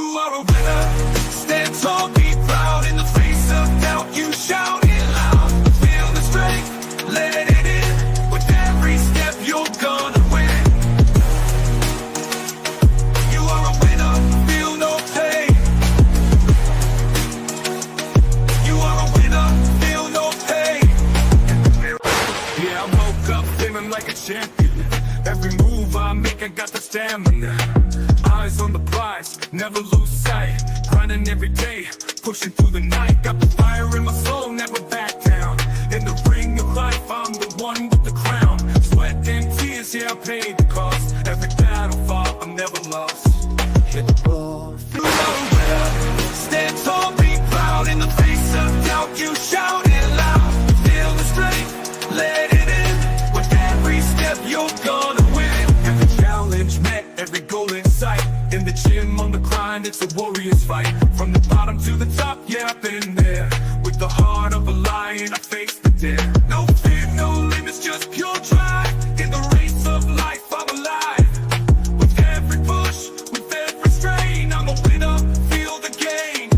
You are a winner. Stand tall, be proud. In the face of doubt, you shout it loud. Feel the strength, let it in. With every step, you're gonna win. You are a winner, feel no pain. You are a winner, feel no pain. Yeah, I woke up feeling like a champion. Every move I make, I got the stamina. Eyes on the prize, never lose sight. Grinding every day, pushing through the night. Got the fire in my soul, never back down. In the ring of life, I'm the one with the crown. Sweat and tears, yeah, I paid the cost. Every battle fought, I'm never lost. Hit the road, feel the winner. Stand tall, be proud. In the face of doubt, you shout it loud. Feel the strength, let it in. With every step, you're gonna win. Every challenge met, every goal in sight. In the gym, on the grind, it's a warrior's fight. From the bottom to the top, yeah, I've been there. With the heart of a lion, I face the dare. No fear, no limits, just pure drive. In the race of life, I'm alive. With every push, with every strain, I'm a winner, feel the gain.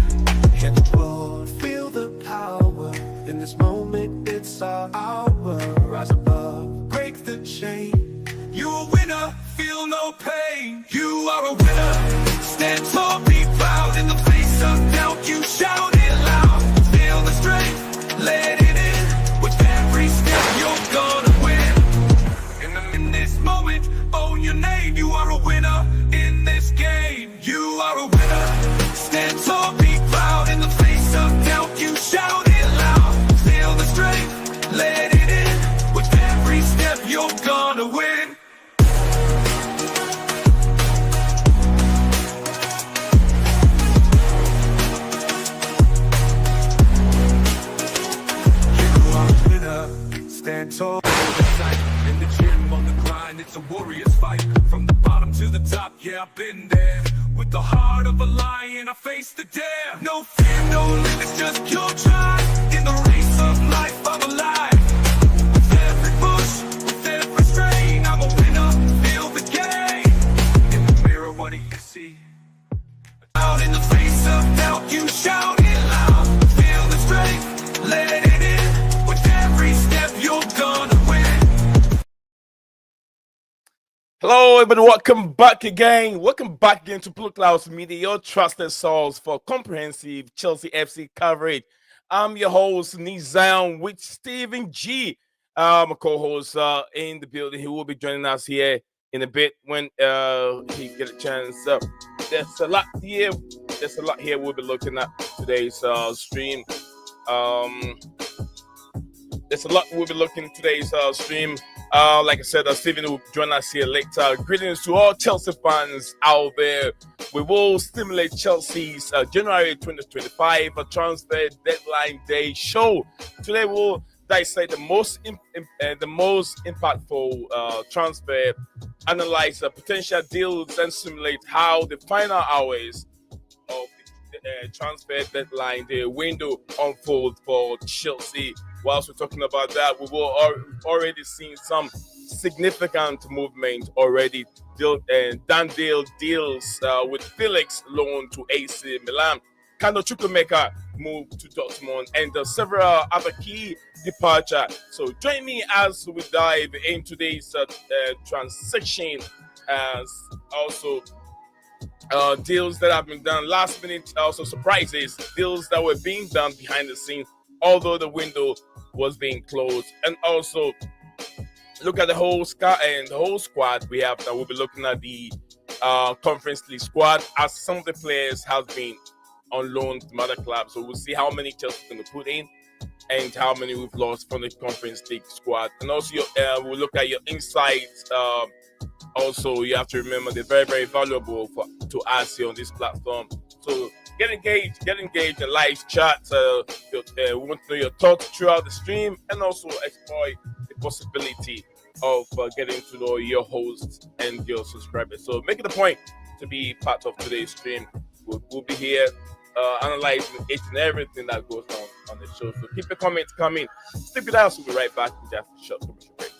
Hit the road, feel the power. In this moment, it's our hour. Rise above, break the chain. You're a winner, feel no pain. You are a winner. Stand tall, be proud. In the face of doubt, you shout it loud. Feel the strength, let it in. With every step, you're gonna win. In this moment, own your name. You are a winner in this game. You are a winner. Stand tall, be proud. In the face of doubt, you shout it loud. Feel the strength, let it in. With every step, you're gonna win. Stand tall, in the gym, on the grind, it's a warrior's fight. From the bottom to the top, yeah, I've been there. With the heart of a lion, I face the dare. No fear, no limits, just pure drive. In the race of life, I'm alive. With every push, with every strain, I'm a winner, feel the gain. In the mirror, what do you see? Out in the face of doubt, you shout it loud. Feel the strength, let it in. With every step, you're gonna win. Hello, everybody. Welcome back again. Welcome back again to BlueClouds Media, your trusted source for comprehensive Chelsea FC coverage. I'm your host, Nizam, with Stephen G, my co-host in the building. He will be joining us here in a bit when he get a chance. There's a lot here. We'll be looking at today's stream. There's a lot we'll be looking at today's stream. Like I said, Stephen will join us here later. Greetings to all Chelsea fans out there. We will stimulate Chelsea's January 2025 transfer deadline day show. Today we'll dissect the most impactful transfer, analyze the potential deals, and simulate how the final hours of the transfer deadline day window unfold for Chelsea. Whilst we're talking about that, we will already seen some significant movement already. Done deals with Felix loan to AC Milan. Carney Chukwuemeka moved to Dortmund, and several other key departures. So join me as we dive into today's transaction, as also deals that have been done last minute, also surprises, deals that were being done behind the scenes, although the window was being closed, and also look at the whole squad we have. That we'll be looking at the Conference League squad, as some of the players have been on loan from other clubs. So we'll see how many Chelsea are going to put in and how many we've lost from the Conference League squad. And also we'll look at your insights. Also, you have to remember they're very, very valuable to us here on this platform. So get engaged in live chat. We want to know your thoughts throughout the stream, and also explore the possibility of getting to know your hosts and your subscribers. So make it a point to be part of today's stream. We'll be here analyzing each and everything that goes on the show. So keep the comments coming. Stick with us. We'll be right back with that short commercial break.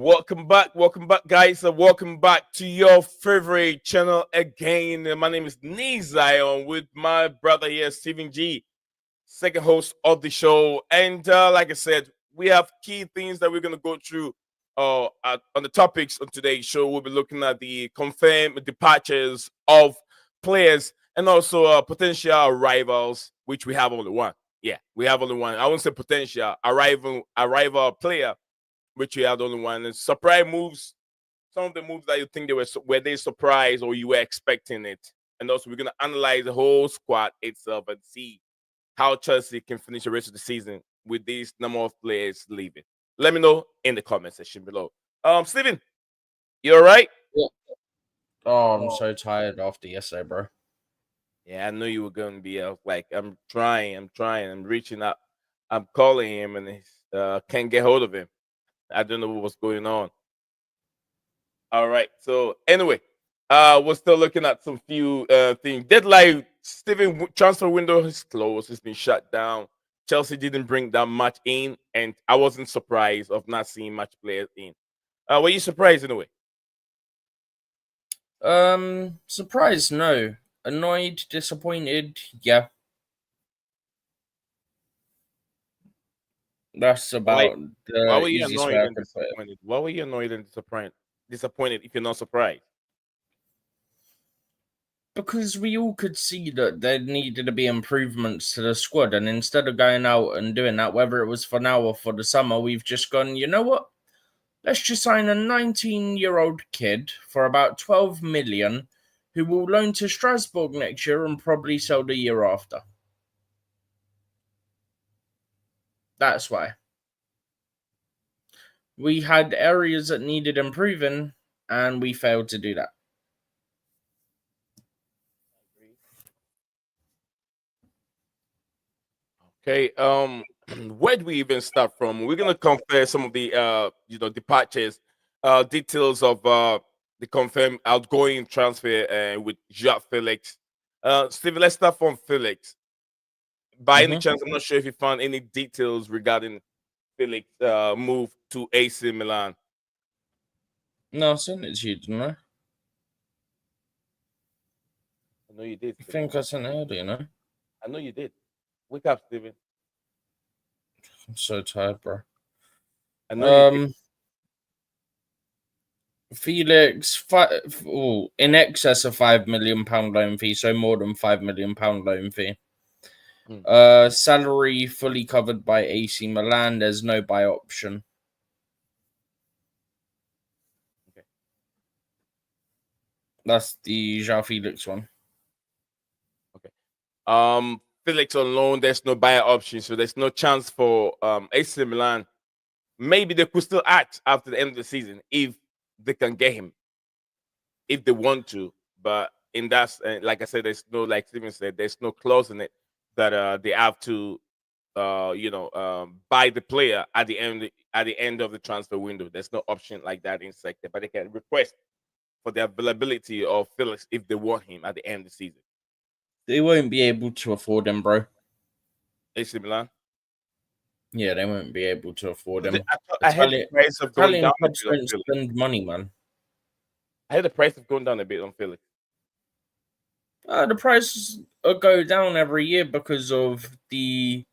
Welcome back, guys, and welcome back to your favorite channel again. My name is Nizion with my brother here, Stephen G, second host of the show. And like I said, we have key things that we're going to go through on the topics of today's show. We'll be looking at the confirmed departures of players and also potential arrivals, which we have only one. Yeah, we have only one. I won't say potential arrival player, which you had only one. And surprise moves, some of the moves that you think were they surprised or you were expecting it. And also, we're gonna analyze the whole squad itself and see how Chelsea can finish the rest of the season with these number of players leaving. Let me know in the comment section below. Steven, you all right? Yeah. Oh, I'm so tired after yesterday, bro. Yeah, I knew you were gonna be. Like, I'm trying, I'm reaching out, I'm calling him, and can't get hold of him. I don't know what's going on. All right. So anyway, we're still looking at some few things. Deadline, Steven, transfer window is closed. It's been shut down. Chelsea didn't bring that much in, and I wasn't surprised of not seeing much players in. Were you surprised in a way? Surprised, no. Annoyed, disappointed, yeah. That's about Why the were you easiest annoyed way I and could put it. disappointed? Why were you annoyed and disappointed if you're not surprised? Because we all could see that there needed to be improvements to the squad, and instead of going out and doing that, whether it was for now or for the summer, we've just gone, you know what? Let's just sign a 19-year-old kid for about 12 million who will loan to Strasbourg next year and probably sell the year after. That's why. We had areas that needed improving, and we failed to do that. Okay. Where do we even start from? We're gonna compare some of the departures, details of the confirmed outgoing transfer with João Félix. Steve, let's start from Felix. By any chance, I'm not sure if you found any details regarding Felix move to AC Milan. No, I sent it to you, didn't I? I know you did. I think I sent it earlier, you know? I know you did. Wake up, Steven. I'm so tired, bro. I know you did. Felix, in excess of £5 million loan fee, so more than £5 million loan fee. Salary fully covered by AC Milan. There's no buy option. Okay. That's the João Felix one. Okay. Felix on loan. There's no buy option, so there's no chance for AC Milan. Maybe they could still act after the end of the season if they can get him, if they want to. But in that, like I said, there's no, like Steven said, there's no clause in it that they have to, buy the player at the end of the transfer window. There's no option like that in sector, but they can request for the availability of Felix if they want him at the end of the season. They won't be able to afford him, bro. AC Milan. Yeah, they won't be able to afford him. I had the price of going down a bit on Felix. Spend money, man. I had the price of going down a bit on Felix. The prices go down every year because of the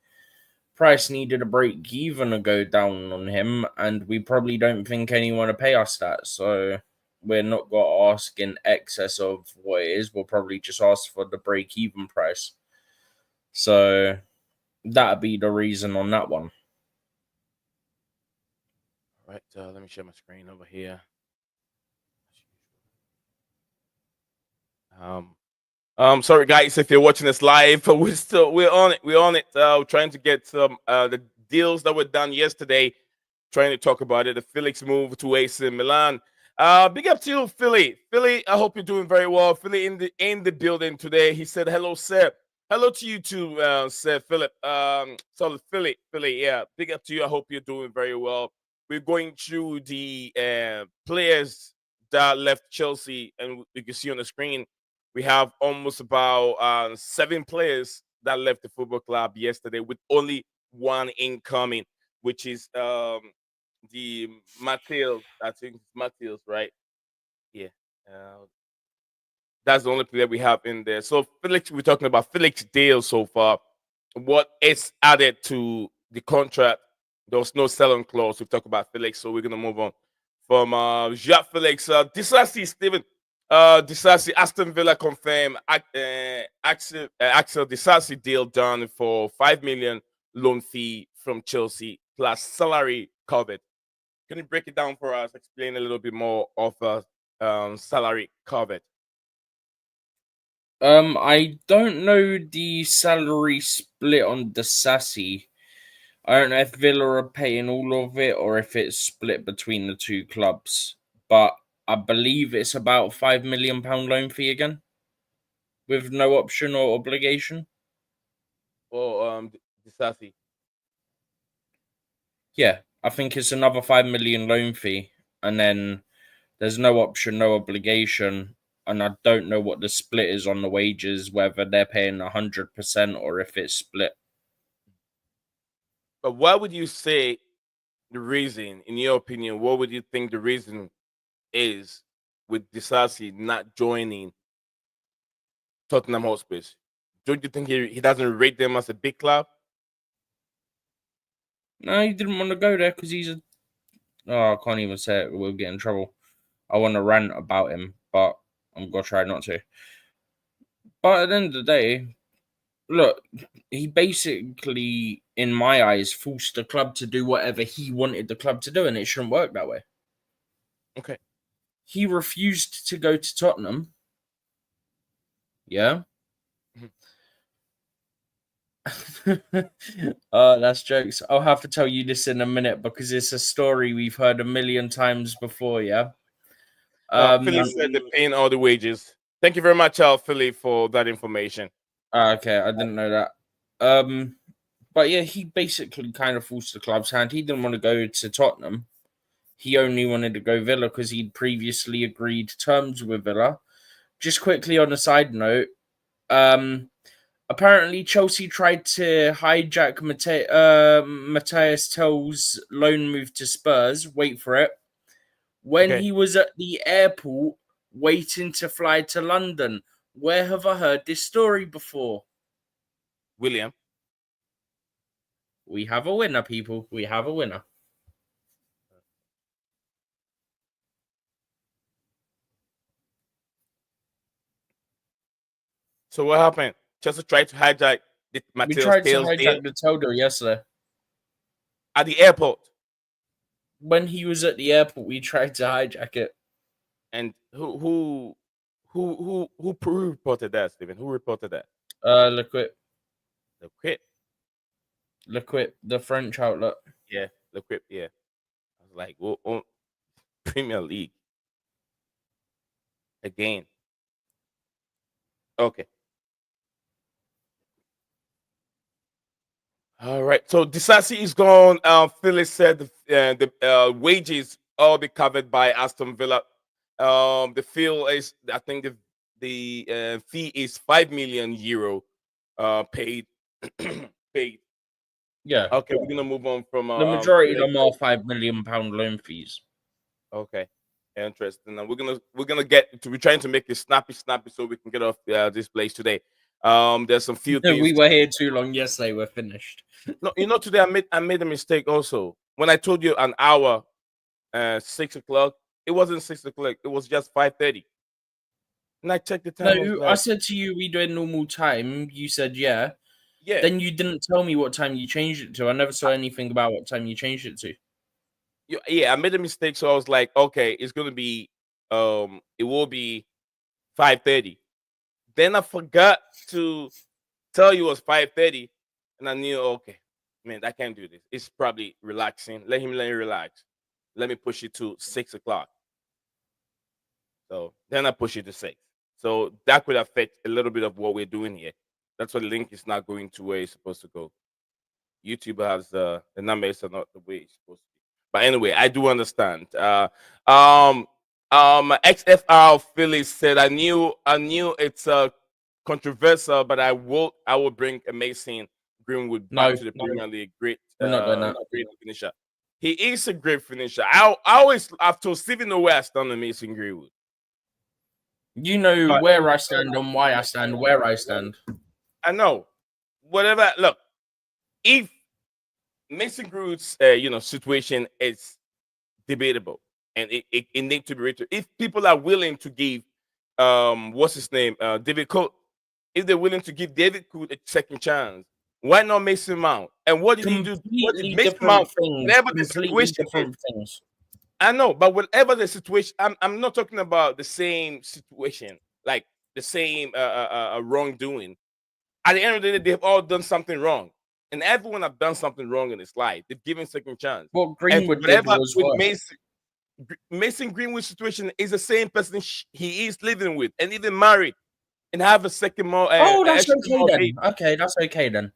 price needed to break even to go down on him, and we probably don't think anyone will pay us that. So we're not going to ask in excess of what it is. We'll probably just ask for the break even price. So that'd be the reason on that one. All right, let me share my screen over here. Sorry guys, if you're watching this live, we're on it. We're trying to get some the deals that were done yesterday. Trying to talk about it. The Felix move to AC Milan. Big up to you, Philly. Philly, I hope you're doing very well. Philly in the building today. He said hello, sir. Hello to you too, Sir Philip. So Philly, yeah. Big up to you. I hope you're doing very well. We're going through the players that left Chelsea, and you can see on the screen we have almost about 7 players that left the football club yesterday, with only one incoming, which is the Mateus. I think it's Mateus, right? Yeah. Uh, that's the only player we have in there. So Felix, we're talking about Felix Dale so far. What is added to the contract? There was no selling clause. We talk about Felix, so we're gonna move on from Jacques Felix. Disasi Steven. Disasi Aston Villa confirmed Axel Disasi deal done for 5 million loan fee from Chelsea plus salary covered. Can you break it down for us? Explain a little bit more of salary covered. I don't know the salary split on the Sassy. I don't know if Villa are paying all of it or if it's split between the two clubs. But I believe it's about £5 million loan fee again, with no option or obligation. Or Disasi. Yeah, I think it's another 5 million loan fee, and then there's no option, no obligation. And I don't know what the split is on the wages, whether they're paying 100% or if it's split. But what would you say the reason, in your opinion, what would you think the reason is with Disasi not joining Tottenham Hotspur? Don't you think he doesn't rate them as a big club? No, he didn't want to go there because he's a. Oh, I can't even say it. We'll get in trouble. I want to rant about him, but I'm going to try not to. But at the end of the day, look, he basically, in my eyes, forced the club to do whatever he wanted the club to do, and it shouldn't work that way. Okay. He refused to go to Tottenham. Yeah. That's jokes. I'll have to tell you this in a minute because it's a story we've heard a million times before. Yeah. Philly said they're paying all the wages. Thank you very much, Philly, for that information. Okay, I didn't know that. But yeah, he basically kind of forced the club's hand. He didn't want to go to Tottenham. He only wanted to go Villa because he'd previously agreed terms with Villa. Just quickly on a side note, apparently Chelsea tried to hijack Matthias Tell's loan move to Spurs. Wait for it. When he was at the airport waiting to fly to London. Where have I heard this story before? William. We have a winner, people. We have a winner. So what happened? Chelsea tried to hijack the Matthias We tried to Tell's hijack the Teldo yesterday. At the airport. When he was at the airport, we tried to hijack it. And who reported that, Stephen? Who reported that? L'Equipe. L'Equipe. L'Equipe, the French outlet. Yeah, L'Equipe, yeah. I was like, oh, Premier League. Again. Okay. All right. So Disasi is gone. Phyllis said the wages all be covered by Aston Villa. The fee is, I think, the fee is €5 million paid. Paid. Yeah. Okay, we're gonna move on from the majority of them are £5 million loan fees. Okay, interesting. And we're gonna get to. We're trying to make it snappy, so we can get off this place today. There's some few things. We were here too long yesterday. We're finished. No, today I made a mistake also. When I told you an hour, 6 o'clock, it wasn't 6 o'clock. It was just 5:30. And I checked the time. No, I said to you, we do it normal time. You said yeah. Yeah. Then you didn't tell me what time you changed it to. I never saw anything about what time you changed it to. Yeah, I made a mistake, so I was like, okay, it's gonna be, it will be 5:30. Then I forgot to tell you it was 5:30, and I knew, okay, man, I can't do this. It's probably relaxing. Let him relax. Let me push it to 6 o'clock. So then I push it to 6. So that could affect a little bit of what we're doing here. That's why the link is not going to where it's supposed to go. YouTube has the numbers are not the way it's supposed to be. But anyway, I do understand. XFR Philly said, I knew it's controversial, but I will bring Amazing Greenwood back to the Premier League. Great, we're not doing that. Great finisher. he is a great finisher. I always I've told Stephen West on the Mason Greenwood. You know But- where I stand and why I stand where I stand. I know. Whatever. Look, if Mason Greenwood's situation is debatable and it needs to be written, if people are willing to give what's his name, David Coates, if they're willing to give David Coates a second chance, why not Mason Mount? And what did he do? What did Mason Mount? Whatever the situation is, I know, but whatever the situation, I'm not talking about the same situation, like the same wrongdoing. At the end of the day, they've all done something wrong, and everyone have done something wrong in his life. They've given second chance. What Greenwood did was with Mason Greenwood's situation is the same person he is living with, and even married, and have a second more. That's okay then. Baby. Okay, that's okay then.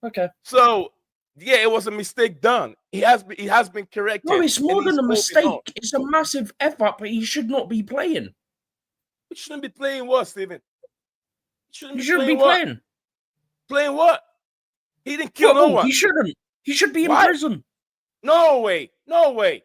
Okay. So yeah, it was a mistake done. He has been corrected. No, it's more than a mistake. It's a massive effort, but he should not be playing. He shouldn't be playing what, Stephen? He shouldn't be playing. Playing what? He didn't kill no one. He shouldn't. He should be in prison. No way. No way.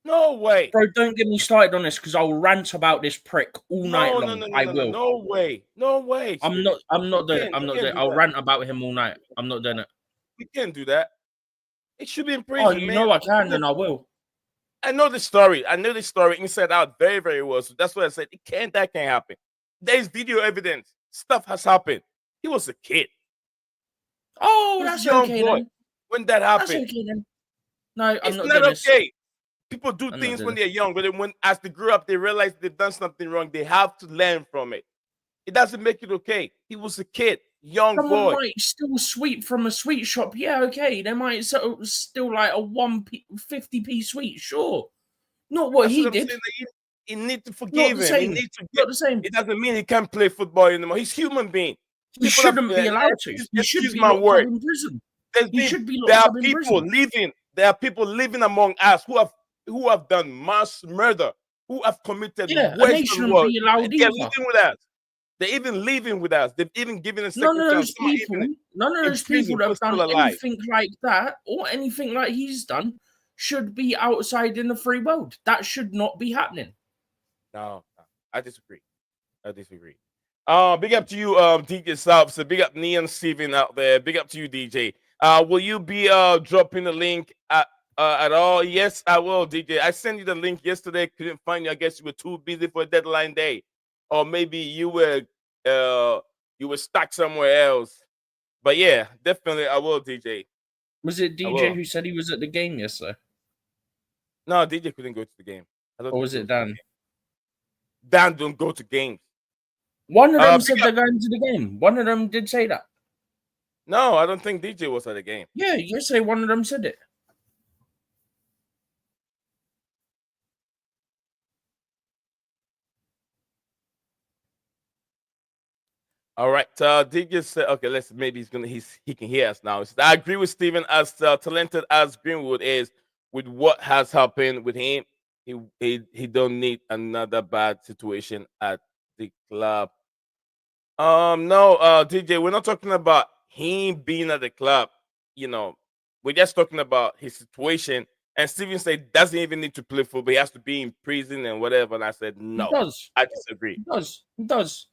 No way. Bro, don't get me started on this because I'll rant about this prick all night long. I will. No way. No way. I'm not doing it. I'm not doing it. I'll rant about him all night. I'm not doing it. We can't do that. It should be in prison. Oh, you know I can, and I will. I know the story. I know the story inside out very, very well. So that's why I said that can't happen. There's video evidence. Stuff has happened. He was a kid. Oh, that's okay then. When that happened. That's okay then. No, I'm not okay. People do things when they're young, but then as they grow up, they realize they've done something wrong. They have to learn from it. It doesn't make it okay. He was a kid, young boy. Someone might still sweep from a sweet shop. Yeah, okay. They might still like a 50p sweet. Sure. Not what he did. You need to forgive him. He needs to not the same. It doesn't mean he can't play football anymore. He's a human being. He shouldn't be allowed to. He should be locked up in prison. He should be locked up in prison. There are people living among us who have done mass murder, who have committed they shouldn't be allowed They're living with us. They're even living with us. They've even given us none of those people that have done anything like that or anything like he's done should be outside in the free world. That should not be happening. No, I disagree. Big up to you, DJ South. So big up Neon Steven out there. Big up to you, DJ. Will you be dropping the link at all? Yes, I will, DJ. I sent you the link yesterday. Couldn't find you. I guess you were too busy for a deadline day, or maybe you were stuck somewhere else. But yeah, definitely I will, DJ. Was it DJ who said he was at the game yesterday? No, DJ couldn't go to the game. Or was it Dan? Dan don't go to games. One of them said they're going to the game. One of them did say that. No, I don't think DJ was at the game. Yeah, yesterday one of them said it. All right, DJ said, okay, he can hear us now. He said, I agree with Steven. As talented as Greenwood is, with what has happened with him, he don't need another bad situation at the club. No, DJ, we're not talking about him being at the club. We're just talking about his situation. And Steven said doesn't even need to play football. He has to be in prison and whatever. And I said no. He does. I disagree. He does.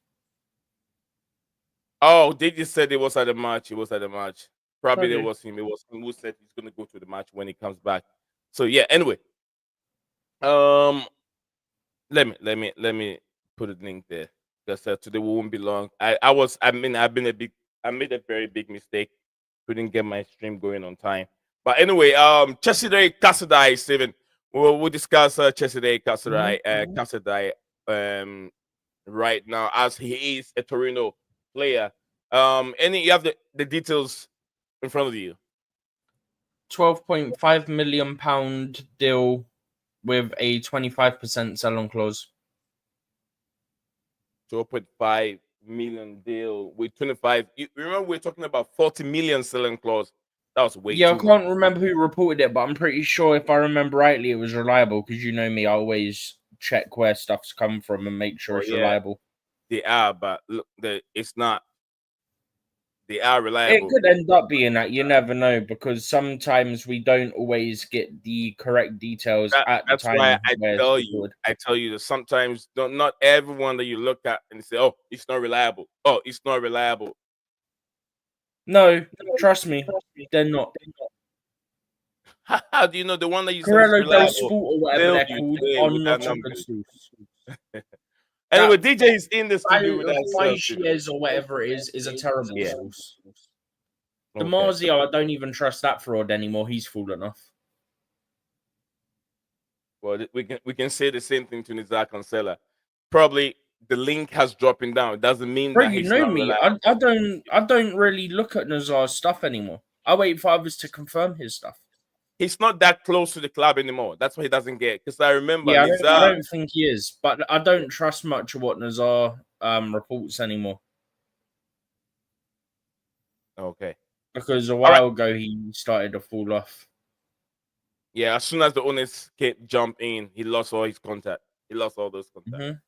Oh, DJ said he was at the match. He was at the match. Probably it was him. It was him who said he's going to go to the match when he comes back. So yeah. Anyway, let me put a link there because today we won't be long. I made a very big mistake. Couldn't get my stream going on time. But anyway, Chesidai Kasadai, Steven. We'll discuss Chesidai Kasadai right now as he is a Torino player. You have the details in front of you. £12.5 million deal with a 25% sell-on clause. 12.5 million deal with 25. You remember we were talking about 40 million selling clause. That was way too I can't remember who reported it, but I'm pretty sure if I remember rightly, it was reliable because you know me, I always check where stuff's come from and make sure it's reliable. They are, but look, it's not. They are It reliable. could end up being that. You never know, because sometimes we don't always get the correct details at the That's time. why where it's recorded. I tell you that sometimes not everyone that you look at and say, "Oh, it's not reliable." Oh, it's not reliable. No, trust me, they're not. How do you know the one that you said is Corello Del reliable? Sport or whatever Failed they're you called today are with not that a number. good source. Anyway, DJ is in the studio with us. Faisiez or whatever it is a terrible Yeah. source. Okay. DiMarzio, I don't even trust that fraud anymore. He's fallen off. Well, we can say the same thing to Nizar Cancela. Probably the link has dropping down. It doesn't mean Bro, that you he's know not me. reliable. I don't really look at Nazar's stuff anymore. I wait for others to confirm his stuff. He's not that close to the club anymore. That's what he doesn't get. Because I remember Yeah, Nizar. I don't think he is, but I don't trust much of what Nazar reports anymore. Okay. Because a while ago he started to fall off. Yeah, as soon as the owners jump in, he lost all his contact. He lost all those contacts. Mm-hmm.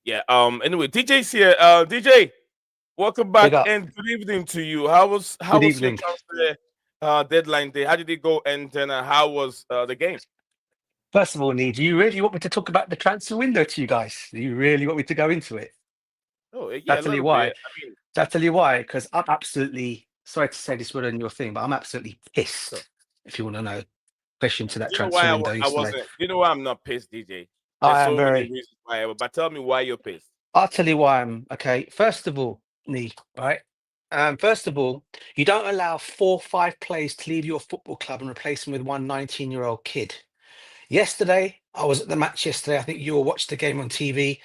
Yeah. Anyway, DJ's here. DJ, welcome back and good evening to you. How was your transfer deadline day? How did it go? And then how was the game? First of all, Nii, do you really want me to talk about the transfer window to you guys? Do you really want me to go into it? Oh, yeah. I'll tell you why. I'll tell you why. Because I'm absolutely sorry to say this word on your thing, but I'm absolutely pissed. If you want to know, question to that transfer window. You know why I'm not pissed, DJ? I am very. Many reasons why. But tell me why you're pissed. I'll tell you why I'm okay. First of all, Nii, right? First of all, you don't allow 4 or 5 players to leave your football club and replace them with one 19-year-old kid. Yesterday, I was at the match yesterday. I think you all watched the game on TV.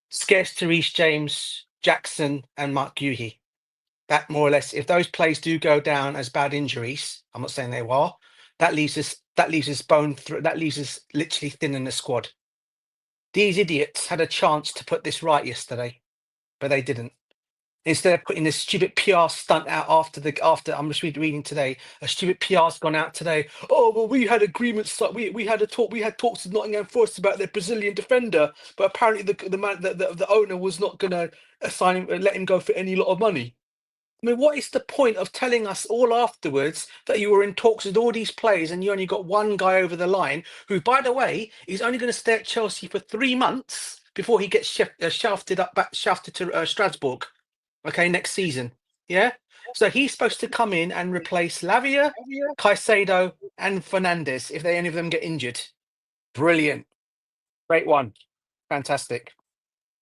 Scarce Therese James, Jackson, and Mark Guhi. That more or less, if those players do go down as bad injuries, I'm not saying they were, that leaves us literally thin in the squad. These idiots had a chance to put this right yesterday, but they didn't. Instead of putting this stupid PR stunt out after I'm just reading today, a stupid PR's gone out today. Oh well, we had agreements. We had talks with Nottingham Forest about their Brazilian defender, but apparently the owner was not going to let him go for any lot of money. I mean, what is the point of telling us all afterwards that you were in talks with all these players and you only got one guy over the line, who, by the way, is only going to stay at Chelsea for 3 months before he gets shafted to Strasbourg? Okay, next season. Yeah. So he's supposed to come in and replace Lavia, Caicedo, and Fernandes if any of them get injured. Brilliant. Great one. Fantastic.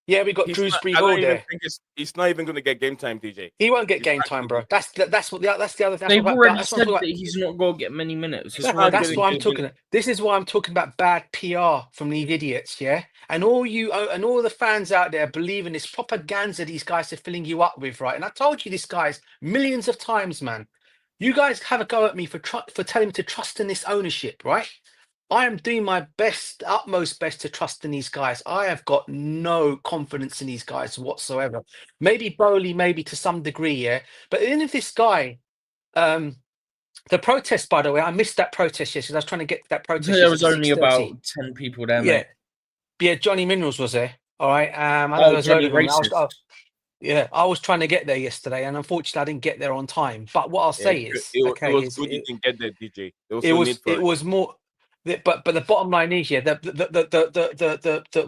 Yeah, we got Drewsbury Hall there. He's not even going to get game time, DJ. He won't get game time, bro. That's the other thing. They've already said that he's not going to get many minutes. That's why I'm talking about. This is why I'm talking about bad PR from these idiots, yeah? And all the fans out there believe in this propaganda these guys are filling you up with, right? And I told you this, guys, millions of times, man. You guys have a go at me for telling me to trust in this ownership, right? I am doing my utmost best to trust in these guys. I have got no confidence in these guys whatsoever. Maybe Bowley, maybe to some degree, yeah. But in this guy, the protest, by the way, I missed that protest yesterday. I was trying to get to that protest. There was only about 10 people there, mate. Yeah, Johnny Minerals was there. All right. I know there was Johnny Racist. I was trying to get there yesterday, and unfortunately, I didn't get there on time. But what I'll say is, it was good you didn't get there, DJ. It was more. But the bottom line is, yeah,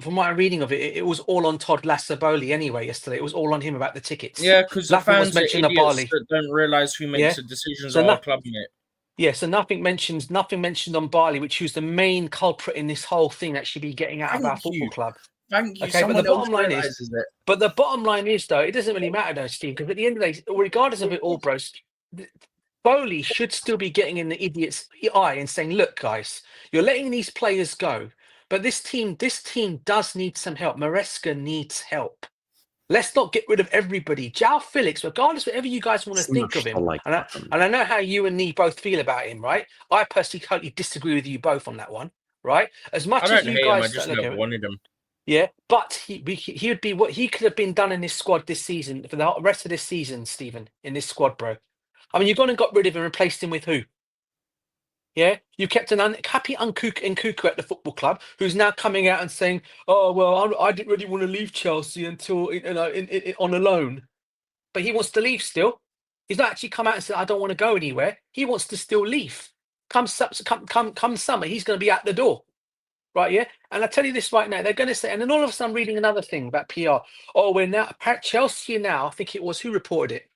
from my reading of it, it was all on Todd Lasaboli anyway yesterday. It was all on him about the tickets. Yeah, because the fans are idiots Barley. that don't realise who makes the decisions on our club, mate. Yeah, so nothing mentioned on Barley, which was the main culprit in this whole thing that should be getting out of our football club. Thank you. Okay, but the bottom line is, though, it doesn't really matter, though, Steve, because at the end of the day, regardless of it all, bros, Bowley should still be getting in the idiot's eye and saying, look, guys, you're letting these players go, but this team does need some help. Maresca needs help. Let's not get rid of everybody. João Félix, regardless of whatever you guys want to think of him, and I know how you and Nee both feel about him, right? I personally totally disagree with you both on that one, right? As much as you guys, I just never wanted him. Yeah, but he would be what he could have been done in this squad this season for the rest of this season, Stephen, in this squad, bro. I mean, you've gone and got rid of him and replaced him with who? Yeah, you kept an unhappy Nkuku at the football club, who's now coming out and saying, "Oh well, I didn't really want to leave Chelsea until on a loan," but he wants to leave still. He's not actually come out and said, I don't want to go anywhere. He wants to still leave. Come summer, he's going to be at the door. Right, yeah? And I tell you this right now, they're going to say, and then all of a sudden I'm reading another thing about PR. Oh, we're now, Chelsea now, I think it was, who reported it?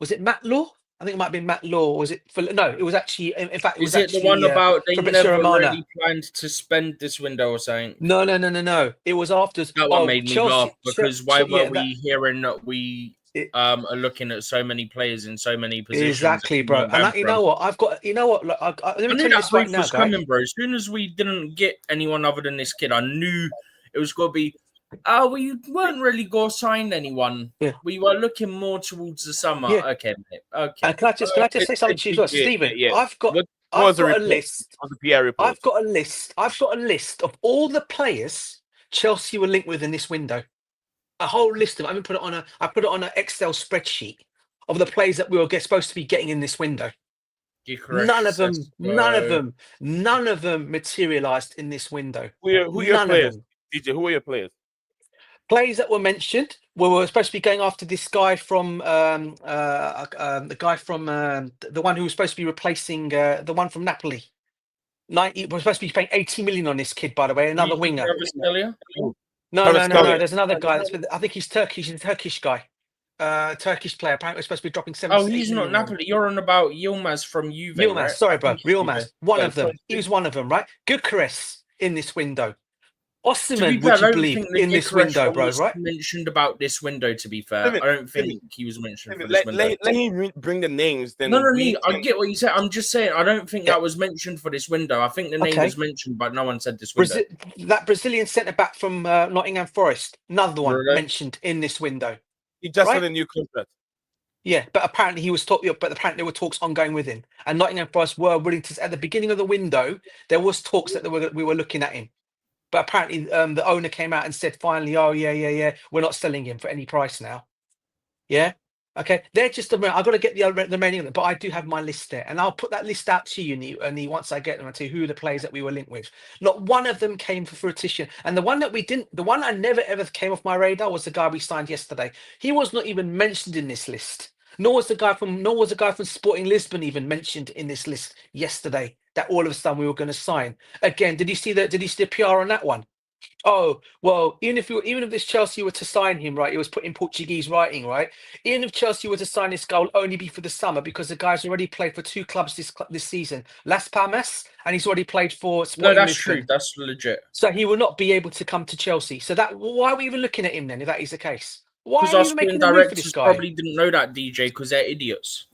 Was it Matt Law? I think it might have been Matt Law. Or was it? No, it was actually, in fact, it was Is it actually, the one about they Fabrizio never Romano. really planned to spend this window or something? No. It was after. That one made me laugh because why were we yeah, hearing that we are looking at so many players in so many positions? Exactly, bro. And you know what? I've got, you know what? Look, let me tell you this right now, guys. Coming, bro. As soon as we didn't get anyone other than this kid, I knew it was going to be. We weren't really going to sign anyone. Yeah. We were looking more towards the summer. Yeah. Okay, mate. Okay. And can I just say something to you as well, Stephen? Yeah. I've got a list. On the PR report. I've got a list of all the players Chelsea were linked with in this window. A whole list of. I put it on an Excel spreadsheet of the players that we were supposed to be getting in this window. None of them materialized in this window. Who are your players? DJ, who are your players? Players that were mentioned were supposed to be going after this guy from the guy from the one who was supposed to be replacing the one from Napoli. We're supposed to be paying 80 million on this kid, by the way, another winger. No. There's another guy. I think he's Turkish. He's a Turkish guy, Turkish player. Apparently, we're supposed to be dropping 7. Oh, he's not Napoli. You're on about Yilmaz from Juve. Yilmaz, right? sorry, bro. Yilmaz, one of them. He was one of them, right? Gyökeres in this window. Osimhen, would you believe, in this window, bro, right? Mentioned about this window, to be fair. I don't think he was mentioned for this window. Let him bring the names. Then no, I get what you said. I'm just saying, I don't think that was mentioned for this window. I think the name was mentioned, but no one said this window. That Brazilian centre-back from Nottingham Forest, another one mentioned in this window. He just had a new contract. Yeah, but apparently he was talking. But apparently there were talks ongoing with him, and Nottingham Forest were willing to. At the beginning of the window, there was talks that we were looking at him. But apparently, the owner came out and said, finally, oh, yeah, we're not selling him for any price now. Yeah? Okay. They're just I've got to get the remaining of them, but I do have my list there. And I'll put that list out to you, and once I get them, I'll tell you who are the players that we were linked with. Not one of them came for fruition. And the one I never ever came off my radar was the guy we signed yesterday. He was not even mentioned in this list. Nor was the guy from Sporting Lisbon even mentioned in this list yesterday. That all of a sudden we were going to sign again. Did you see the PR on that one? Oh well, even if this Chelsea were to sign him, right? It was put in Portuguese writing, right? Even if Chelsea were to sign this guy, will only be for the summer because the guy's already played for 2 clubs this season, Las Palmas, and he's already played for Sporting Lisbon. True. That's legit. So he will not be able to come to Chelsea. So why are we even looking at him then? If that is the case, why are we even making a move for this guy? Probably didn't know that, DJ, because they're idiots.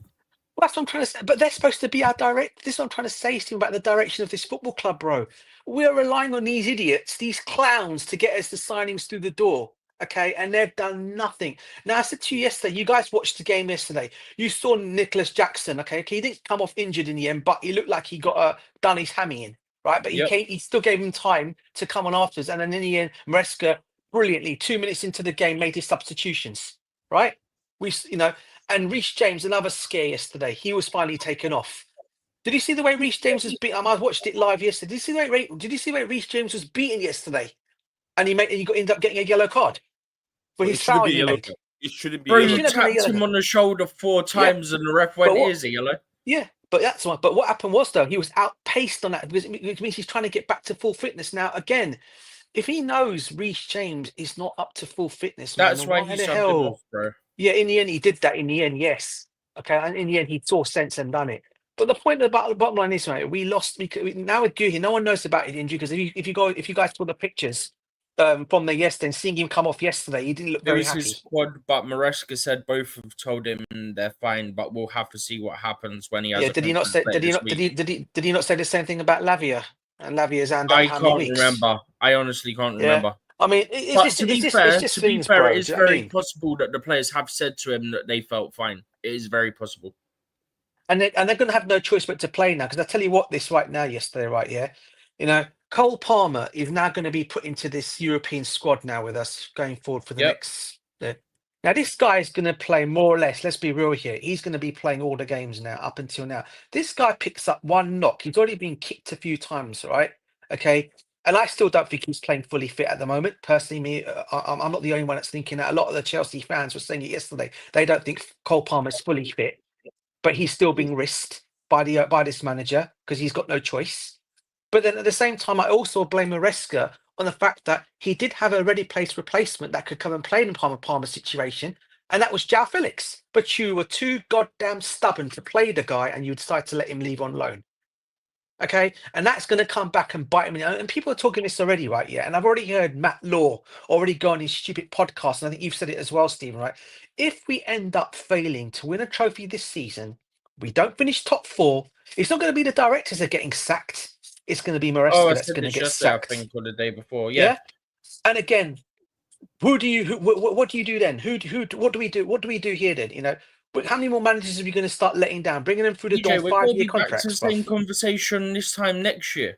Well, that's what I'm trying to say. But they're supposed to be our direct. This is what I'm trying to say to you about the direction of this football club, bro. We're relying on these idiots, these clowns, to get us the signings through the door. Okay, and they've done nothing. Now, I said to you yesterday, you guys watched the game yesterday. You saw Nicholas Jackson. Okay, he didn't come off injured in the end, but he looked like he got done his hammy in, right? But he still gave him time to come on afterwards. And then in the end, Maresca brilliantly 2 minutes into the game made his substitutions, right? And Reece James, another scare yesterday. He was finally taken off. Did you see the way Reece James was beaten? I watched it live yesterday. Did you see the way Reece James was beaten yesterday? And he ended up getting a yellow card for his foul he made. It shouldn't be. Bro, you tapped him on the shoulder 4 times and the ref went, "Here's a yellow." Yeah, but that's one. But what happened was, though, he was outpaced on that, because it means he's trying to get back to full fitness now. Again, if he knows Reece James is not up to full fitness, that's why he's subbed him off, bro. Yeah, in the end, he did that. In the end, yes. Okay, and in the end, he saw sense and done it. But the point about the bottom line is, right, we lost. Now with Guhi, no one knows about his injury, because if you guys saw the pictures from the yesterday and seeing him come off yesterday, he didn't look very happy. His squad, but Maresca said both have told him they're fine, but we'll have to see what happens when he has. Yeah, did he not say the same thing about Lavia and Lavia's and I can't remember. I honestly can't remember. I mean, to be fair, it is very possible that the players have said to him that they felt fine. It is very possible. And they're going to have no choice but to play now, because I tell you what, yesterday, right? Yeah, Cole Palmer is now going to be put into this European squad now with us going forward for the next. Now this guy is going to play more or less. Let's be real here. He's going to be playing all the games now up until now. This guy picks up 1 knock. He's already been kicked a few times, right? Okay. And I still don't think he's playing fully fit at the moment. Personally, I'm not the only one that's thinking that. A lot of the Chelsea fans were saying it yesterday. They don't think Cole Palmer's fully fit, but he's still being risked by this manager because he's got no choice. But then at the same time, I also blame Maresca on the fact that he did have a ready place replacement that could come and play in Palmer's situation, and that was João Félix. But you were too goddamn stubborn to play the guy, and you decided to let him leave on loan. Okay, and that's going to come back and bite him. And people are talking this already, right? Yeah, and I've already heard Matt Law already go on his stupid podcast, and I think you've said it as well, Stephen. Right? If we end up failing to win a trophy this season, we don't finish top 4. It's not going to be the directors that are getting sacked. It's going to be Oh, Maresca I that's said going to this get yesterday, I sacked. think, or the day before. Yeah. Yeah. And again, what do you do then? What do we do? What do we do here then? You know, but how many more managers are we going to start letting down, bringing them through the door DJ, on we're going to 5-year be back to the contracts, same bruv? conversation this time next year.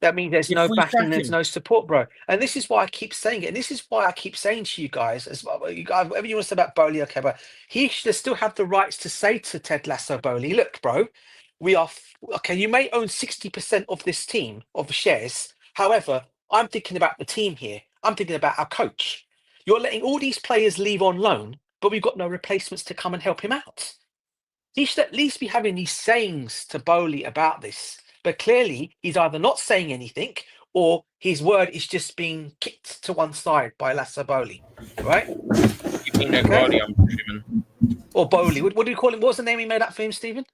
That means there's If no we backing, sack there's him. no support, bro. And this is why I keep saying it. And this is why I keep saying to you guys, as well, you guys, whatever you want to say about Bowley, okay, but he should still have the rights to say to Ted Lasso Bowley, look, bro, okay, you may own 60% of this team of shares. However, I'm thinking about the team here. I'm thinking about our coach. You're letting all these players leave on loan, but we've got no replacements to come and help him out. He should at least be having these sayings to Bowley about this. But clearly, he's either not saying anything or his word is just being kicked to one side by Lasso Bowley, right? You mean Okay. Bali, I'm presuming. Or Bowley. What do you call him? What was the name he made up for him, Stephen?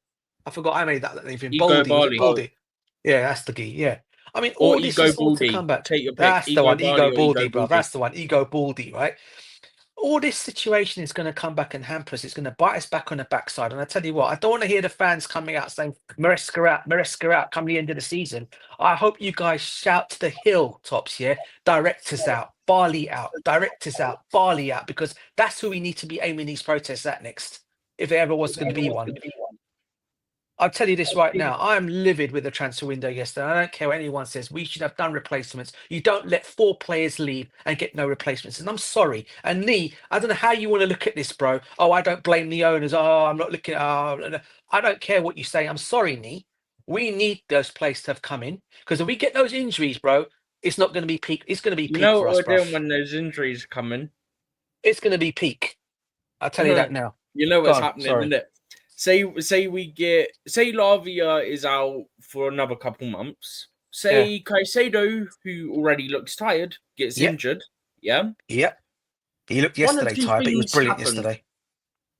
I forgot. I made that name for him. Ego Baldy. Was it Bali. Baldy? Yeah, that's the key. Yeah. I mean, Or all this Ego is all to Baldy. come back. Take your pick. That's the Ego one. Bali Ego or Baldy, Ego bro. Baldy. That's the one. Ego Baldy, right? All this situation is going to come back and hamper us. It's going to bite us back on the backside. And I tell you what, I don't want to hear the fans coming out saying Maresca out come the end of the season. I hope you guys shout to the hilltops, yeah? Directors out, Barley out, directors out, Barley out, because that's who we need to be aiming these protests at next, if there ever was going to be one. I'll tell you this right now. I am livid with the transfer window yesterday. I don't care what anyone says. We should have done replacements. You don't let 4 players leave and get no replacements. And I'm sorry. And Nee, I don't know how you want to look at this, bro. Oh, I don't blame the owners. Oh, I'm not looking. Oh, I don't care what you say. I'm sorry, Nee. We need those players to have come in because if we get those injuries, bro, it's not going to be peak. It's going to be You peak know for what us, we're bro. doing when there's injuries coming? It's going to be peak. I'll tell you that now. You know Go what's on, happening, sorry. isn't it? Say Lavia is out for another couple months. Say Caicedo, who already looks tired, gets injured. Yeah. Yep. He looked One or yesterday two tired, but he was things brilliant happen. yesterday.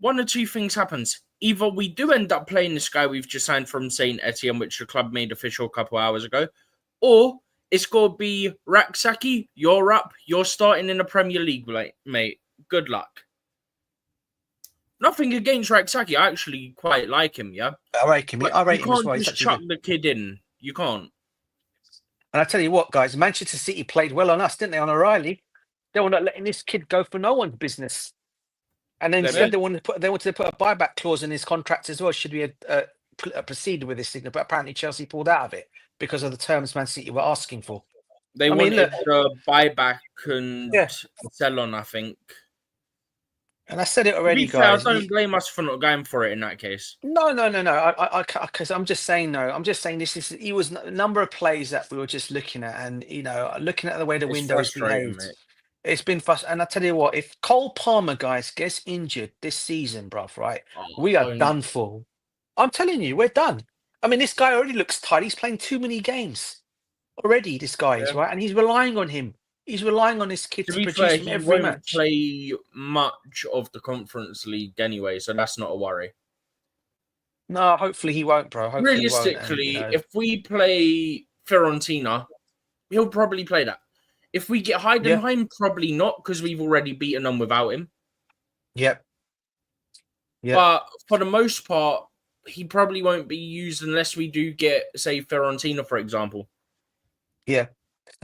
One or two things happens. Either we do end up playing this guy we've just signed from Saint Etienne, which the club made official a couple hours ago, or it's going to be Raksaki, you're up, you're starting in the Premier League, mate. Good luck. Nothing against Raksaki. I actually quite like him, yeah? I rate him. But I rate you him as can't well. He's just actually chuck good. the kid in. You can't. And I tell you what, guys, Manchester City played well on us, didn't they, on O'Reilly? They were not letting this kid go for no one's business. And then instead they wanted to put a buyback clause in his contract as well. Should we proceed with this thing? But apparently Chelsea pulled out of it because of the terms Man City were asking for. They wanted the buyback and sell on, I think. And I said it already, to be fair, guys. I don't blame us for not going for it in that case. No. Because I'm just saying, he was a number of plays that we were just looking at, and looking at the way the window has behaved. Mate. It's been frustrating. And I tell you what, if Cole Palmer, guys, gets injured this season, bruv, right, we are done for. I'm telling you, we're done. I mean, this guy already looks tired. He's playing too many games already. This guy is right, and he's relying on him. He's relying on this kid to produce him every match. He won't play much of the Conference League anyway, so that's not a worry. No, hopefully he won't, bro. Hopefully realistically, he won't, if we play Fiorentina, he'll probably play that. If we get Heidenheim, probably not, because we've already beaten them without him. Yep. But for the most part, he probably won't be used unless we do get, say, Fiorentina, for example. Yeah.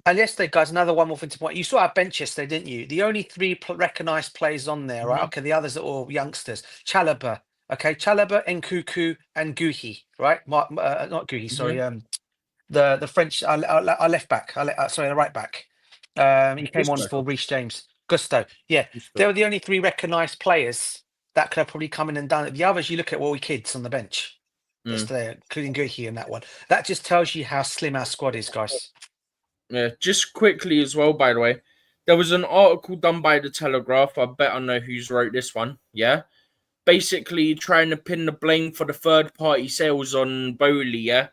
And yesterday, guys, another one more thing to point. You saw our bench yesterday, didn't you? The only 3 recognised players on there, right? Okay, the others are all youngsters. Chalobah, Nkuku, and Guhi, right? Not Guhi, sorry. The French, our left back. The right back. He came on for Reece James. Gusto. Yeah, they were the only 3 recognised players that could have probably come in and done it. The others, you look at all we kids on the bench yesterday, including Guhi in that one. That just tells you how slim our squad is, guys. Yeah, just quickly as well, by the way. There was an article done by The Telegraph. I bet I know who's wrote this one. Yeah. Basically trying to pin the blame for the third-party sales on Bowley, yeah?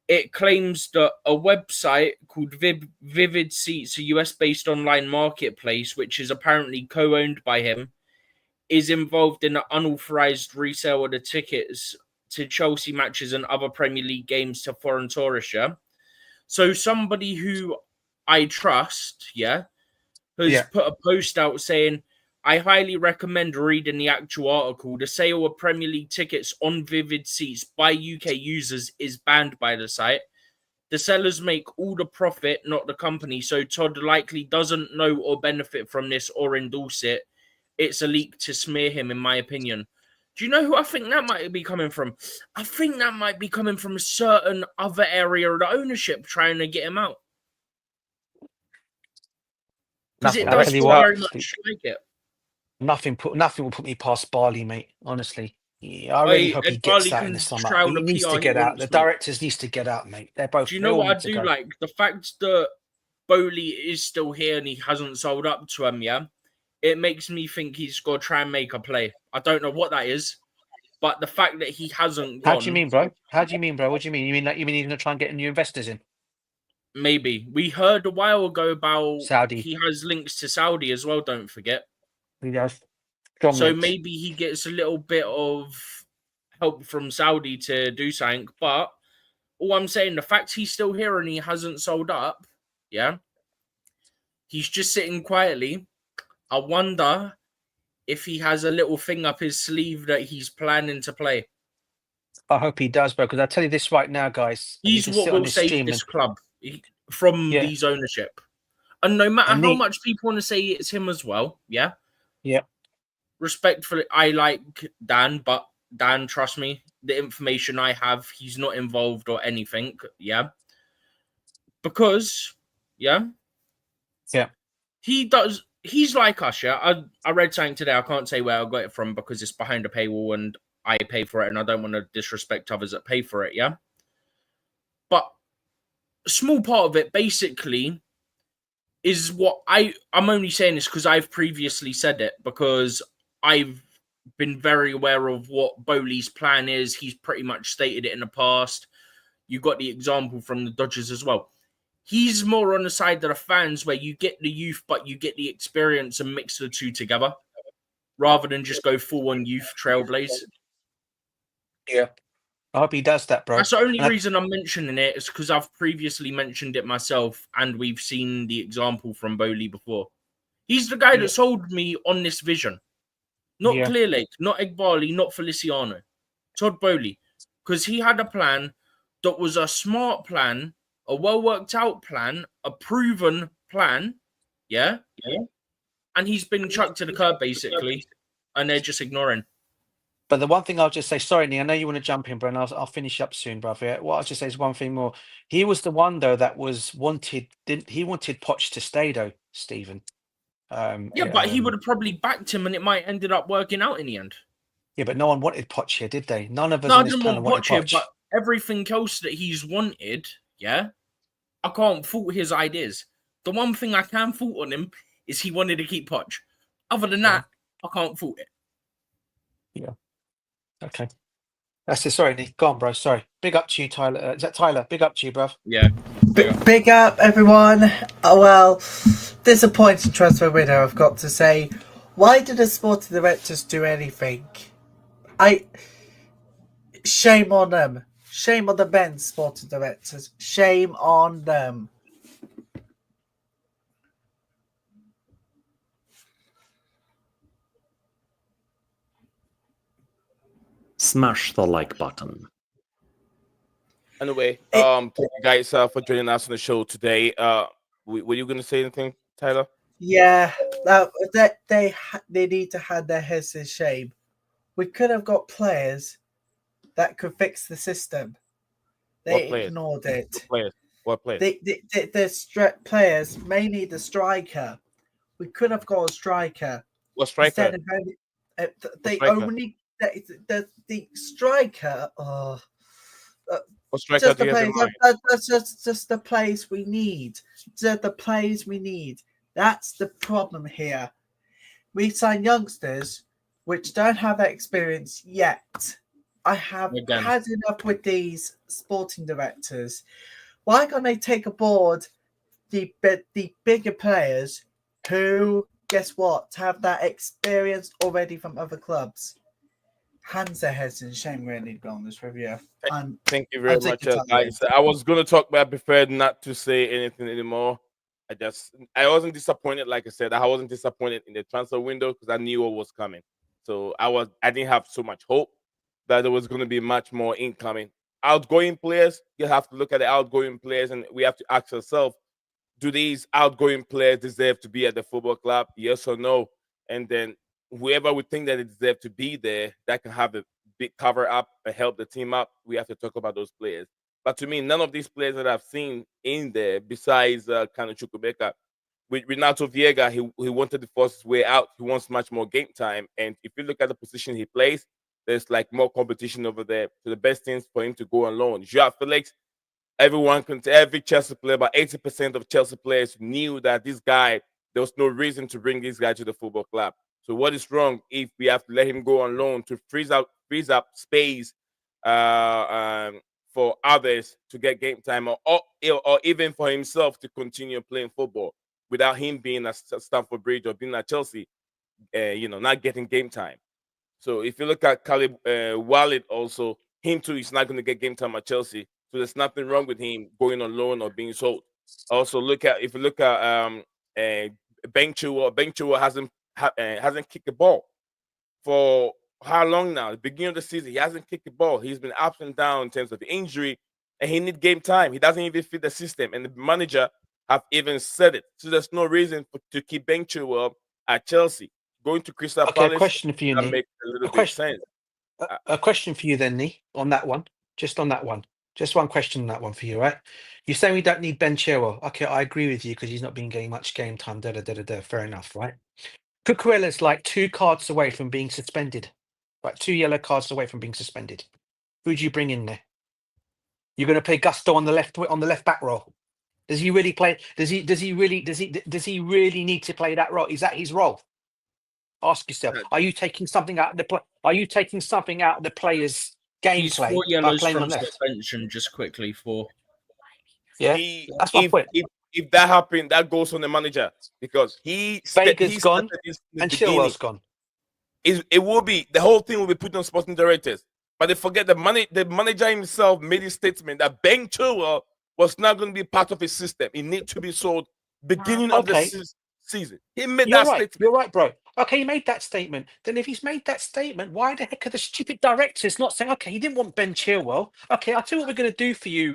It claims that a website called Vivid Seats, a US-based online marketplace, which is apparently co-owned by him, is involved in the unauthorized resale of the tickets to Chelsea matches and other Premier League games to foreign tourists, yeah? So somebody who I trust, yeah, has put a post out saying, I highly recommend reading the actual article. The sale of Premier League tickets on Vivid Seats by UK users is banned by the site. The sellers make all the profit, not the company, so Todd likely doesn't know or benefit from this or endorse it. It's a leak to smear him, in my opinion. Do you know who I think that might be coming from? I think that might be coming from a certain other area of the ownership trying to get him out. Because it does feel very much like it. Nothing will put me past Barley, mate. Honestly, I really hope he gets out in the summer. He needs to get out. The directors needs to get out, mate. They're both. Do you know what I do like? The fact that Bowley is still here and he hasn't sold up to him, yeah? It makes me think he's got to try and make a play. I don't know what that is, but the fact that he hasn't gone... How do you mean, bro? What do you mean? You mean he's going to try and get new investors in? Maybe. We heard a while ago about Saudi. He has links to Saudi as well, don't forget. He does. So maybe he gets a little bit of help from Saudi to do something. But all I'm saying, the fact he's still here and he hasn't sold up, yeah, he's just sitting quietly. I wonder if he has a little thing up his sleeve that he's planning to play. I hope he does, bro, because I tell you this right now, guys. He's what will save this club from these ownership. And no matter how much people want to say it's him as well, yeah? Yeah. Respectfully, I like Dan, but Dan, trust me, the information I have, he's not involved or anything, yeah? Because, yeah? Yeah. He does... He's like us, yeah? I read something today. I can't say where I got it from because it's behind a paywall and I pay for it and I don't want to disrespect others that pay for it, yeah? But a small part of it basically is what I'm only saying this because I've previously said it because I've been very aware of what Bowley's plan is. He's pretty much stated it in the past. You got the example from the Dodgers as well. He's more on the side of the fans where you get the youth, but you get the experience and mix the two together rather than just go full on youth trailblaze. Yeah. I hope he does that, bro. That's the only reason I'm mentioning it is because I've previously mentioned it myself and we've seen the example from Bowley before. He's the guy that sold me on this vision. Not Clearlake, not Egbali, not Feliciano. Todd Bowley. Because he had a plan that was a smart plan, a well-worked-out plan, a proven plan, yeah? And he's been chucked to the curb, basically, and they're just ignoring. But the one thing I'll just say, sorry, Lee, I know you want to jump in, bro, and I'll finish up soon, brother. Yeah? What I'll just say is one thing more. He was the one, though, that was wanted. He wanted Poch to stay, though, Stephen. But he would have probably backed him, and it might ended up working out in the end. Yeah, but no one wanted Poch here, did they? None of us on this panel wanted Poch. But everything else that he's wanted, yeah, I can't fault his ideas. The one thing I can fault on him is he wanted to keep Poch. Other than that, I can't fault it. Yeah. Okay. That's it. Sorry, Nick. Go on, bro. Sorry. Big up to you, Tyler. Is that Tyler? Big up to you, bro. Yeah. Big up, everyone. Oh, well, disappointing transfer window, I've got to say. Why did the sporting directors do anything? Shame on them. Shame on the men's sporting directors. Shame on them. Smash the like button. Anyway, thank you guys for joining us on the show today. Were you going to say anything, Tyler? Yeah, they need to have their heads in shame. We could have got players that could fix the system. They ignored it. What players? The players, mainly the striker. We could have got a striker. What striker? The striker. For striker, Just the do you have in players. mind? That's just the players we need. The players we need. That's the problem here. We sign youngsters which don't have that experience yet. I have Again. had enough with these sporting directors. Why can't they take aboard the bigger players who, guess what, have that experience already from other clubs? Hands their heads in shame, really, to be honest with you. Thank you very I'm sick much, and tired. guys. I was going to talk, but I preferred not to say anything anymore. I wasn't disappointed. Like I said, I wasn't disappointed in the transfer window because I knew what was coming. So I didn't have so much hope that there was going to be much more incoming. Outgoing players, you have to look at the outgoing players, and we have to ask ourselves, do these outgoing players deserve to be at the football club? Yes or no? And then whoever we think that they deserve to be there, that can have a big cover up and help the team up, we have to talk about those players. But to me, none of these players that I've seen in there, besides Carney Chukwuemeka, with Renato Viega, he wanted to force his way out. He wants much more game time. And if you look at the position he plays, there's like more competition over there. So the best thing is for him to go on loan. João Félix, every Chelsea player, about 80% of Chelsea players knew that this guy, there was no reason to bring this guy to the football club. So what is wrong if we have to let him go on loan to freeze up space for others to get game time, or even for himself to continue playing football without him being at Stamford Bridge or being at Chelsea, not getting game time. So if you look at Caleb Walid also, him too is not going to get game time at Chelsea. So there's nothing wrong with him going on loan or being sold. Also, if you look at Ben Chilwell hasn't kicked the ball for how long now? The beginning of the season, he hasn't kicked the ball. He's been up and down in terms of the injury, and he needs game time. He doesn't even fit the system, and the manager have even said it. So there's no reason to keep Ben Chilwell at Chelsea. Going to Crystal Palace, a question for you, that Nee. makes a little bit sense. A question for you then, Nee, on that one. Just on that one. Just one question on that one for you, right? You're saying we don't need Ben Chilwell. Okay, I agree with you because he's not been getting much game time. Fair enough, right? Cucurella's like 2 cards away from being suspended. Like 2 yellow cards away from being suspended. Who do you bring in there? You're going to play Gusto on the left back role. Does he really play? Does he really need to play that role? Is that his role? Ask yourself. Are you taking something out of the player's He's gameplay 4 by yellows playing from on left? suspension, just quickly for. Yeah, that's my point. If that happened, that goes on the manager because Vega's gone and Chilwell's gone. It will be, the whole thing will be put on sporting directors. But they forget the manager himself made a statement that Ben Chilwell was not going to be part of his system. He needs to be sold beginning of the season. He made that statement. You're right, bro. Okay, he made that statement. Then if he's made that statement, why the heck are the stupid directors not saying, okay, he didn't want Ben Chilwell. Okay, I'll tell you what we're going to do for you,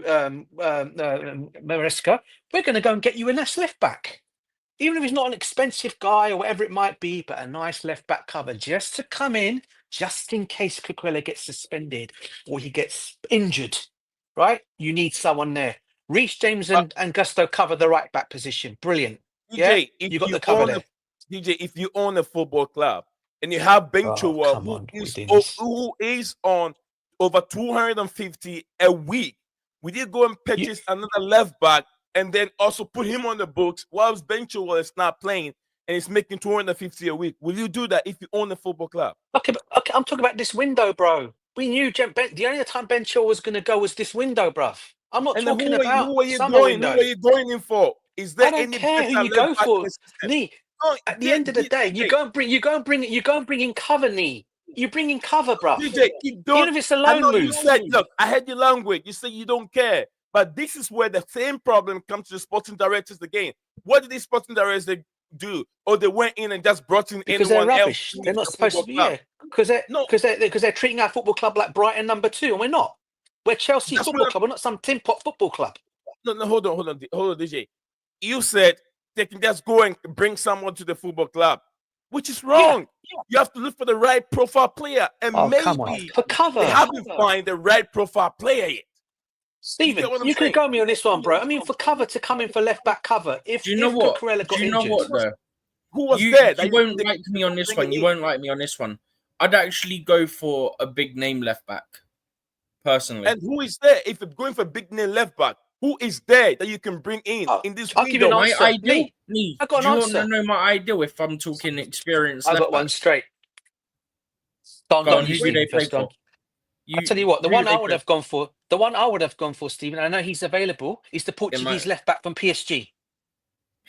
Maresca. We're going to go and get you a nice left back. Even if he's not an expensive guy or whatever it might be, but a nice left back cover just to come in, just in case Cucurella gets suspended or he gets injured, right? You need someone there. Reece James and Gusto cover the right back position. Brilliant. DJ, you got the cover there. DJ, if you own a football club and you have Ben Chilwell, who is on over 250 a week, we did go and purchase another left back and then also put him on the books whilst Ben Chilwell is not playing and he's making 250 a week. Will you do that if you own a football club? Okay, I'm talking about this window, bro. We knew the only time Ben Chilwell was going to go was this window, bruv. I'm not talking about who are you summer window. Who are you going in for? Is there I don't any care who you go for, Nee. At the end of the day, you go and bring in cover, Nee. You bring in cover, bruv. DJ, even if it's a loan move. You said, look, I heard your language. You say you don't care. But this is where the same problem comes to the sporting directors again. What did these sporting directors do? Or they went in and just brought in because anyone they're rubbish. else? They're not supposed to be here. Because they're treating our football club like Brighton #2, and we're not. We're Chelsea Football Club. We're not some tin pot football club. No, hold on, DJ. You said they can just go and bring someone to the football club, which is wrong. Yeah. You have to look for the right profile player, and maybe for cover, they haven't found the right profile player yet. Stephen, you can go me on this one, bro. I mean, for cover to come in for left back cover, if Cucurella got injured, though? Who was there? You won't like me on this one. You won't like me on this one. I'd actually go for a big name left back. personally. And who is there if you're going for big name left back? Who is there that you can bring in this I'll give you an window? answer. My ideal, Me. I got do an you want answer. to know my ideal if I'm talking experience I left got one back? straight. Go on, You, who do they Stephen, play first. Go on. for? I tell you what, the who do one they I would play have gone for, Stephen, I know he's available, is the Portuguese might- left back from PSG.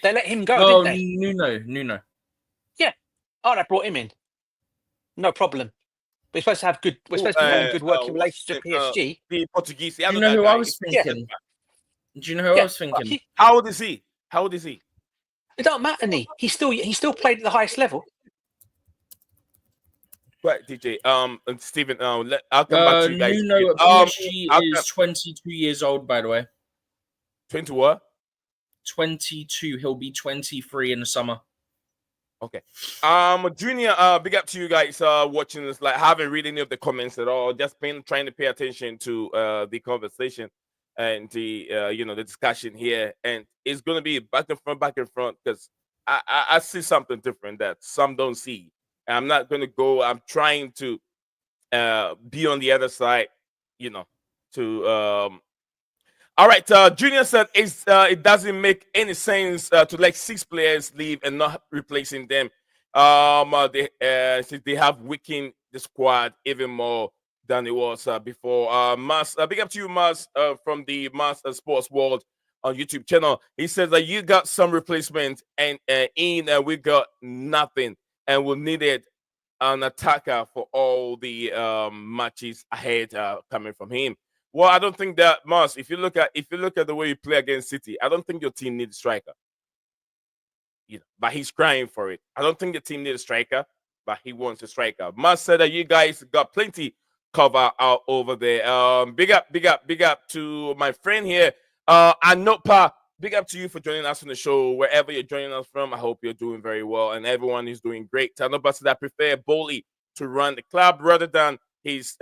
They let him go, Oh, didn't they? Nuno. Yeah. I'd have brought him in. No problem. We're supposed to have good. We're supposed to be having good working What's relationship his with name? PSG. The Portuguese. Do you know who I was thinking? Do you know who I Yeah. was thinking? How old is he? How old is he? It don't matter, Nee. He still played at the highest level. Right, DJ. And Stephen. I'll come back to you guys. Nuno at PSG is 22 years old, by the way. 20 what? 22. He'll be 23 in the summer. Okay. Junior, big up to you guys watching this. Like, haven't read any of the comments at all. Just trying to pay attention to the conversation and the the discussion here. And it's gonna be back and front because I see something different that some don't see. And I'm not gonna go. I'm trying to be on the other side, to all right, Junior said it doesn't make any sense to let 6 players leave and not replacing them. Since they have weakened the squad even more than it was before. Mas, big up to you, Mas, from the Mas Sports World on YouTube channel. He says that you got some replacement and we got nothing, and we needed an attacker for all the matches ahead coming from him. Well, I don't think that Mars. If you look at the way you play against City, I don't think your team needs a striker. But he's crying for it. I don't think the team needs a striker, but he wants a striker. Mars said that you guys got plenty cover out over there. Big up to my friend here. Anopa, big up to you for joining us on the show wherever you're joining us from. I hope you're doing very well and everyone is doing great. Anopa said I prefer Bowley to run the club rather than these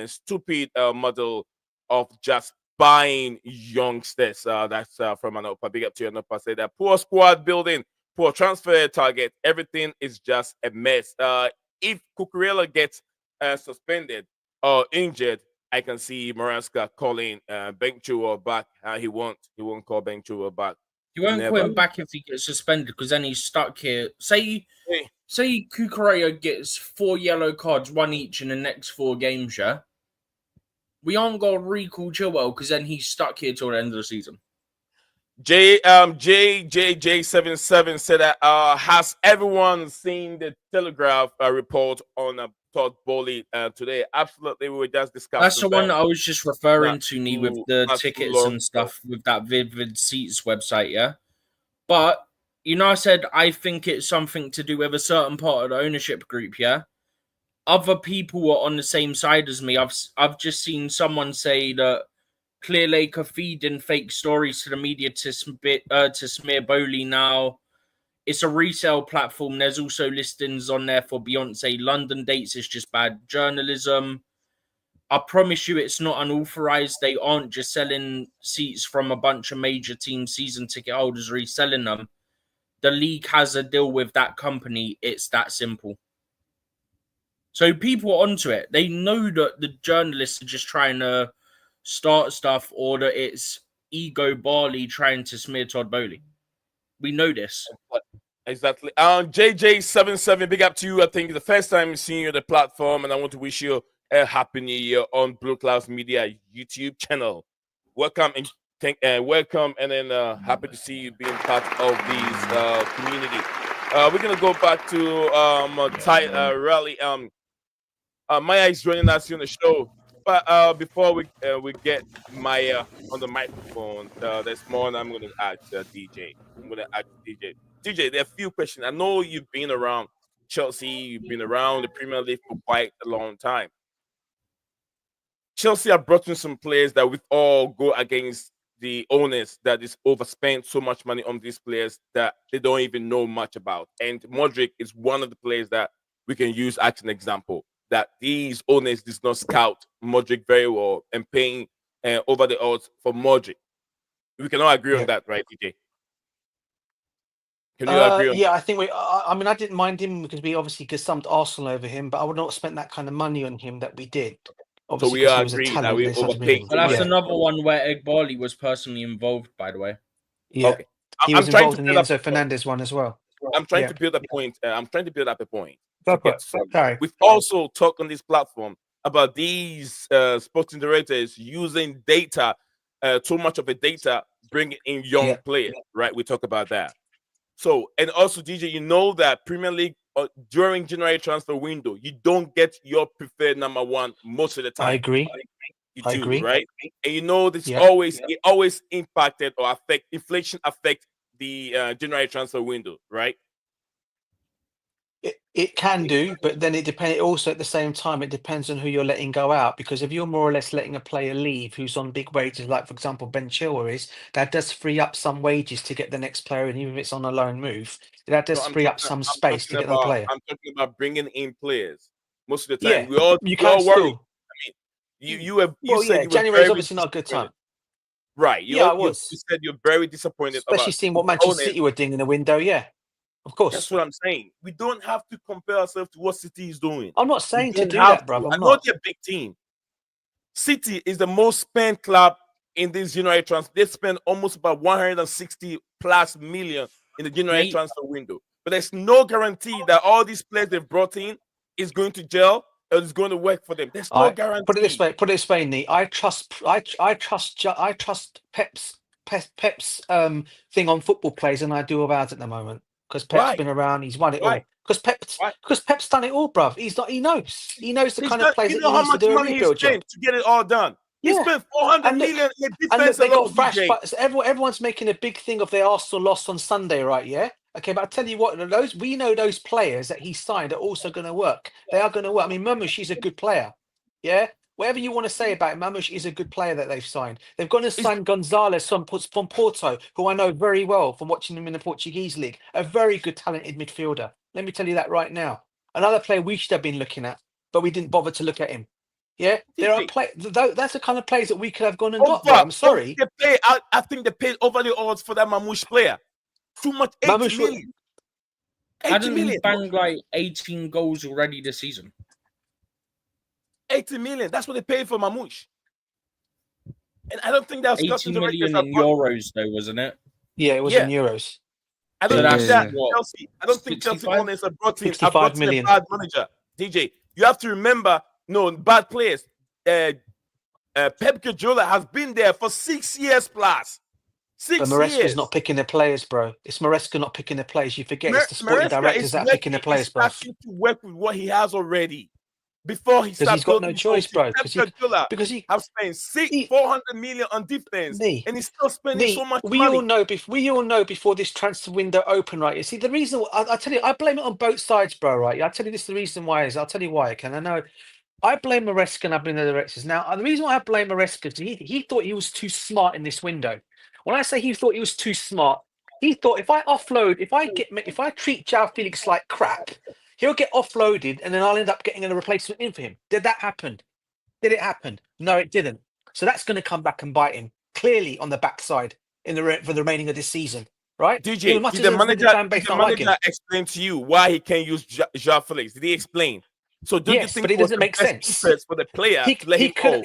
stupid model of just buying youngsters. That's from Anopa. Big up to you, Anopa. Say that poor squad building, poor transfer target, everything is just a mess. If Cucurella gets suspended or injured, I can see Maresca calling Ben Chilwell back. He won't call Ben Chilwell back. He won't call him back if he gets suspended because then he's stuck here. Say Cucurella gets 4 yellow cards, 1 each in the next 4 games, yeah? We aren't going to recall Chilwell because then he's stuck here till the end of the season. JJJ77 said that has everyone seen the Telegraph report on Todd Bowley today? Absolutely, we were just discussing. That's the one that I was just referring to, Nee, with the tickets and stuff with that Vivid Seats website, yeah? But I said I think it's something to do with a certain part of the ownership group, yeah? Other people are on the same side as me. I've just seen someone say that Clear Lake are feeding fake stories to the media to smear Bowley now. It's a resale platform. There's also listings on there for Beyonce London dates. It's just bad journalism. I promise you it's not unauthorized. They aren't just selling seats from a bunch of major team season ticket holders reselling them. The league has a deal with that company. It's that simple. So people are onto it. They know that the journalists are just trying to start stuff or that it's Ego Barley trying to smear Todd Bowley. We know this. Exactly. JJ77, big up to you. I think the first time seeing you on the platform, and I want to wish you a happy new year on BlueClouds Media YouTube channel. Welcome and welcome, and then happy to see you being part of this community. We're gonna go back to Rally. Maya is joining us on the show, but before we get Maya on the microphone, there's more. And I'm gonna ask DJ. DJ, there are a few questions. I know you've been around Chelsea, you've been around the Premier League for quite a long time. Chelsea have brought in some players that we all go against the owners that is overspent so much money on these players that they don't even know much about. And Modric is one of the players that we can use as an example, that these owners did not scout Modric very well and paying over the odds for Modric. We can all agree on that, right, DJ? Can you agree on that? I think I mean, I didn't mind him because we obviously gazumped Arsenal over him, but I would not have spent that kind of money on him that we did. So we because he are was a agreed that talent, we they started overpaid. moving him. But that's Yeah. another one where Egbali was personally involved, by the way. Yeah. Okay. He I'm was trying involved to in the build up. Enzo Fernandez one as well. I'm trying Yeah. to build a point. I'm trying to build up a point. Go To for get it. some. Sorry. We've also talked on this platform about these sporting directors using data, too much of the data, bringing in young Yeah. players, right? We talk about that. So, and also, DJ, you know that Premier League during January transfer window, you don't get your preferred number one most of the time. I agree. You I do, agree. right? And you know this Yeah. always impacted or inflation affect the January transfer window, right? It can do, but then it depends. Also, at the same time, it depends on who you're letting go out. Because if you're more or less letting a player leave who's on big wages, like for example Ben Chilwell is, that does free up some wages to get the next player, and even if it's on a loan move, that does I'm free up talking, some I'm space to talking get the player. I'm talking about bringing in players. Most of the Yeah, time, we all you can worry. still. You said you were January is very obviously not a good disappointed. time. Right. Yeah, I You was, said you're very disappointed especially about seeing what Manchester opponents. City were doing in the window. Yeah, of That's course. what I'm saying. We don't have to compare ourselves to what City is doing. I'm not We saying to don't do have that, bruv. to. I I'm know not. they're a big team. City is the most spent club in this January transfer. They spend almost about 160 plus million in the January Mate. transfer window. But there's no guarantee that all these players they've brought in is going to gel or is going to work for them. There's no guarantee. Put it this way. Put it this way, Nee. I trust Pep's thing on football players than I do about it at the moment. Because Pep's Why? been around, he's won it Why? all. Because Why? Pep's done it all, bruv. He knows the He's kind of done- players you that know he how needs to much do a money he rebuild job. spent to get it all done. He Yeah. spent 400 And look- million in And defense look, they alone. got thrashed. DJ. But everyone's making a big thing of their Arsenal loss on Sunday, right? Yeah. Okay, but I tell you what, we know those players that he signed are also going to work. They are going to work. I mean, Mamush is a good player. Yeah. Whatever you want to say about him, Mamush is a good player that they've signed. They've gone to sign Gonzalez from Porto, who I know very well from watching him in the Portuguese league. A very good, talented midfielder. Let me tell you that right now. Another player we should have been looking at, but we didn't bother to look at him. Yeah, there are that's the kind of players that we could have gone and got. Bro. I'm sorry. I think they paid over the odds for that Mamouche player. Too much, 80 million. 80 Hadn't he million. banged like 18 goals already this season? 80 million. That's what they paid for Mamouche. And I don't think that's 80 million in euros, though, wasn't it? Yeah, it was in euros. I don't So think that's that what, Chelsea. I don't think Chelsea 65? owners have brought in 65 million. a bad manager. DJ, you have to remember, no bad players. Pep Guardiola has been there for 6 years plus. 6 But Maresca's years. not picking the players, bro. It's Maresca not picking the players. You forget it's the sporting Maresca directors is that are picking the players, bro. starting to work with what he has already. Before he starts, he's got no choice, bro. Because he have spent 400 million on defense, and he's still spending so much money. We all know before this transfer window open, right? You see, the reason I tell you, I blame it on both sides, bro. Right? I tell you, this is the reason why. I'll tell you why. I know. I blame Maresca and I blame the directors. Now, the reason why I blame Maresca is he thought he was too smart in this window. When I say he thought he was too smart, he thought if I treat João Félix like crap, he'll get offloaded and then I'll end up getting a replacement in for him. Did that happen? Did it happen? No, it didn't. So that's going to come back and bite him clearly on the backside for the remaining of this season, right? DJ, did the manager explain to you why he can't use João Félix? Did he explain? So don't you think but it doesn't make sense for the player to let him go?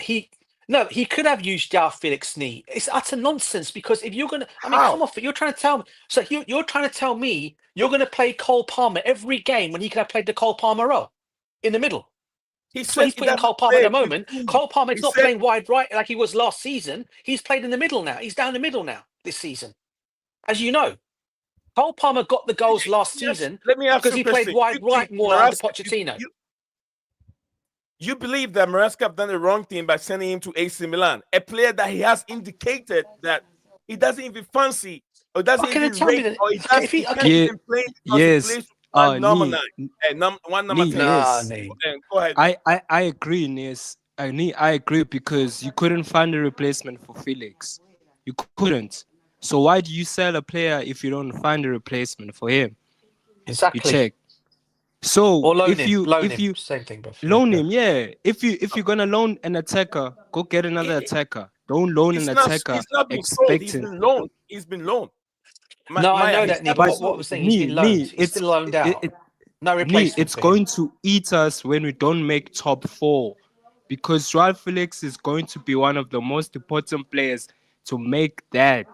He could have used João Félix knee. It's utter nonsense because if you're gonna, come off it. You're trying to tell me. So you're trying to tell me you're going to play Cole Palmer every game when he could have played the Cole Palmer role in the middle. He's putting Cole Palmer at the moment. Cole Palmer is not playing wide right like he was last season. He's played in the middle now. He's down the middle now this season, as you know. Cole Palmer got the goals last season because he played wide right more under Pochettino. You believe that Maresca have done the wrong thing by sending him to AC Milan, a player that he has indicated that he doesn't even fancy or doesn't even rate, or he doesn't even play because he plays number 9. Go ahead. I agree, Nis. I agree because you couldn't find a replacement for Felix. You couldn't. So why do you sell a player if you don't find a replacement for him? Exactly. You check. So loan him. Same thing, bro. Loan him, yeah. If you're gonna loan an attacker, go get another attacker. Don't loan an attacker. He's not been sold. He's been loaned. I know that. But what was saying, he's been loaned. He's still loaned out. No replacement. It's going to eat us when we don't make top 4, because João Felix is going to be one of the most important players to make that.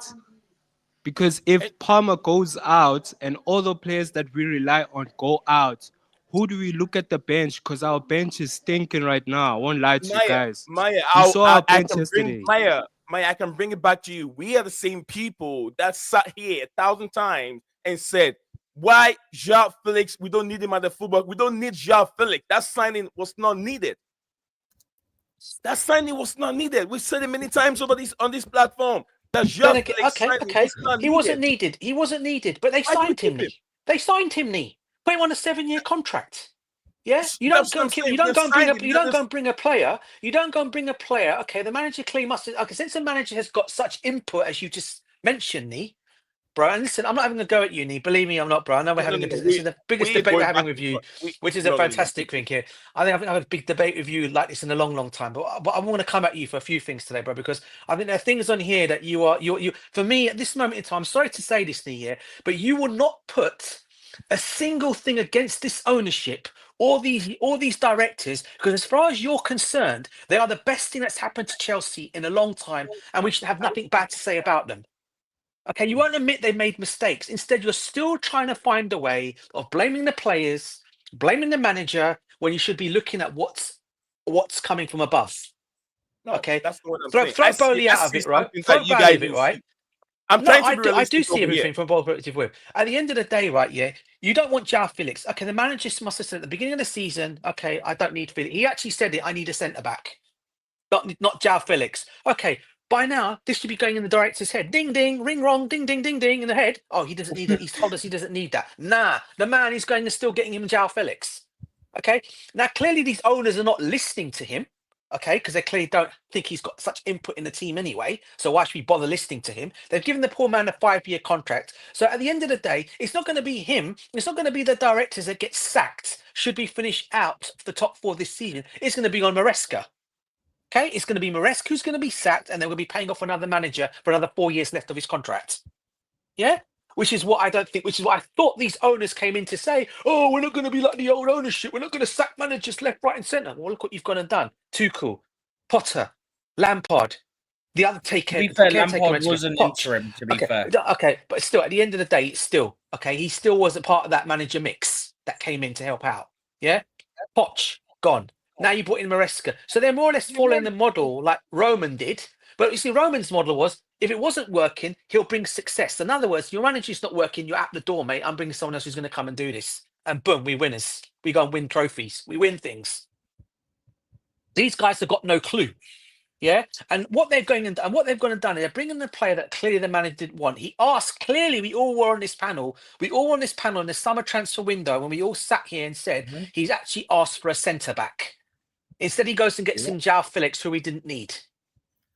Because if Palmer goes out and all the players that we rely on go out, who do we look at the bench? Because our bench is stinking right now. I won't lie to you guys. Maya, We saw our I bench can yesterday. bring Maya, I can bring it back to you. We are the same people that sat here 1,000 times and said, why João Felix? We don't need him at the football. We don't need João Felix. That signing was not needed. That signing was not needed. We said it many times over this on this platform. That João Felix Okay. He wasn't needed. He wasn't needed, but they signed him. They signed him. Put him on a 7-year contract. Yeah, you don't go and bring a player. You don't go and bring a player. Okay, the manager clearly must. Okay, since the manager has got such input as you just mentioned, Nee, bro. And listen, I'm not having a go at you, Nee. Believe me, I'm not, bro. I know we're having this is the biggest debate we're having with you, which is a fantastic thing here. I think I've had a big debate with you like this in a long time. But I want to come at you for a few things today, bro, because I think there are things on here that you. For me, at this moment in time, I'm sorry to say this, Nee, yeah, but you will not put a single thing against this ownership or these directors, because as far as you're concerned, they are the best thing that's happened to Chelsea in a long time, and we should have nothing bad to say about them. Okay, you won't admit they made mistakes. Instead, you're still trying to find a way of blaming the players, blaming the manager, when you should be looking at what's coming from above. No, okay, that's what I'm saying. throw Bowley out of it, right? Throw Bowley out of it, right? I'm trying to be realistic. I do see everything from a ball perspective with. At the end of the day, right, yeah, you don't want João Felix. Okay, the manager must have said at the beginning of the season, okay, I don't need Felix. He actually said it, I need a centre-back. Not João Felix. Okay, by now, this should be going in the director's head. Ding, ding, ring wrong, ding, ding, ding, ding, in the head. Oh, he doesn't need it. He's told us he doesn't need that. Nah, the man is going and still getting him João Felix. Okay, now clearly these owners are not listening to him. Okay, because they clearly don't think he's got such input in the team anyway. So why should we bother listening to him? They've given the poor man a 5-year contract. So at the end of the day, it's not going to be him. It's not going to be the directors that get sacked should we finish out the top 4 this season. It's going to be on Maresca. Okay, it's going to be Maresca who's going to be sacked, and they're going to be paying off another manager for another 4 years left of his contract. Yeah? Which is what I thought these owners came in to say. Oh, we're not going to be like the old ownership. We're not going to sack managers left, right, and centre. Well, look what you've gone and done. Tuchel, Potter, Lampard, the other taker. To be fair, Lampard was an interim, to be fair. Okay, but still, at the end of the day, it's still, okay, he still wasn't part of that manager mix that came in to help out. Yeah? Poch, gone. Now you brought in Maresca. So they're more or less following the model like Roman did. But you see, Roman's model was, if it wasn't working, he'll bring success. In other words, your manager's not working, you're out the door, mate. I'm bringing someone else who's going to come and do this. And boom, we winners. We go and win trophies. We win things. These guys have got no clue. Yeah? And what they've gone and done is they're bringing the player that clearly the manager didn't want. He asked, clearly, we all were on this panel. We all were on this panel in the summer transfer window when we all sat here and said, he's actually asked for a centre-back. Instead, he goes and gets in João Felix, who we didn't need.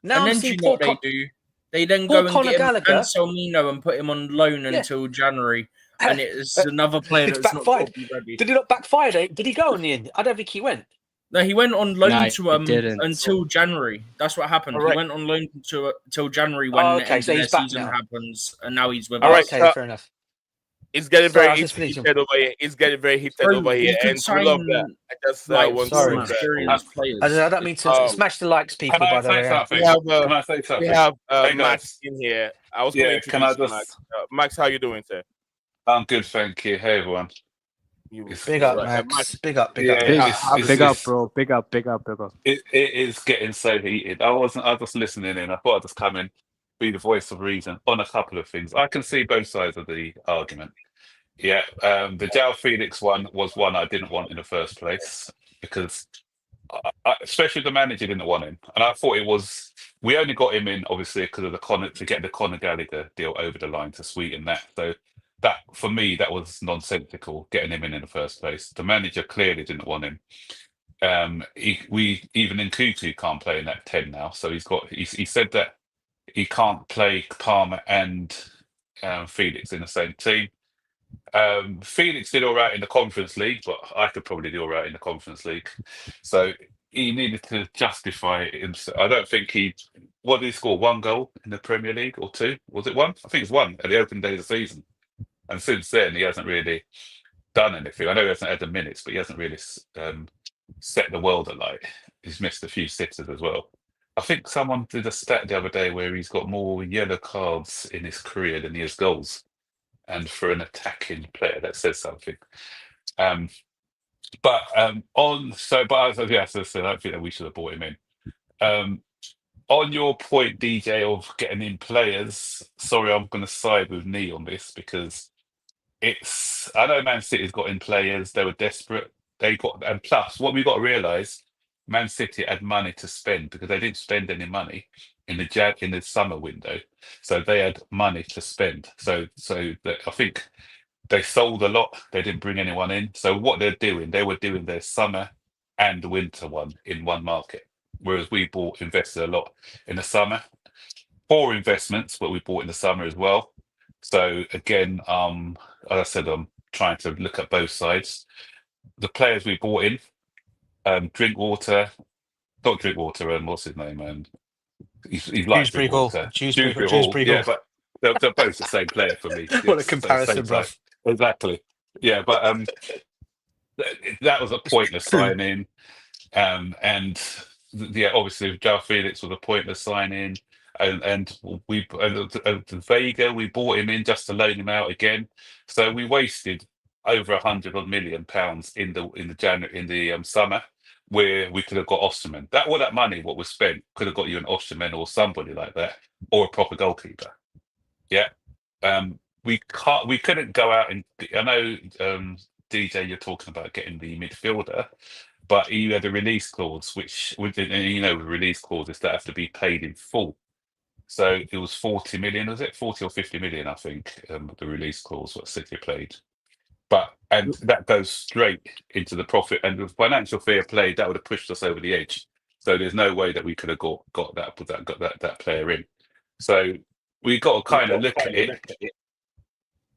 Now, and then you know what they do? They then go and get him Anselmino and put him on loan until January. And it's another player that's not going to be ready. Did it not backfire? Did he go in the end? I don't think he went. No, he went on loan until January. That's what happened. Right. He went on loan till January when the season happens, and now he's with us. Okay, fair enough. It's getting very heated over here. It's getting very heated over here, and we love that. I just want to. I don't mean to smash the likes, people. By the way, can I say something? We have Max in here. I was going to introduce Max. Max, how you doing, sir? I'm good, thank you. Hey, everyone. Big up, Max. Big up. Big up, bro. Big up. It is getting so heated. I was just listening in. I thought I'd just come in, be the voice of reason on a couple of things. I can see both sides of the argument. Yeah, the João Felix one was one I didn't want in the first place because, especially the manager didn't want him, and I thought it was. We only got him in obviously because of to get the Conor Gallagher deal over the line to sweeten that. So that for me that was nonsensical getting him in the first place. The manager clearly didn't want him. We even Nkuku can't play in that 10 now, so he said that he can't play Palmer and Felix in the same team. Felix did all right in the Conference League, but I could probably do all right in the Conference League. So he needed to justify himself. I don't think what did he score? 1 goal in the Premier League or 2? Was it 1? I think it's 1 at the opening day of the season. And since then, he hasn't really done anything. I know he hasn't had the minutes, but he hasn't really set the world alight. He's missed a few sitters as well. I think someone did a stat the other day where he's got more yellow cards in his career than he has goals. And for an attacking player, that says something. But I don't think that we should have brought him in. On your point, DJ, of getting in players, sorry, I'm going to side with Nee on this because I know Man City's got in players, they were desperate. And plus, what we've got to realise, Man City had money to spend because they didn't spend any money in the summer window. So they had money to spend. I think they sold a lot. They didn't bring anyone in. So what they were doing their summer and winter one in one market. Whereas we invested a lot in the summer. Poor investments, but we bought in the summer as well. So again, as I said, I'm trying to look at both sides. The players we bought in, not Drinkwater, what's his name? He's like Drinkwater. Dewsbury Hall. Yeah, but they're both the same player for me. What a comparison, bro. Exactly. Yeah, but that was a pointless signing. And obviously João Félix was a pointless signing. And Vega, we bought him in just to loan him out again. So we wasted over £100 million in the summer, where we could have got Osterman. That money, what was spent, could have got you an Osterman or somebody like that, or a proper goalkeeper. Yeah. We couldn't go out and I know DJ, you're talking about getting the midfielder, but you had a release clause, which release clauses that have to be paid in full. So it was 40 million, was it 40 or 50 million? I think the release clause what City played, and that goes straight into the profit. And with financial fair play, that would have pushed us over the edge. So there's no way that we could have got that player in. So we got to kind of look at it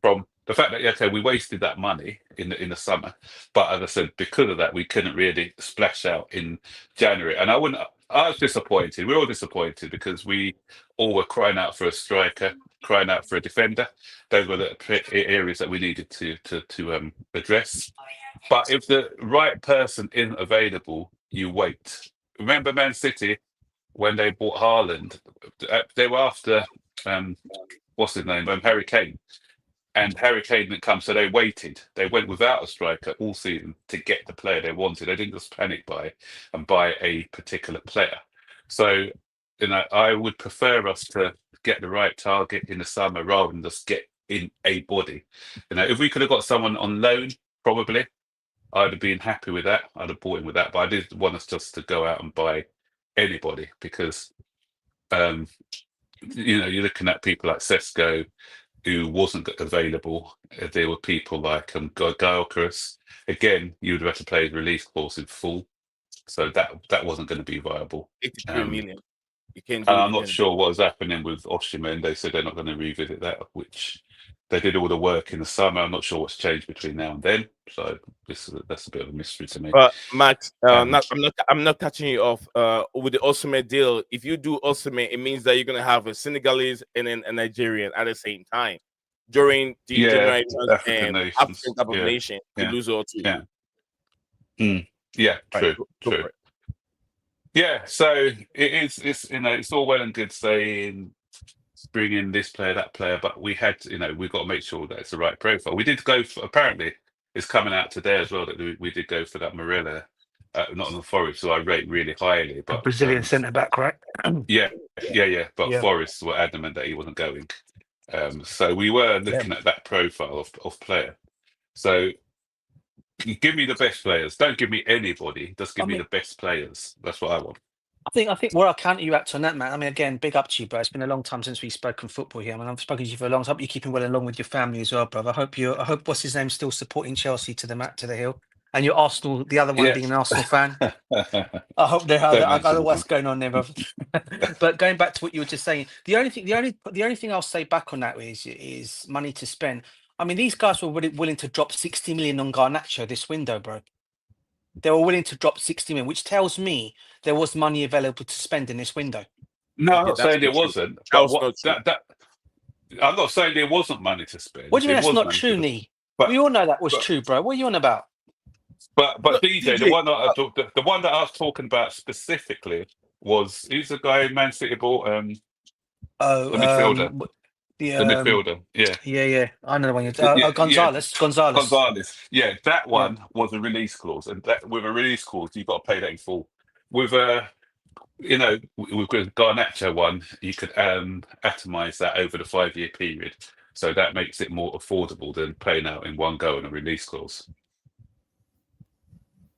from the fact that we wasted that money in the summer, but as I said, because of that, we couldn't really splash out in January. And I was disappointed. We're all disappointed because we all were crying out for a striker, crying out for a defender. Those were the areas that we needed to address. But if the right person isn't available, you wait. Remember Man City when they bought Haaland? They were after what's his name? Harry Kane. And Harry Kane didn't come, so they waited. They went without a striker all season to get the player they wanted. They didn't just panic buy a particular player. So, I would prefer us to get the right target in the summer rather than just get in a body. If we could have got someone on loan, probably, I'd have been happy with that. I'd have bought him with that. But I didn't want us just to go out and buy anybody because, you're looking at people like Sesko, who wasn't available. There were people like Gyökeres. Again, you would have had to play the release clause in full, so that wasn't going to be viable. 83 million. You can't do I'm not sure what was happening with Osimhen. They said they're not going to revisit that, which they did all the work in the summer. I'm not sure what's changed between now and then. So that's a bit of a mystery to me. But Matt, I'm not touching you off with the Osimhen deal. If you do Osimhen, it means that you're going to have a Senegalese and then a Nigerian at the same time during the January African type of nation. You lose all two. Yeah. True. Yeah, so it's all well and good saying bring in this player, that player, but we've got to make sure that it's the right profile. We did go for, apparently it's coming out today as well, that we did go for that Morella, not on the Forest, so I rate really highly. But Brazilian centre back, right? Yeah. But Forest were adamant that he wasn't going. So we were looking at that profile of player. So give me the best players. Don't give me anybody. Just give me the best players. That's what I want. I think where I'll counter you out on that, man. I mean, again, big up to you, bro. It's been a long time since we've spoken football here. I mean, I've spoken to you for a long time. You're keeping well along with your family as well, bro. I hope what's his name still supporting Chelsea to the hill. And your Arsenal, the other one being an Arsenal fan. I hope I don't know what's going on there, bro. But going back to what you were just saying, the only thing I'll say back on that is money to spend. I mean, these guys were willing to drop 60 million on Garnacho this window, bro. They were willing to drop 60 million, which tells me there was money available to spend in this window. No, I'm not saying there wasn't. I'm not saying there wasn't money to spend. What do you mean that's not true, Nee? We all know that was true, bro. What are you on about? But No, DJ, DJ, the one that I was talking about specifically was who's the guy Man City bought Oh, the midfielder. the The midfielder, yeah. yeah, I know the one you're. Yeah, yeah, Gonzalez. Gonzalez. Yeah, that Yeah. one was a release clause, and that with a release clause, you've got to pay that in full. With with the Garnacho one, you could atomize that over the 5-year period, so that makes it more affordable than paying out in one go on a release clause.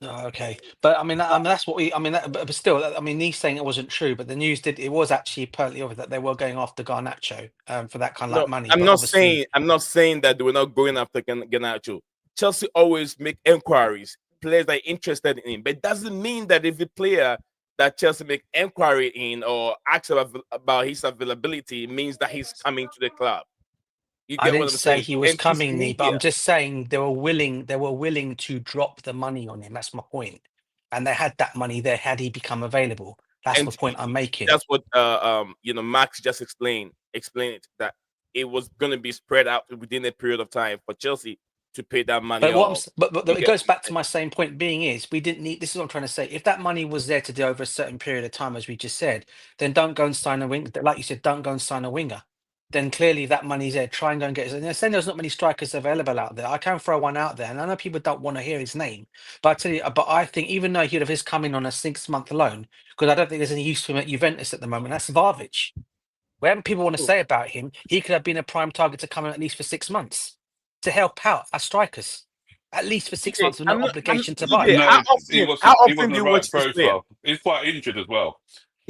Oh, okay, but I mean that's what we. I mean, but still, I mean, he's saying it wasn't true, but the news did. It was actually apparently over that they were going after Garnacho for that kind of no, like money. I'm But not obviously, saying that they were not going after Garnacho. Chelsea always make inquiries, players that are interested in him, but it doesn't mean that if the player that Chelsea make inquiry in or asks about his availability, it means that he's coming to the club. You I get what didn't I'm say saying? he was And his coming, Nee, but I'm media, just saying they were willing to drop the money on him. That's my point. And they had that money there had he become available. That's the and point I'm making. that's what Max just explained it, that it was going to be spread out within a period of time for Chelsea to pay that money But what off. but You it get goes what I'm back to saying? my same point being is we didn't need this is what I'm trying to say. If that money was there to do over a certain period of time, as we just said, then don't go and sign a wing. Like you said, don't go and sign a winger. Then clearly that money's there. Try and go and get it. And they're saying there's not many strikers available out there. I can throw one out there, and I know people don't want to hear his name, but I tell you, but I think even though he'd have his coming on a 6-month loan, because I don't think there's any use for him at Juventus at the moment. That's Vlahovic. Whatever people want to say about him, he could have been a prime target to come in at least for 6 months to help out our strikers, at least for 6 months with no obligation to buy. DJ, No, how he often wasn't do the you right watch this player? profile. He's quite injured as well.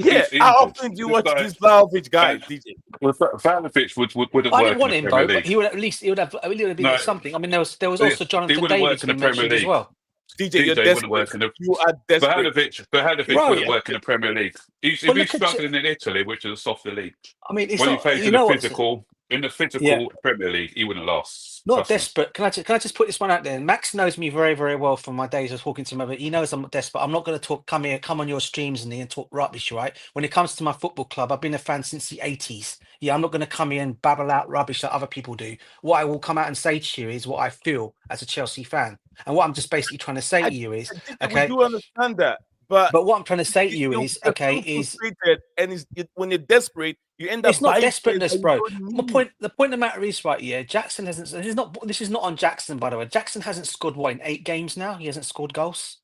Yeah, He's how injured. often do you This watch guy, this Vlahovic guy, DJ? well, Vanovic wouldn't I work didn't in want the him, Premier Bo, but League. he would at least he would have been No, something. I mean, there was he also he Jonathan wouldn't David work has in the been Premier mentioned as League. well. DJ, you're DJ wouldn't desperate. work in the. You are desperate. Vanovic Bro, wouldn't work in the Premier League. If but he's look at struggling in Italy, which is a softer league, I mean, it's when he not plays you know what? in the Yeah. physical Premier League, he wouldn't last. Not Trust me. desperate. Can I just put this one out there? Max knows me very, very well from my days of talking to him. But he knows I'm not desperate. I'm not going to come on your streams and talk rubbish, right? When it comes to my football club, I've been a fan since the 80s. Yeah, I'm not going to come here and babble out rubbish that other people do. What I will come out and say to you is what I feel as a Chelsea fan, and what I'm just basically trying to say to you is, DJ, we okay. do understand that, but But what I'm trying to say to you you're is, okay, so is frustrated, and when you're desperate, you end it's up not buying players desperateness, that you bro. don't My need. point, the point of the matter is, right, yeah, Jackson hasn't. This is not on Jackson, by the way. Jackson hasn't scored what in 8 games now. He hasn't scored goals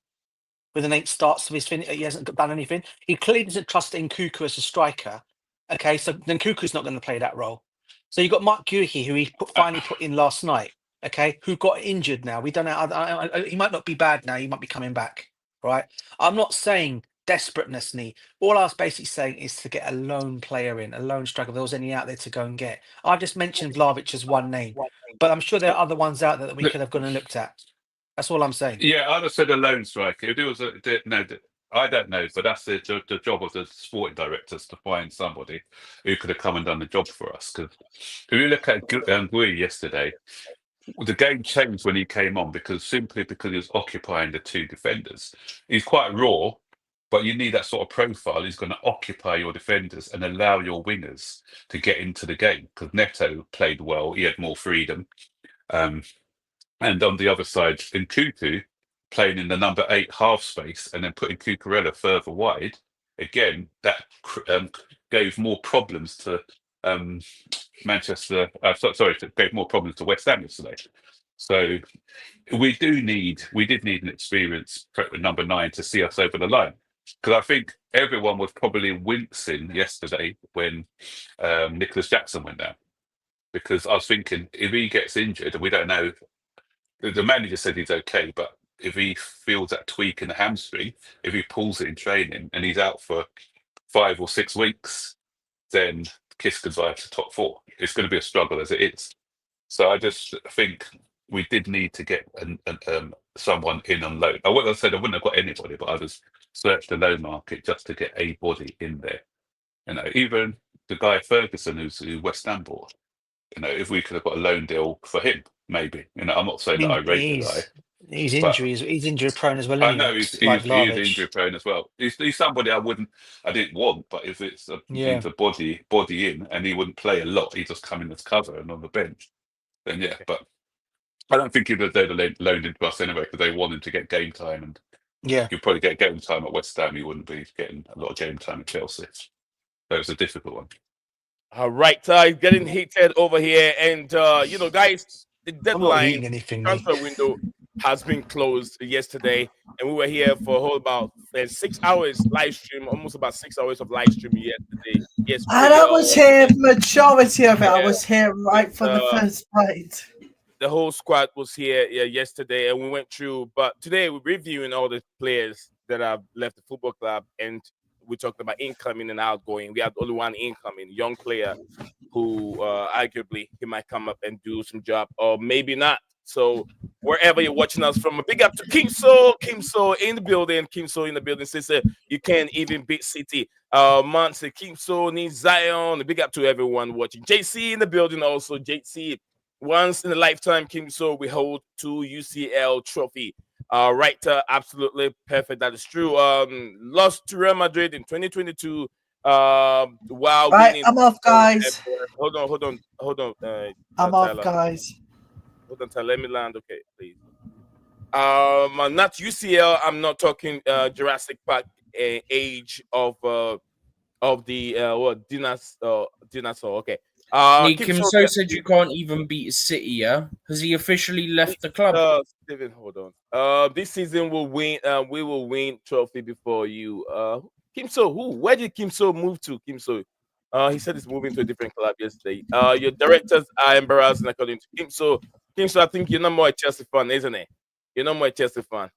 within 8 starts of his finish. He hasn't done anything. He clearly doesn't trust in Cuckoo as a striker. Okay, so then Cuckoo's not going to play that role. So you got Mark Guehi, who he finally put in last night. Okay, who got injured now. We don't know. He might not be bad now. He might be coming back. Right. I'm not saying desperateness, Nee. All I was basically saying is to get a lone player in, a lone striker. If there was any out there to go and get. I've just mentioned Vlahovic as one name, but I'm sure there are other ones out there that we could have gone and looked at. That's all I'm saying. Yeah, I'd have said a lone striker. If it was I don't know, but that's the job of the sporting directors to find somebody who could have come and done the job for us. Because if you look at Gui yesterday, the game changed when he came on simply because he was occupying the 2 defenders. He's quite raw, but you need that sort of profile. He's going to occupy your defenders and allow your wingers to get into the game. Because Neto played well, he had more freedom. And on the other side, in Cuckoo, playing in the number 8 half space and then putting Cucurella further wide, again, that gave more problems to Manchester. It gave more problems to West Ham yesterday. So we did need an experienced number 9 to see us over the line. Because I think everyone was probably wincing yesterday when Nicholas Jackson went down. Because I was thinking, if he gets injured, and we don't know, the manager said he's okay, but if he feels that tweak in the hamstring, if he pulls it in training and he's out for 5 or 6 weeks, then kiss goodbye to top 4. It's going to be a struggle as it is. So I just think we did need to get someone in on loan. I wouldn't have said I wouldn't have got anybody, but I just searched the loan market just to get a body in there. Even the guy Ferguson who West Ham bought. If we could have got a loan deal for him, maybe. I'm not saying that I rate the guy. He's but injury prone as well. I know He's he's injury prone as well. He's somebody I didn't want, but if it's needs a body in, and he wouldn't play a lot, he just come in as cover and on the bench. Then yeah, but I don't think they'd have loaned him to us anyway because they want him to get game time, and Yeah. you'd probably get game time at West Ham. You wouldn't be getting a lot of game time at Chelsea. So it's a difficult one. All right, getting heated over here, and guys, the I'm not deadline eating anything, mate. transfer window has been closed yesterday, and we were here for a whole about 6 hours live stream, almost about 6 hours of live stream yesterday. Yes, And I was here majority of it. I was here right from the first fight. The whole squad was here yesterday, and we went through. But today we're reviewing all the players that have left the football club, and we talked about incoming and outgoing. We had only one incoming young player who arguably he might come up and do some job, or maybe not. So wherever you're watching us from, a big up to Kimso in the building. Kimso in the building says you can't even beat City. Man said Kimso needs Zion. A big up to everyone watching. JC in the building also. JC, once in a lifetime, Kimso, we hold 2 UCL trophy. Right, absolutely perfect. That is true. Lost to Real Madrid in 2022. While right, winning. I'm off, guys. Hold on. I'm off, guys. Hold on, Tyler. Let me land. Okay, please. Not UCL. I'm not talking Jurassic Park age of the dinosaur. Okay. Kim So said you can't even beat City, yeah? Has he officially left the club? Steven, hold on. This season we'll win. We will win trophy before you. Kim So, who? Where did Kim So move to? Kim So, he said he's moving to a different club yesterday. Your directors are embarrassing according to Kim So. Kim So, I think you're not more a Chelsea fan, isn't it? You're not more a Chelsea fan.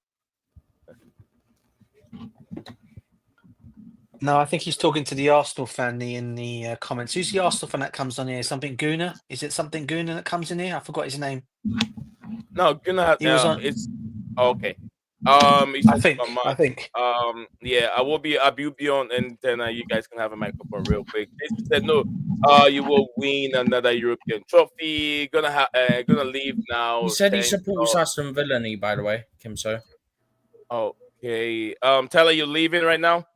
No, I think he's talking to the Arsenal fan in the comments. Who's the Arsenal fan that comes on here? Something Guna? Is it something Guna that comes in here? I forgot his name. No, Guna. It's okay. I think. Yeah, I'll be on, and then you guys can have a microphone real quick. They said no. You will win another European trophy. Gonna leave now. He said he supports Aston Villa, by the way, Kim So. Okay. Tyler, you're leaving right now?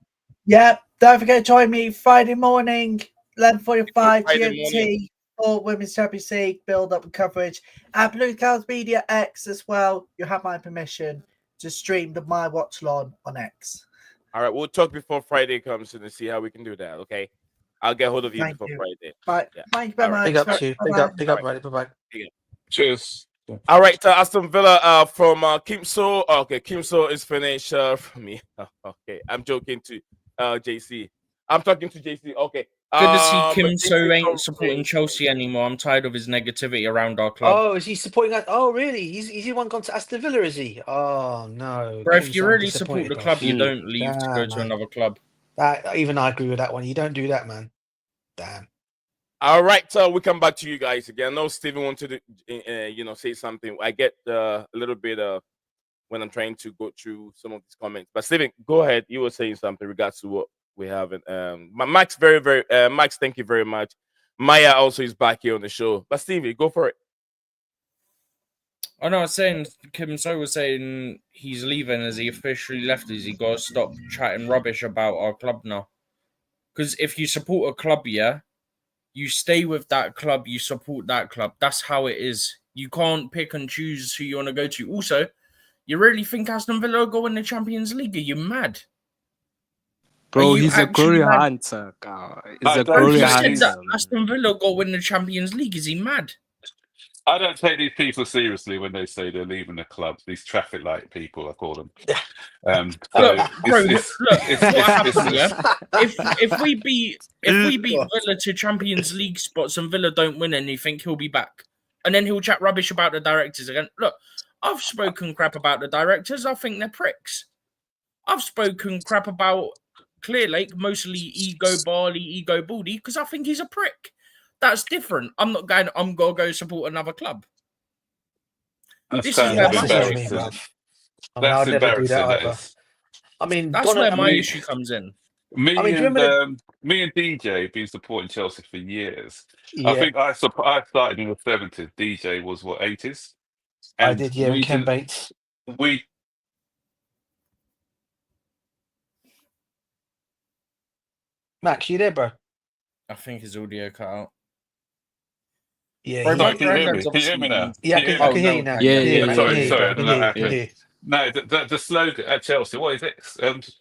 Yep. Don't forget to join me Friday morning, 11:45 GMT for Women's Champions League build-up and coverage at BlueClouds Media X as well. You have my permission to stream the My Watchlon on X. All right, we'll talk before Friday comes in and see how we can do that. Okay, I'll get hold of you before Friday. Bye. Yeah. Thank you very much. Big up to you. Big up, right? Bye-bye. Cheers. All right, Aston Villa from Kim So. Okay, Kim So is finished from me. Okay, I'm joking to JC. I'm talking to JC. Okay. Good to see Kim So ain't supporting Chelsea anymore. I'm tired of his negativity around our club. Oh, is he supporting that? Oh, really? He's the one gone to Aston Villa, is he? Oh, no. Bro, if you really support the club, you don't leave to go to another club. Even I agree with that one. You don't do that, man. Damn. All right, so we come back to you guys again. I know Steven wanted to, say something. I get a little bit when I'm trying to go through some of these comments. But Steven, go ahead. You were saying something in regards to what we have. Max, Max, thank you very much. Maya also is back here on the show. But Steven, go for it. I know. I was saying Kim So was saying he's leaving. As he officially left? Is he got to stop chatting rubbish about our club now? Because if you support a club, you stay with that club, you support that club. That's how it is. You can't pick and choose who you want to go to. Also, you really think Aston Villa will go in the Champions League? Are you mad? Bro, he's a glory hunter. He's a glory hunter. Aston Villa go win the Champions League. Is he mad? I don't take these people seriously when they say they're leaving the club. These traffic light people, I call them. If we beat Villa to Champions League spots and Villa don't win anything, he'll be back, and then he'll chat rubbish about the directors again. Look, I've spoken crap about the directors. I think they're pricks. I've spoken crap about Clear Lake, mostly Ego Barley, Ego Baldy, because I think he's a prick. That's different. I'm gonna go support another club. That's embarrassing. That's embarrassing. I mean, that's where my issue comes in. Me and DJ have been supporting Chelsea for years. Yeah. I think I started in the 70s. DJ was what, 80s? I did, yeah, with Ken Bates. Max, you there, bro? I think his audio cut out. Yeah, Bro, he my Sorry, is. can you hear me? granddad's Can you hear me obviously now? been. Yeah, Can you hear I me? Oh can hear you no, now. yeah, I can hear you. I can Sorry, hear you. sorry, I I can don't know hear what you. I can happened. hear you. No, the slogan at Chelsea, what is it?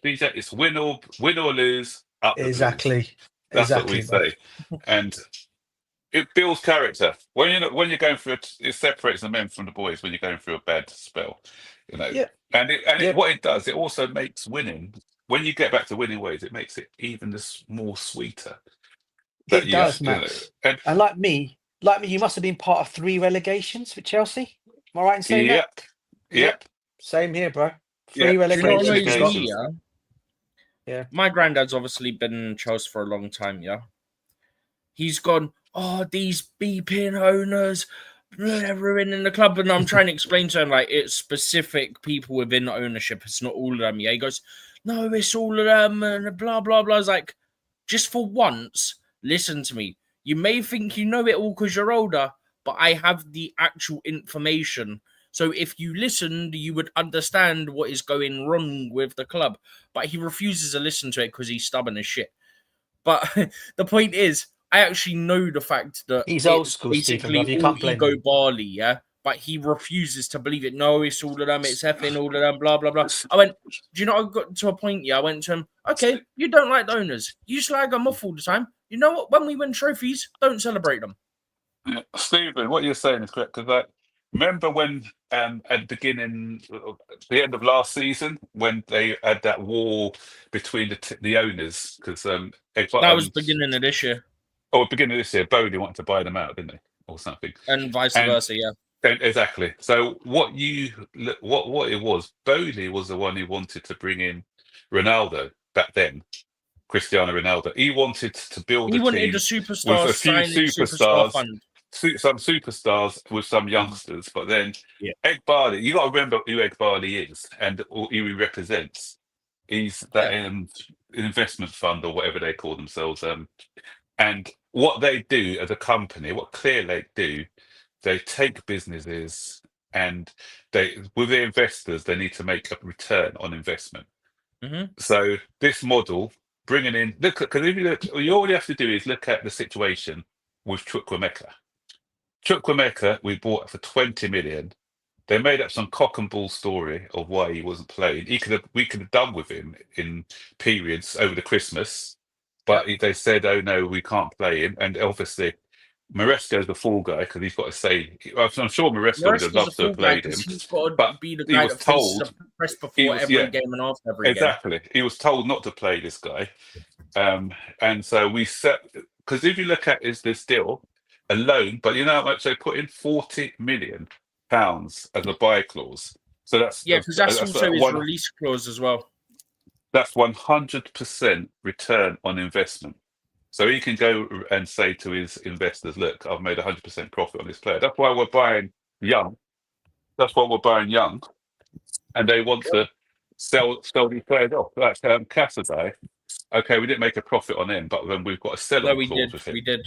DJ, it's win or lose, up the blues. Exactly. That's what we Exactly, bro. say, and it builds character. When you're going through it separates the men from the boys when you're going through a bad spell, you know. Yeah. And Yeah. what it does, it also makes winning. When you get back to winning ways, it makes it even this more sweeter. That It you, does, you know, Max. and And like me, you must have been part of 3 relegations for Chelsea. Am I right in saying that? yep, Yep. yep, Same here, bro. yep. 3 do you know Three what relegations annoys as well. me? relegations. Yeah, Yeah. my granddad's obviously been in Chelsea for a long time. Yeah, he's gone. Oh, these beeping owners, they're ruining the club. And I'm trying to explain to him like it's specific people within ownership. It's not all of them. Yeah, he goes, no, it's all of them, and blah blah blah. It's like, just for once, listen to me. You may think you know it all because you're older, but I have the actual information. So if you listened, you would understand what is going wrong with the club. But he refuses to listen to it because he's stubborn as shit. But the point is, I actually know the fact that He's old it's school, Stephen, basically brother. You all can't blame ego him. barley, yeah? But he refuses to believe it. No, it's all of them. It's effing all of them, blah, blah, blah. I went, do you know, I got to a point, yeah, I went to him, okay, you don't like the owners. You slag them off all the time. You know what? When we win trophies, don't celebrate them. Yeah. Stephen, what you're saying is correct because, like, remember when at the beginning, the end of last season, when they had that war between the owners because That was beginning of this year. beginning of this year, Bowley wanted to buy them out, didn't they, or something? And vice And versa, yeah. exactly. So what it was, Bowley was the one who wanted to bring in Ronaldo back then, Cristiano Ronaldo. He wanted to build He a wanted a team with superstar a few signing superstar superstars, fund. some superstars with some youngsters. But then Yeah. Eggbali, you got to remember who Eggbali is and who he represents. He's that investment fund or whatever they call themselves. And what they do as a company, what Clearlake do, they take businesses and with the investors, they need to make a return on investment. Mm-hmm. So this model, bringing in, because if you look, all you have to do is look at the situation with Chukwuemeka. Chukwuemeka, we bought for 20 million. They made up some cock and bull story of why he wasn't playing. We could have done with him in periods over the Christmas, but they said, "Oh no, we can't play him." And obviously, Maresco's the fall guy because he's got to say. I'm sure Maresco would have Maresca's a loved to full have guy played him, because he's got to but be the he guy was that faces told the press he before was every game and after every game. exactly. He was told not to play this guy, and so we set because if you look at this deal alone, but you know how much they put in, £40 million as a buy clause. So that's because that's also his one. release clause as well. That's 100% return on investment. So he can go and say to his investors, "Look, I've made 100% profit on this player." That's why we're buying young. That's why we're buying young, and they want to sell these players off. Like Casadei. Okay, we didn't make a profit on him, but then we've got a sell-on No, clause with him. we did.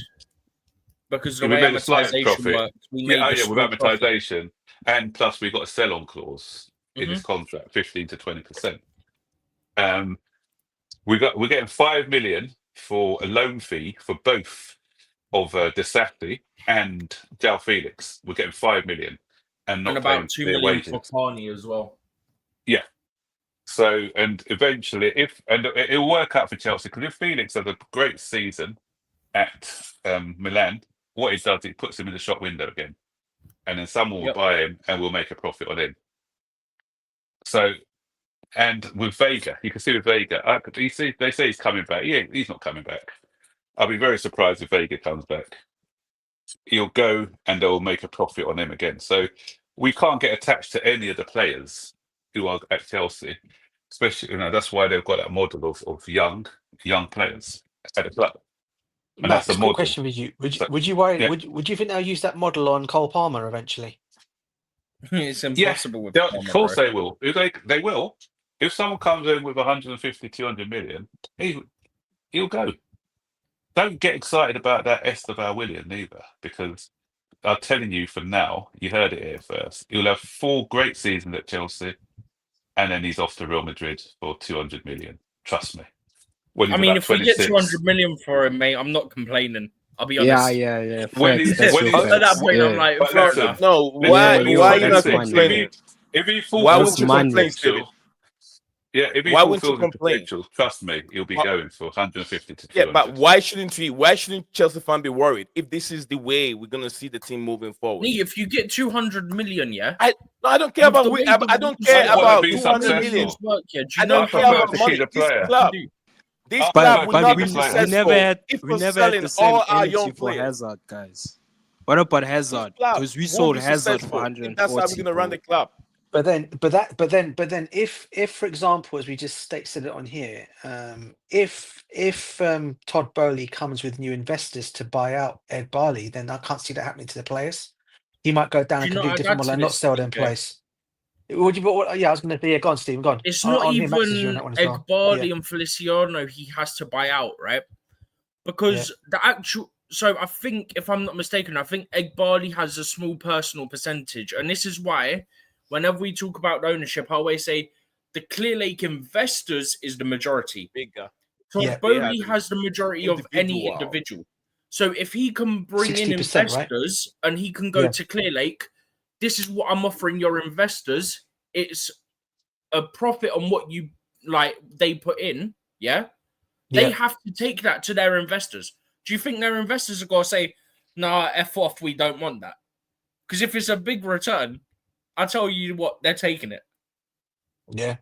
Because the Yeah, we way made a slight amortization profit. works, we made With small profit. amortization, and plus we got a sell-on clause in his contract, 15 to 20%. We're getting 5 million for a loan fee for both of Desati and João Félix. We're getting 5 million and not about paying 2 their million wages. for Carney as well. Yeah. So, and eventually, it'll work out for Chelsea because if Felix has a great season at Milan, what he does, it puts him in the shop window again, and then someone will buy him and we'll make a profit on him. So, and with Vega, you can see with Vega, they say he's coming back. He's not coming back. I'll be very surprised if Vega comes back. He'll go and they'll make a profit on him again. So we can't get attached to any of the players who are at Chelsea, especially that's why they've got that model of young players at the club. And Max, that's a quick model. question with you. So, Would you worry? yeah. Would you think they'll use that model on Cole Palmer eventually? It's impossible with of Palmer, course bro. they will. They will. If someone comes in with 150, 200 million, he'll go. Don't get excited about that Esteban William either, because I'm telling you from now, you heard it here first. He'll have 4 great seasons at Chelsea, and then he's off to Real Madrid for 200 million. Trust me. I mean, if we get 200 million for him, mate, I'm not complaining. I'll be honest. Yeah. When Facts, he that's when your he's At that facts. point, I'm Yeah. like, but fair listen, enough. No, listen, Leo, why are you that's not listen, money. complaining? if he Why fulfills won't That's you his money. complain, Steven? potential, yeah, if he Why won't you fulfills his complain? potential, trust me, he'll be Why- going for 150 to Yeah, but 200. why shouldn't we? Why shouldn't Chelsea fan be worried if this is the way we're gonna see the team moving forward? Nee, if you get 200 million, yeah. I don't care with about. the way the I don't rules care I want to about be 200 million. successful. work, yeah. Do I you know don't I how care prefer about to much keep money. the player. This I club prefer will to not keep be the player. we successful if we're never had selling the same all our energy young for players. Hazard, guys. What about This Hazard? club Because we won't sold be Hazard for successful if that's how we're 140, gonna run bro. the club. But then, if for example, as we just said it on here, if Todd Bowley comes with new investors to buy out Ed Barley, then I can't see that happening to the players. He might go down Do a you not completely add different that model to and not this, sell them TJ? place. Would you? Yeah, I was going to. Yeah, go on, Stephen. Go on. It's I not want to hear Max's view on even that one as well. Egbardi Yeah, and Feliciano he has to buy out, right? Because the actual. So I think, if I'm not mistaken, I think Egbardi has a small personal percentage, and this is why, whenever we talk about ownership, I always say the Clear Lake investors is the majority. Bigger. Todd Yeah. Bowley has the majority of any Individual. individual. So if he can bring in 60%, right? investors and he can go Yeah. to Clear Lake, this is what I'm offering your investors. It's a profit on what you like they put in. Yeah. They Yeah. have to take that to their investors. Do you think their investors are going to say, nah, F off, we don't want that? Because if it's a big return, I tell you what, they're taking it. Yeah.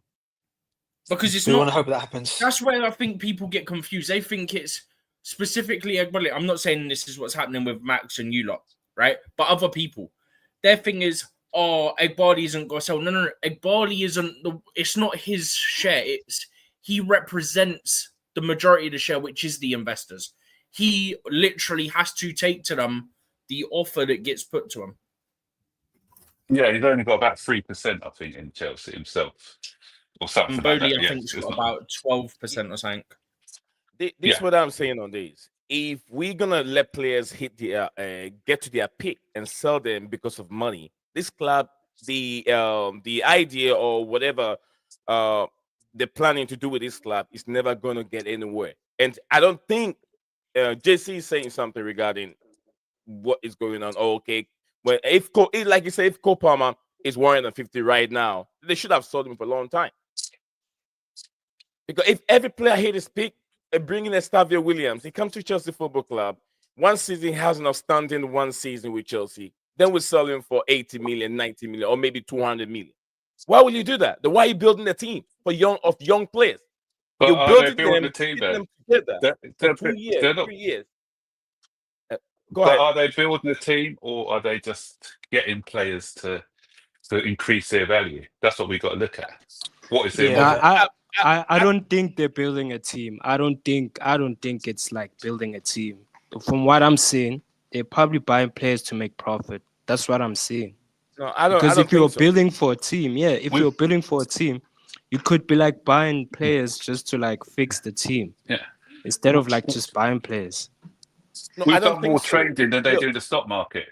Because it's We want not. to hope that happens. That's where I think people get confused. They think it's specifically Egbali. I'm not saying this is what's happening with Max and you lot, right? But other people, their thing is, oh, Egbali isn't going to sell. No. Egbali isn't. It's not his share. It's he represents the majority of the share, which is the investors. He literally has to take to them the offer that gets put to him. Yeah, he's only got about 3%, I think, in Chelsea himself, or something And like Bodie, that. I Yeah, think, has it's got not. about 12% or something. This Yeah. is what I'm saying on this. If we're gonna let players hit their get to their peak and sell them because of money, this club, the idea or whatever they're planning to do with this club is never gonna get anywhere. And I don't think JC is saying something regarding what is going on. Oh, okay, well, like you say, if Cole Palmer is 150 right now, they should have sold him for a long time. Because if every player hit his peak, bringing Estavio Williams, he comes to Chelsea Football Club. One season he has an outstanding one season with Chelsea. Then we sell him for 80 million, 90 million, or maybe 200 million. Why will you do that? Then why are you building a team for young players? But You're are they building building them, a team keep though? them together for 2 years, They're not. 3 years. Go But ahead. are they building a team, or are they just getting players to increase their value? That's what we got to look at. What is their Yeah. model? I don't think they're building a team. I don't think it's like building a team. From what I'm seeing, they're probably buying players to make profit. That's what I'm seeing. No, I don't. Because I don't if you're think so. building for a team, you're building for a team, you could be like buying players just to like fix the team. Yeah. Instead of like just buying players. No, I We've don't done think more so. trading than they Look, do in the stock market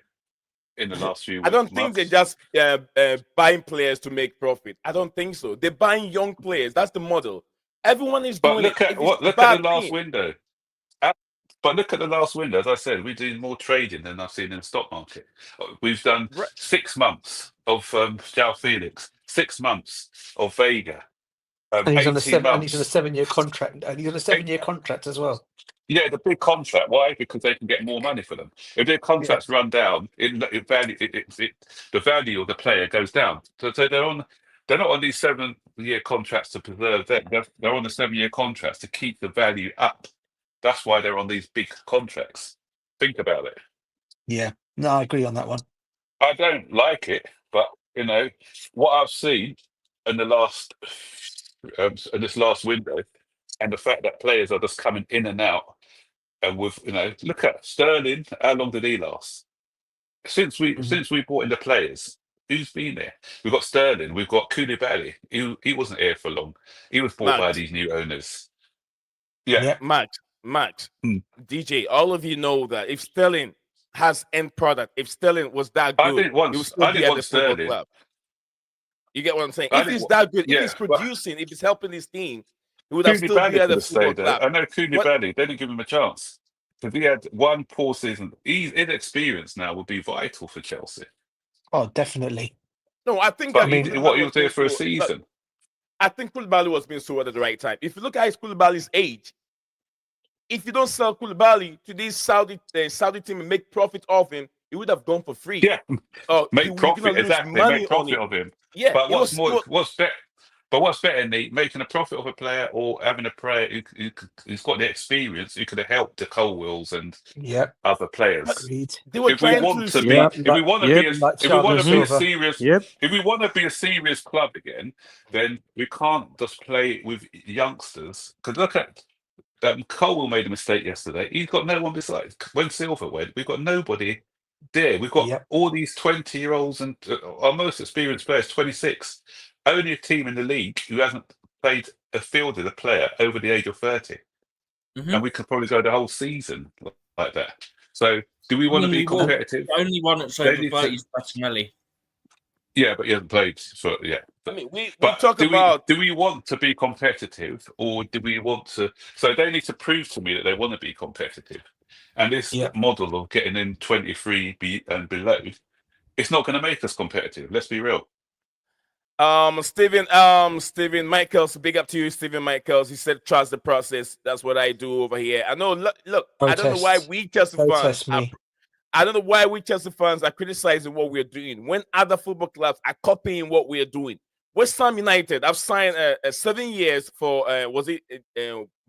in the last few I don't think months. they're just buying players to make profit. I don't think so. They're buying young players. That's the model. Everyone is But doing look it. at look at the last window. But look at the last window. As I said, we do more trading than I've seen in the stock market. We've done 6 months of João Félix, 6 months of Vega, And he's on 18 a months. 7-year contract. And he's on a 7-year contract as well. Yeah, the big contract. Why? Because they can get more money for them. If their contracts run down, the value of the player goes down. So they're not on these 7-year contracts to preserve them. They're on the 7-year contracts to keep the value up. That's why they're on these big contracts. Think about it. Yeah. No, I agree on that one. I don't like it, but what I've seen in the last in this last window, and the fact that players are just coming in and out, and with look at Sterling. How long did he last? Since we brought in the players, who's been there? We've got Sterling. We've got Koulibaly. He wasn't here for long. He was bought by these new owners. Yeah, Max, DJ. All of you know that if Sterling has end product, if Sterling was that good, I didn't want Sterling. Club. You get what I'm saying? If he's that good, if he's producing, if he's helping his team, he would have still be at the football club. I know Koulibaly. They didn't give him a chance. If he had one poor season, he's inexperienced now would be vital for Chelsea. Oh, definitely. No, I think But I mean, what he was there for a season. I think Koulibaly was being sold at the right time. If you look at his Koulibaly's age, if you don't sell Koulibaly to this Saudi team and make profit off him, he would have gone for free. Yeah, make profit, exactly. Make profit of him. Yeah, but what's better? But what's better, Nate, making a profit of a player or having a player who's got the experience who could have helped the Colwills and other players? If we want to be a serious club again, then we can't just play with youngsters. Because look at Colwill made a mistake yesterday. He's got no one besides. When Silver went, we've got nobody there. We've got all these 20-year-olds and our most experienced players, 26. Only a team in the league who hasn't played a player over the age of 30. And we could probably go the whole season like that. So do we want to be competitive? The only one that's over 30 is Bettinelli. Yeah, but he hasn't played for I mean, we talk about. Do we want to be competitive, or do we want to? So they need to prove to me that they want to be competitive. And this model of getting in 23 and below, it's not going to make us competitive. Let's be real. Stephen Michaels, big up to you, Stephen Michaels. He said, trust the process. That's what I do over here. I know, look, I don't know why we Chelsea fans, I don't know why we Chelsea fans are criticizing what we're doing when other football clubs are copying what we're doing. West Ham United, I've signed 7 years for,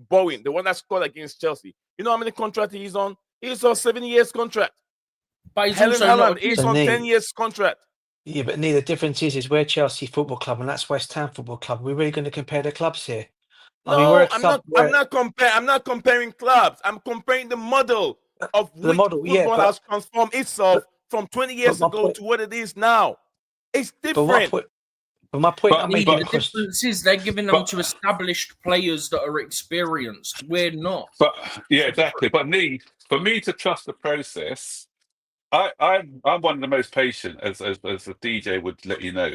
Bowen, the one that scored against Chelsea. You know how many contract he's on? He's on 7 years contract. But he's also he's on 10 years contract. Yeah, but the difference is we're Chelsea Football Club and that's West Ham Football Club. We're really going to compare the clubs here. I'm not comparing clubs. I'm comparing the model of which football has transformed itself from 20 years ago to what it is now. It's different. But my point, the difference is they're giving them to established players that are experienced. We're not. But yeah, exactly. But for me to trust the process. I'm one of the most patient, as a DJ would let you know.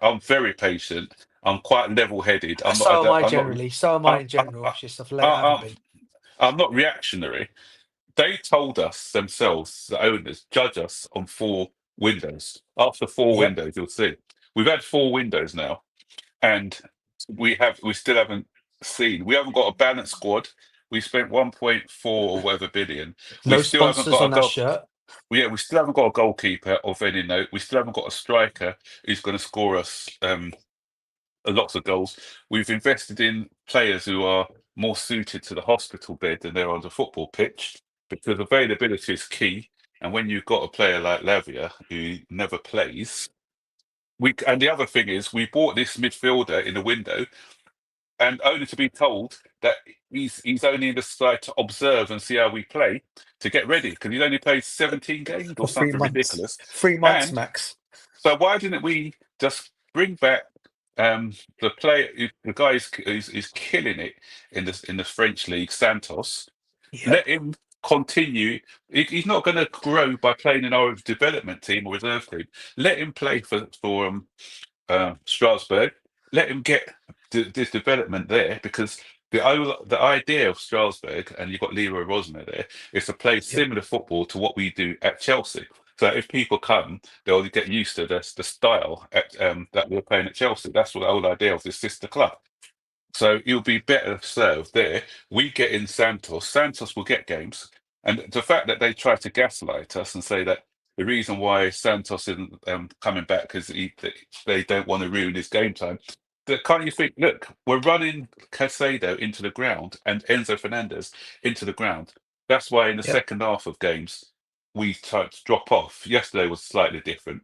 I'm very patient. I'm quite level-headed. So am I generally. So am I in general. I'm not reactionary. They told us themselves, the owners, judge us on 4 windows. After 4 windows, you'll see. We've had 4 windows now, and we still haven't seen. We haven't got a balanced squad. We spent 1.4 or whatever billion. No sponsors on that shirt. We still haven't got a goalkeeper of any note. We still haven't got a striker who's going to score us lots of goals. We've invested in players who are more suited to the hospital bed than they're on the football pitch, because availability is key. And when you've got a player like Lavia who never plays, and the other thing is, we bought this midfielder in the window, and only to be told that he's only in the side to observe and see how we play to get ready, because he's only played 17 games or something ridiculous. 3 months max. So why didn't we just bring back the player, the guy who's killing it in the French league, Santos? Let him continue. He's not going to grow by playing in our development team or reserve team. Let him play for Strasbourg. Let him get this development there, because the idea of Strasbourg, and you've got Leroy Rosner there, is to play similar football to what we do at Chelsea. So if people come, they'll get used to the style that we're playing at Chelsea. That's what the whole idea of this sister club. So you'll be better served there. We get in Santos. Santos will get games. And the fact that they try to gaslight us and say that the reason why Santos isn't coming back is they don't want to ruin his game time. Can't you think, look, we're running Caicedo into the ground and Enzo Fernandez into the ground. That's why in the second half of games, we start to drop off. Yesterday was slightly different.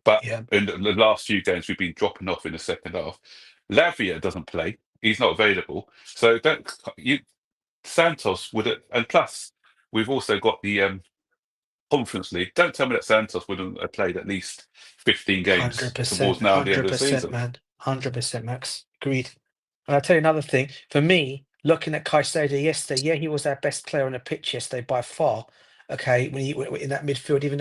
But in the last few games, we've been dropping off in the second half. Lavia doesn't play. He's not available. So Santos would, and plus, we've also got the Conference League. Don't tell me that Santos wouldn't have played at least 15 games 100%, towards now the end of the season. Man. 100%, Max. Agreed. And I'll tell you another thing. For me, looking at Caicedo yesterday, he was our best player on the pitch yesterday by far. Okay, when he in that midfield, even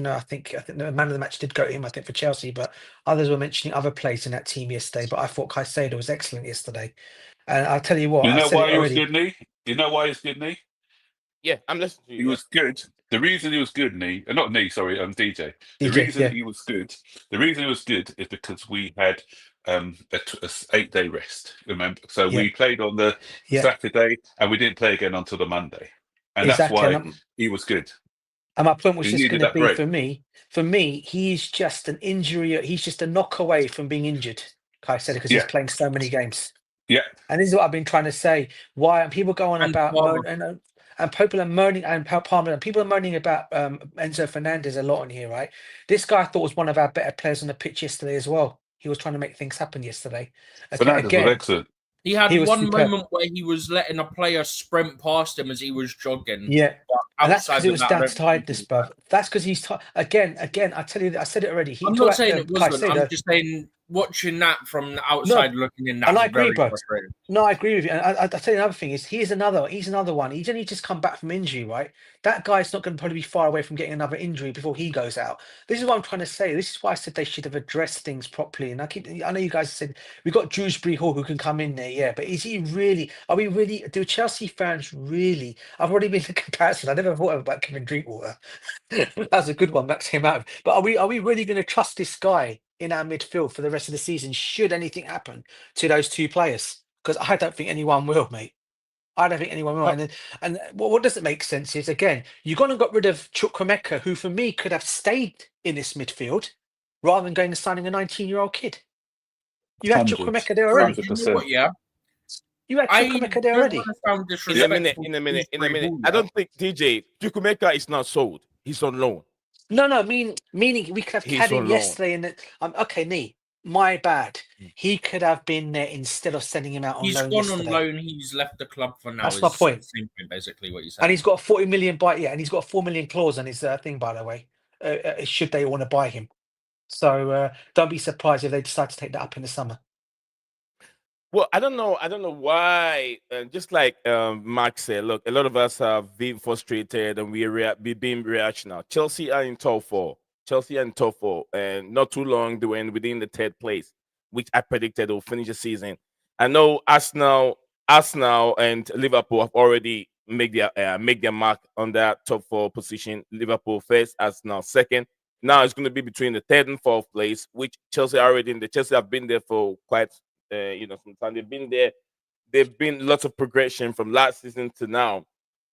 though I think the man of the match did go to him, I think, for Chelsea, but others were mentioning other players in that team yesterday. But I thought Caicedo was excellent yesterday. And I'll tell you what. You know why he was good, Nee? You know why he's good, Nee? Yeah, I'm listening to you. He was good. The reason he was good, sorry, DJ. The DJ, reason yeah. he was good, is because we had a 8-day rest. Remember, so Yeah. we played on the Yeah. Saturday, and we didn't play again until the Monday, and that's Exactly. why he was good. And my point was He just going needed to that be break. for me, he's just an injury. He's just a knock away from being injured. Kai said it because he's Yeah, playing so many games. yeah. And this is what I've been trying to say. Why people go on And about Palmer. and people are moaning and Palmer and people are moaning about Enzo Fernandez a lot on here, right? This guy I thought was one of our better players on the pitch yesterday as well. He was trying to make things happen yesterday. Okay, Fernandez was again, excellent. He had he was one superb. moment where he was letting a player sprint past him as he was jogging. Yeah. But And that's outside because it of was that, down I to don't think tiredness, he- bruv. That's because he's again. I tell you, I said it already. I'm not saying it wasn't. I'm just saying watching that from the outside looking in, and I that's agree, very bro. frustrating. No, I agree with you. And I tell you another thing is he's another one. He's only just come back from injury, right? That guy's not going to probably be far away from getting another injury before he goes out. This is what I'm trying to say. This is why I said they should have addressed things properly. And I know you guys said we got Dewsbury Hall who can come in there, yeah. But is he really? Are we really? Do Chelsea fans really? I've already made the comparison. I never thought about Kevin Drinkwater. That's a good one. Max came out. But are we really going to trust this guy in our midfield for the rest of the season? Should anything happen to those two players? Because I don't think anyone will, mate. I don't think anyone will. And what doesn't make sense is again, you've gone and got rid of Chukwuemeka, who for me could have stayed in this midfield rather than going and signing a 19-year-old kid. You had Chukwuemeka there already. You know what, yeah. You had Chukwuemeka there already. In a minute. I don't think DJ Chukwuemeka is not sold. He's on loan. No, meaning we could have had him yesterday. And okay, Nee, my bad. He could have been there instead of sending him out on loan. He's gone on loan. He's left the club for now. That's my point. Same thing, basically, what you said. And he's got a 40 million buy. Yeah, and he's got a 4 million clause on his thing, by the way. Should they want to buy him? So don't be surprised if they decide to take that up in the summer. Well, I don't know why. Just like Mark said, look, a lot of us have been frustrated and we're being reactionary. Chelsea are in top four. And not too long they were within the third place, which I predicted will finish the season. I know Arsenal and Liverpool have already make their mark on that top four position. Liverpool first, Arsenal second. Now it's going to be between the third and fourth place, which Chelsea are already in. The Chelsea have been there for quite some time. They've been there. They've been lots of progression from last season to now.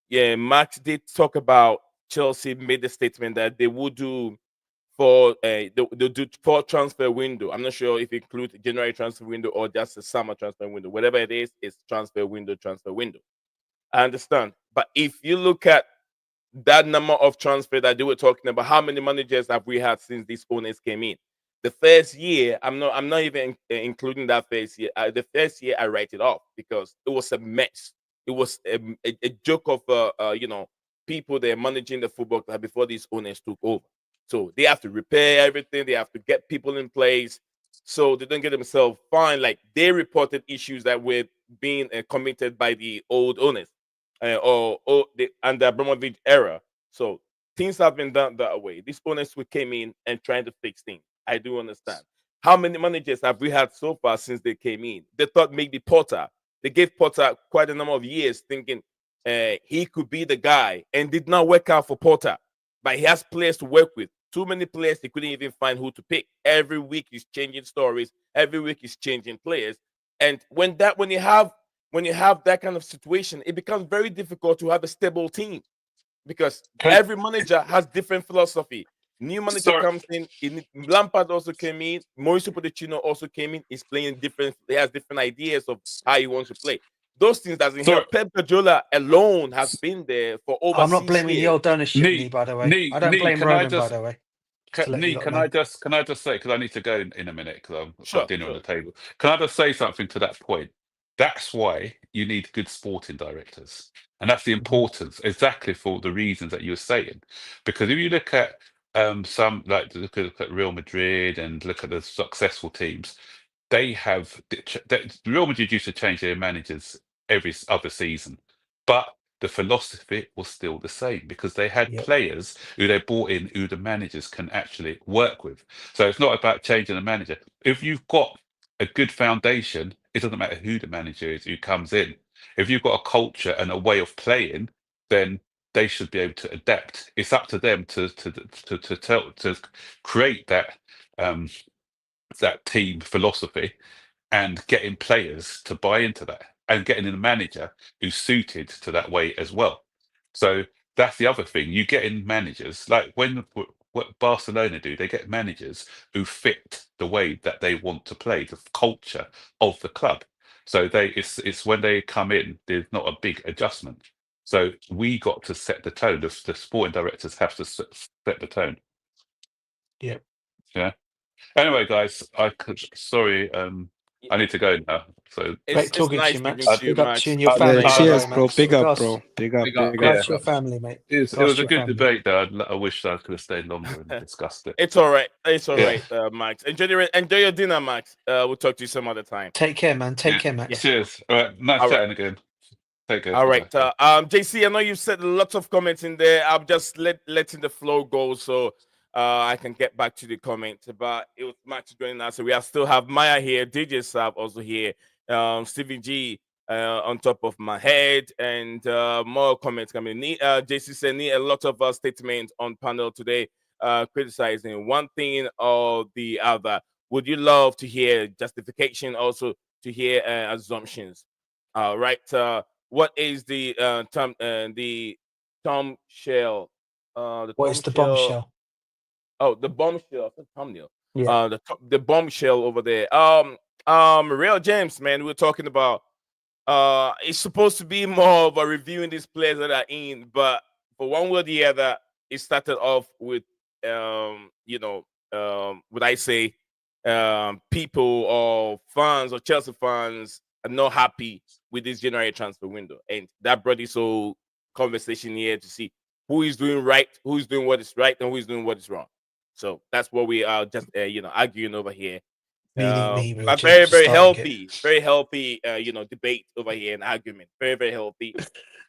Yeah, Max did talk about Chelsea made the statement that they would do for they'll do for transfer window. I'm not sure if it includes January transfer window or just a summer transfer window. Whatever it is, it's transfer window. I understand. But if you look at that number of transfer that they were talking about, how many managers have we had since these owners came in? The first year, I'm not even including that first year. The first year, I write it off because it was a mess. It was a joke of people they're managing the football club before these owners took over. So they have to repair everything. They have to get people in place so they don't get themselves fined. Like they reported issues that were being committed by the old owners or the under Abramovich era. So things have been done that way. These owners who came in and trying to fix things. I do understand. How many managers have we had so far since they came in? They thought maybe Potter. They gave Potter quite a number of years thinking he could be the guy and did not work out for Potter. But he has players to work with. Too many players, he couldn't even find who to pick. Every week he's changing stories. Every week he's changing players. And when you have that kind of situation, it becomes very difficult to have a stable team because every manager has different philosophy. New manager comes in. Lampard also came in. Mauricio Pochettino also came in. He's playing different. He has different ideas of how he wants to play. Those things doesn't help. Pep Guardiola alone has been there for over. I'm not blaming the old ownership, Nee, by the way. Nee, I don't blame can Roman, I just, by the way. Can I just say, because I need to go in a minute because I've got dinner on the table. Can I just say something to that point? That's why you need good sporting directors. And that's the importance, exactly for the reasons that you were saying. Because if you look at look at Real Madrid and look at the successful teams, Real Madrid used to change their managers every other season. But the philosophy was still the same because they had players who they brought in who the managers can actually work with. So it's not about changing the manager. If you've got a good foundation, it doesn't matter who the manager is who comes in. If you've got a culture and a way of playing, then they should be able to adapt. It's up to them to create that that team philosophy and getting players to buy into that and getting in a manager who's suited to that way as well. So that's the other thing. You get in managers like what Barcelona do, they get managers who fit the way that they want to play, the culture of the club. So it's when they come in, there's not a big adjustment. So we got to set the tone. The sporting directors have to set the tone. Yeah. Yeah. Anyway, guys, sorry, I need to go now. So Great talking to nice you, Max. speaking to you, Big up Max. to you and your Yeah, family. cheers, by the way, bro. Max. Big up, Regards- bro. Big up, Big up, big yeah. up. regards to your family, mate. it was Regards a to your good family. debate, though. I wish I could have stayed longer and discussed it. It's all right. It's all Yeah. right, Max. Enjoy your dinner, Max. We'll talk to you some other time. Take care, man. Take Yeah. care, Max. Cheers. All right, nice All right. chatting again. Take care. All right. Bye-bye. JC, I know you've said lots of comments in there. I'm just letting the flow go so I can get back to the comments. But it was Max joining us. So we still have Maya here, DJ Sav also here, Stevie G on top of my head, and more comments coming. JC said need a lot of statements on panel today, criticizing one thing or the other. Would you love to hear justification, also to hear assumptions? All right. What is the bombshell? What is the bombshell? Oh, the bombshell. Thumbnail. Yeah. The bombshell over there. Real James, man, we're talking about. It's supposed to be more of a reviewing these players that are in, but for one way or the other, it started off with would I say people or fans or Chelsea fans are not happy with this January transfer window, and that brought this whole conversation here to see who is doing right, who is doing what is right, and who is doing what is wrong. So that's what we are just arguing over here. Meaning me, real But James, very starting healthy, debate over here and argument. Very healthy.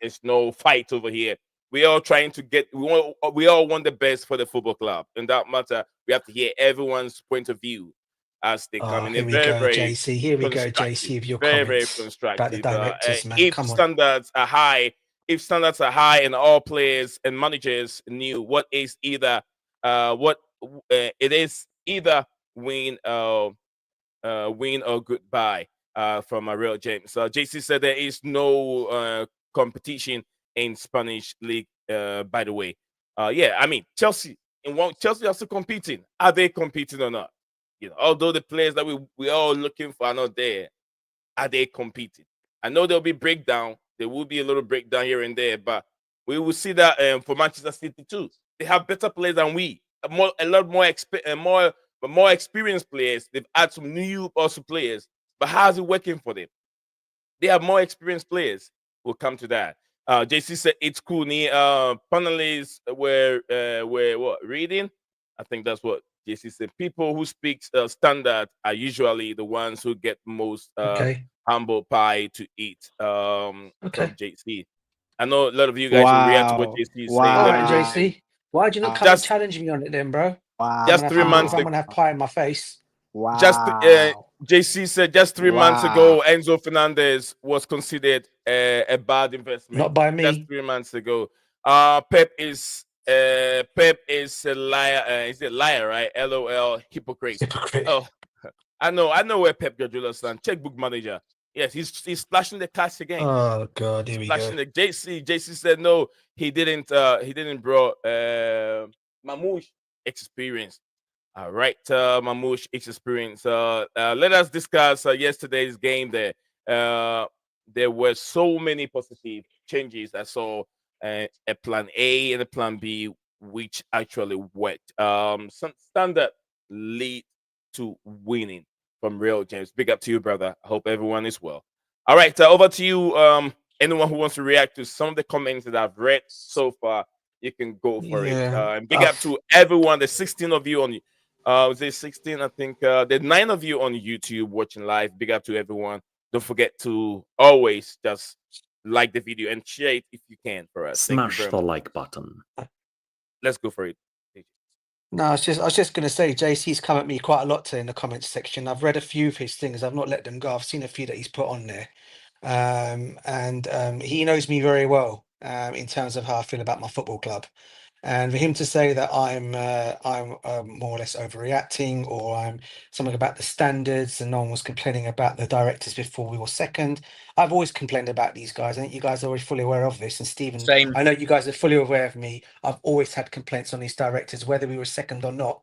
There's no fight over here. We are trying to we all want the best for the football club. In that matter, we have to hear everyone's point of view as they come in. Here we Very, go, very JC. Here we go, constructive. JC, with your Very comments constructive. about the directors, man. If Come on. standards are high, and all players and managers knew what is either it is either win or goodbye from a real James. JC said there is no competition in Spanish league. By the way, I mean Chelsea Chelsea are still competing. Are they competing or not? Although the players that we are all looking for are not there, are they competing? I know there'll be breakdown. There will be a little breakdown here and there, but we will see that for Manchester City too. They have better players than we. A lot more experienced players. They've had some new also players, but how's it working for them? They have more experienced players. We'll come to that. JC said it's cool. Panelists were what reading? I think that's what JC said. People who speak standard are usually the ones who get most humble pie to eat. From JC. I know a lot of you guys will react to what JC is saying. All right, JC. Why'd you not come and challenge me on it then, bro? Wow. Just 3 months ago. I'm gonna have pie in my face. Wow. JC said just 3 months ago, Enzo Fernandez was considered a bad investment. Not by me. Just 3 months ago. Pep is a liar. Is it liar, right? LOL, hypocrite. Oh, I know where Pep Guardiola stands. Checkbook manager. Yes, he's splashing the cash again. Oh God, here we go. The JC said no, he didn't brought Mamouche experience. All right, Mamouche experience. Let us discuss yesterday's game. There were so many positive changes. I saw a plan A and a plan B, which actually worked. Some standard lead to winning from Real James. Big up to you, brother. I hope everyone is well. All right, over to you. Anyone who wants to react to some of the comments that I've read so far, you can go for it. And big up to everyone. There's 16 of you on. Was it 16? I think there's 9 of you on YouTube watching live. Big up to everyone. Don't forget to always just like the video and share it if you can for us. Smash the like button. Let's go for it. No, I was just going to say, JC's come at me quite a lot today in the comments section. I've read a few of his things. I've not let them go. I've seen a few that he's put on there. And he knows me very well. in terms of how I feel about my football club. And for him to say that I'm more or less overreacting, or I'm something about the standards, and no one was complaining about the directors before we were second. I've always complained about these guys. I think you guys are already fully aware of this. And Stephen, Same. I know you guys are fully aware of me. I've always had complaints on these directors, whether we were second or not.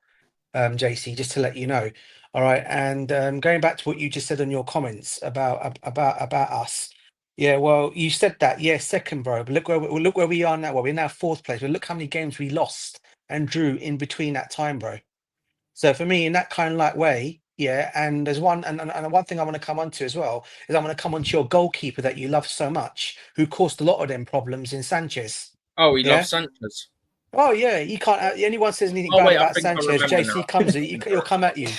JC, just to let you know. All right, and going back to what you just said on your comments about us. Yeah, well, you said that. Yeah, second, bro. But look where we are now. Well, we're now fourth place. But look how many games we lost and drew in between that time, bro. So for me, in that kind of like way, yeah. And there's one, and one thing I want to come on to as well is I want to come on to your goalkeeper that you love so much, who caused a lot of them problems in Sanchez. Oh, he Yeah? loves Sanchez. Oh yeah, you can't. Anyone says anything Oh, bad wait, I about think I Sanchez, remember JC now. comes. He'll come at you.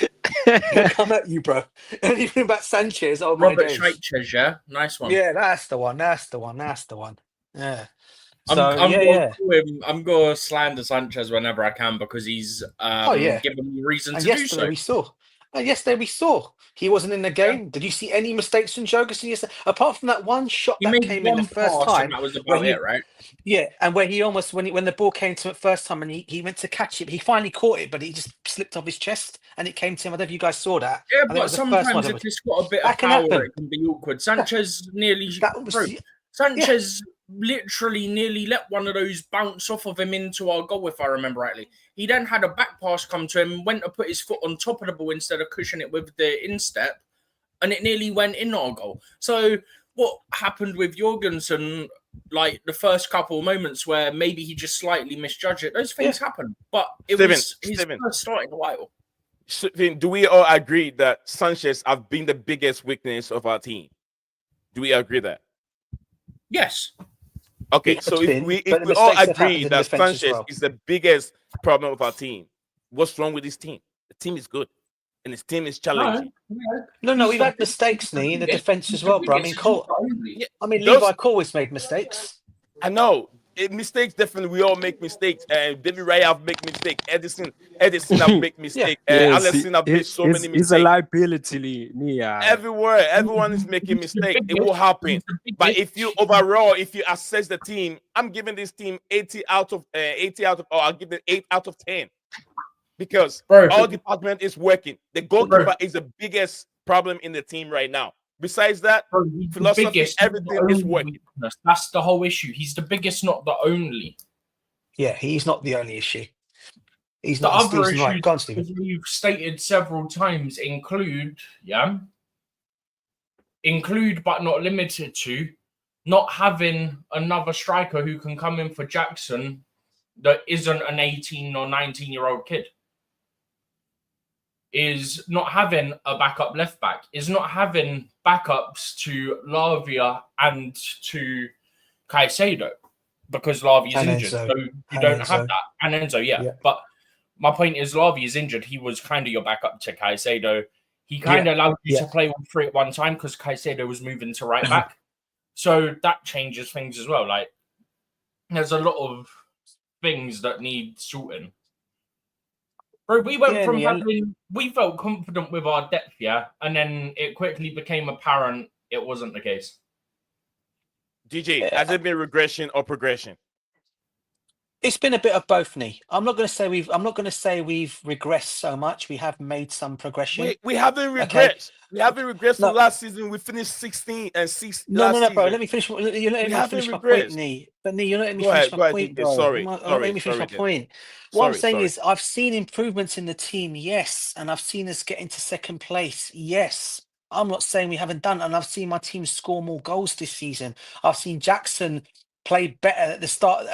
He'll come at you, bro. Anything about Sanchez? Oh my Robert days. Sanchez, yeah, nice one. Yeah, that's the one. That's the one. That's the one. Yeah. I'm So I'm gonna slander Sanchez whenever I can because he's given me reason And to do yesterday so. we saw. And yesterday we saw he wasn't in the game. Did you see any mistakes from Jokerson yesterday? Apart from that one shot He that made came in the one first pass time, and that was where about he, it, right? yeah, and where he almost when the ball came to him first time and he went to catch it, he finally caught it, but he just slipped off his chest and it came to him. I don't know if you guys saw that. Yeah, I think it but was the first one. sometimes if it's got a bit That of can power, happen. it can be awkward. Sanchez nearly, That was bro, Sanchez literally nearly let one of those bounce off of him into our goal, if I remember rightly. He then had a back pass come to him, went to put his foot on top of the ball instead of cushioning it with the instep, and it nearly went in our goal. So what happened with Jorgensen, like the first couple of moments where maybe he just slightly misjudged it, those things happen. But it was his first start in a while. Do we all agree that Sanchez have been the biggest weakness of our team? Do we agree that? Yes. Okay, so if we all agree that Sanchez is the biggest problem of our team, what's wrong with this team? The team is good, and this team is challenging. No, we've had mistakes, in the defense as well, bro. I mean, Levi Corwis made mistakes. I know. Mistakes, definitely. We all make mistakes. David Raya have make mistakes. Edison have make mistakes. Allison have made so many mistakes. It's a liability, Nia. Everywhere, everyone is making mistakes. It will happen. But if you assess the team, I'm giving this team 80 out of, or I'll give it 8 out of 10 because all department is working. The goalkeeper is the biggest problem in the team right now. Besides that, philosophy, everything is working. That's the whole issue. He's the biggest, not the only. Yeah, he's not the only issue. He's the not. Other issues, right. Go on, Stephen. We've stated several times, include but not limited to, not having another striker who can come in for Jackson that isn't an 18 or 19-year-old kid. Is not having a backup left back, is not having backups to Lavia and to Caicedo because Lavia is injured. So you don't have that. And Enzo, yeah. But my point is Lavia is injured. He was kind of your backup to Caicedo. He kind of allowed you to play all three at one time because Caicedo was moving to right back. So that changes things as well. Like there's a lot of things that need sorting. Bro, we went from we felt confident with our depth, and then it quickly became apparent it wasn't the case. DJ, has it been regression or progression? It's been a bit of both, Nee. I'm not going to say we've regressed so much. We have made some progression. We haven't regressed. Okay. We haven't regressed from last season. We finished 16 and 6. No, bro. Let me finish. You let me finish my point, Nee. But Nee, you're not letting me finish my point, bro. Sorry. Let me finish my point. What I'm saying is, I've seen improvements in the team, yes, and I've seen us get into second place, yes. I'm not saying we haven't done, and I've seen my team score more goals this season. I've seen Jackson played better at the start,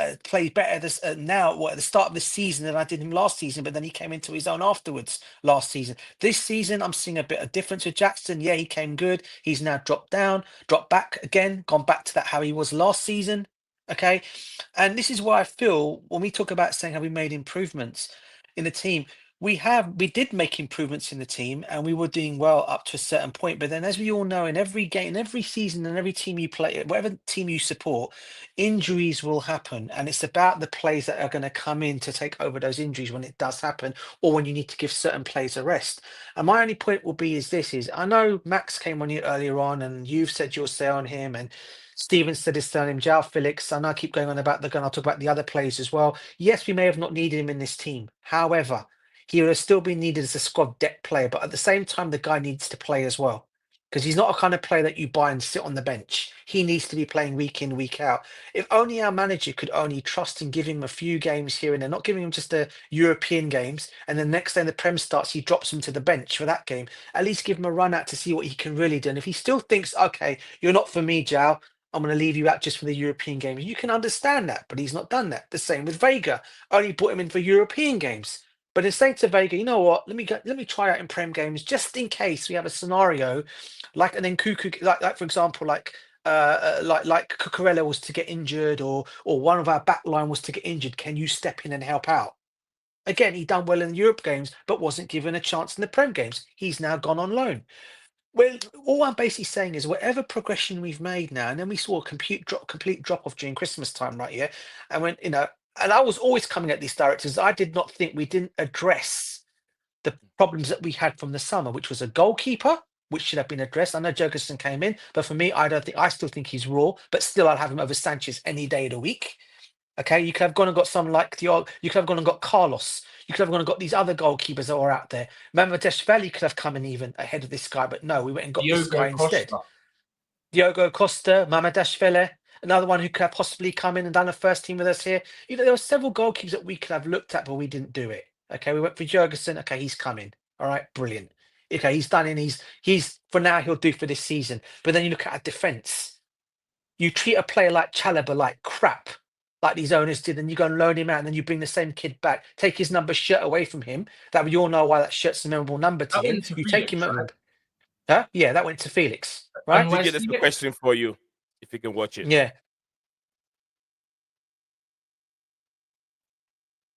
now at the start of the season than I did him last season, but then he came into his own afterwards last season. This season, I'm seeing a bit of difference with Jackson. Yeah, he came good. He's now dropped back again, gone back to that how he was last season. Okay. And this is why I feel when we talk about saying how we made improvements in the team, we did make improvements in the team and we were doing well up to a certain point. But then, as we all know, in every game, in every season, and every team you play, whatever team you support, injuries will happen. And it's about the players that are going to come in to take over those injuries when it does happen, or when you need to give certain players a rest. And my only point will be is I know Max came on you earlier on and you've said your say on him, and Steven said his surname, João Félix. I know I keep going on about the gun. I'll talk about the other players as well. Yes, we may have not needed him in this team. However, he would have still been needed as a squad depth player. But at the same time, the guy needs to play as well. Because he's not a kind of player that you buy and sit on the bench. He needs to be playing week in, week out. If only our manager could only trust and give him a few games here and there, not giving him just the European games, and the next day the Prem starts, he drops him to the bench for that game. At least give him a run out to see what he can really do. And if he still thinks, okay, you're not for me, João, I'm going to leave you out just for the European games, you can understand that, but he's not done that. The same with Vega. Only brought him in for European games. But in saying to Vega, you know what? Let me try out in Prem games just in case we have a scenario, like, and then Cuckoo, like for example, like Cucurella was to get injured, or one of our back line was to get injured. Can you step in and help out? Again, he done well in the Europe games, but wasn't given a chance in the Prem games. He's now gone on loan. Well, all I'm basically saying is whatever progression we've made now, and then we saw a complete drop off during Christmas time, right? Yeah, and when and I was always coming at these directors. I did not think we didn't address the problems that we had from the summer, which was a goalkeeper, which should have been addressed. I know Jurgensen came in, but for me, I still think he's raw, but still I'll have him over Sanchez any day of the week. Okay, you could have gone and got someone like you could have gone and got Carlos. You could have gone and got these other goalkeepers that were out there. Mamadashvili could have come in even ahead of this guy, but no, we went and got this guy instead. Diogo Costa, Mamadashvili, another one who could have possibly come in and done a first team with us here. There were several goalkeepers that we could have looked at, but we didn't do it. Okay, we went for Jurgensen. Okay, he's coming. All right, brilliant. Okay, he's done in. He's for now. He'll do for this season. But then you look at our defense. You treat a player like Chalobah like crap, like these owners did, and you go and loan him out, and then you bring the same kid back, take his number shirt away from him. That we all know why that shirt's a memorable number to him. You take him. Huh? Yeah, that went to Felix. Right? I think it's a question for you, if you can watch it. Yeah.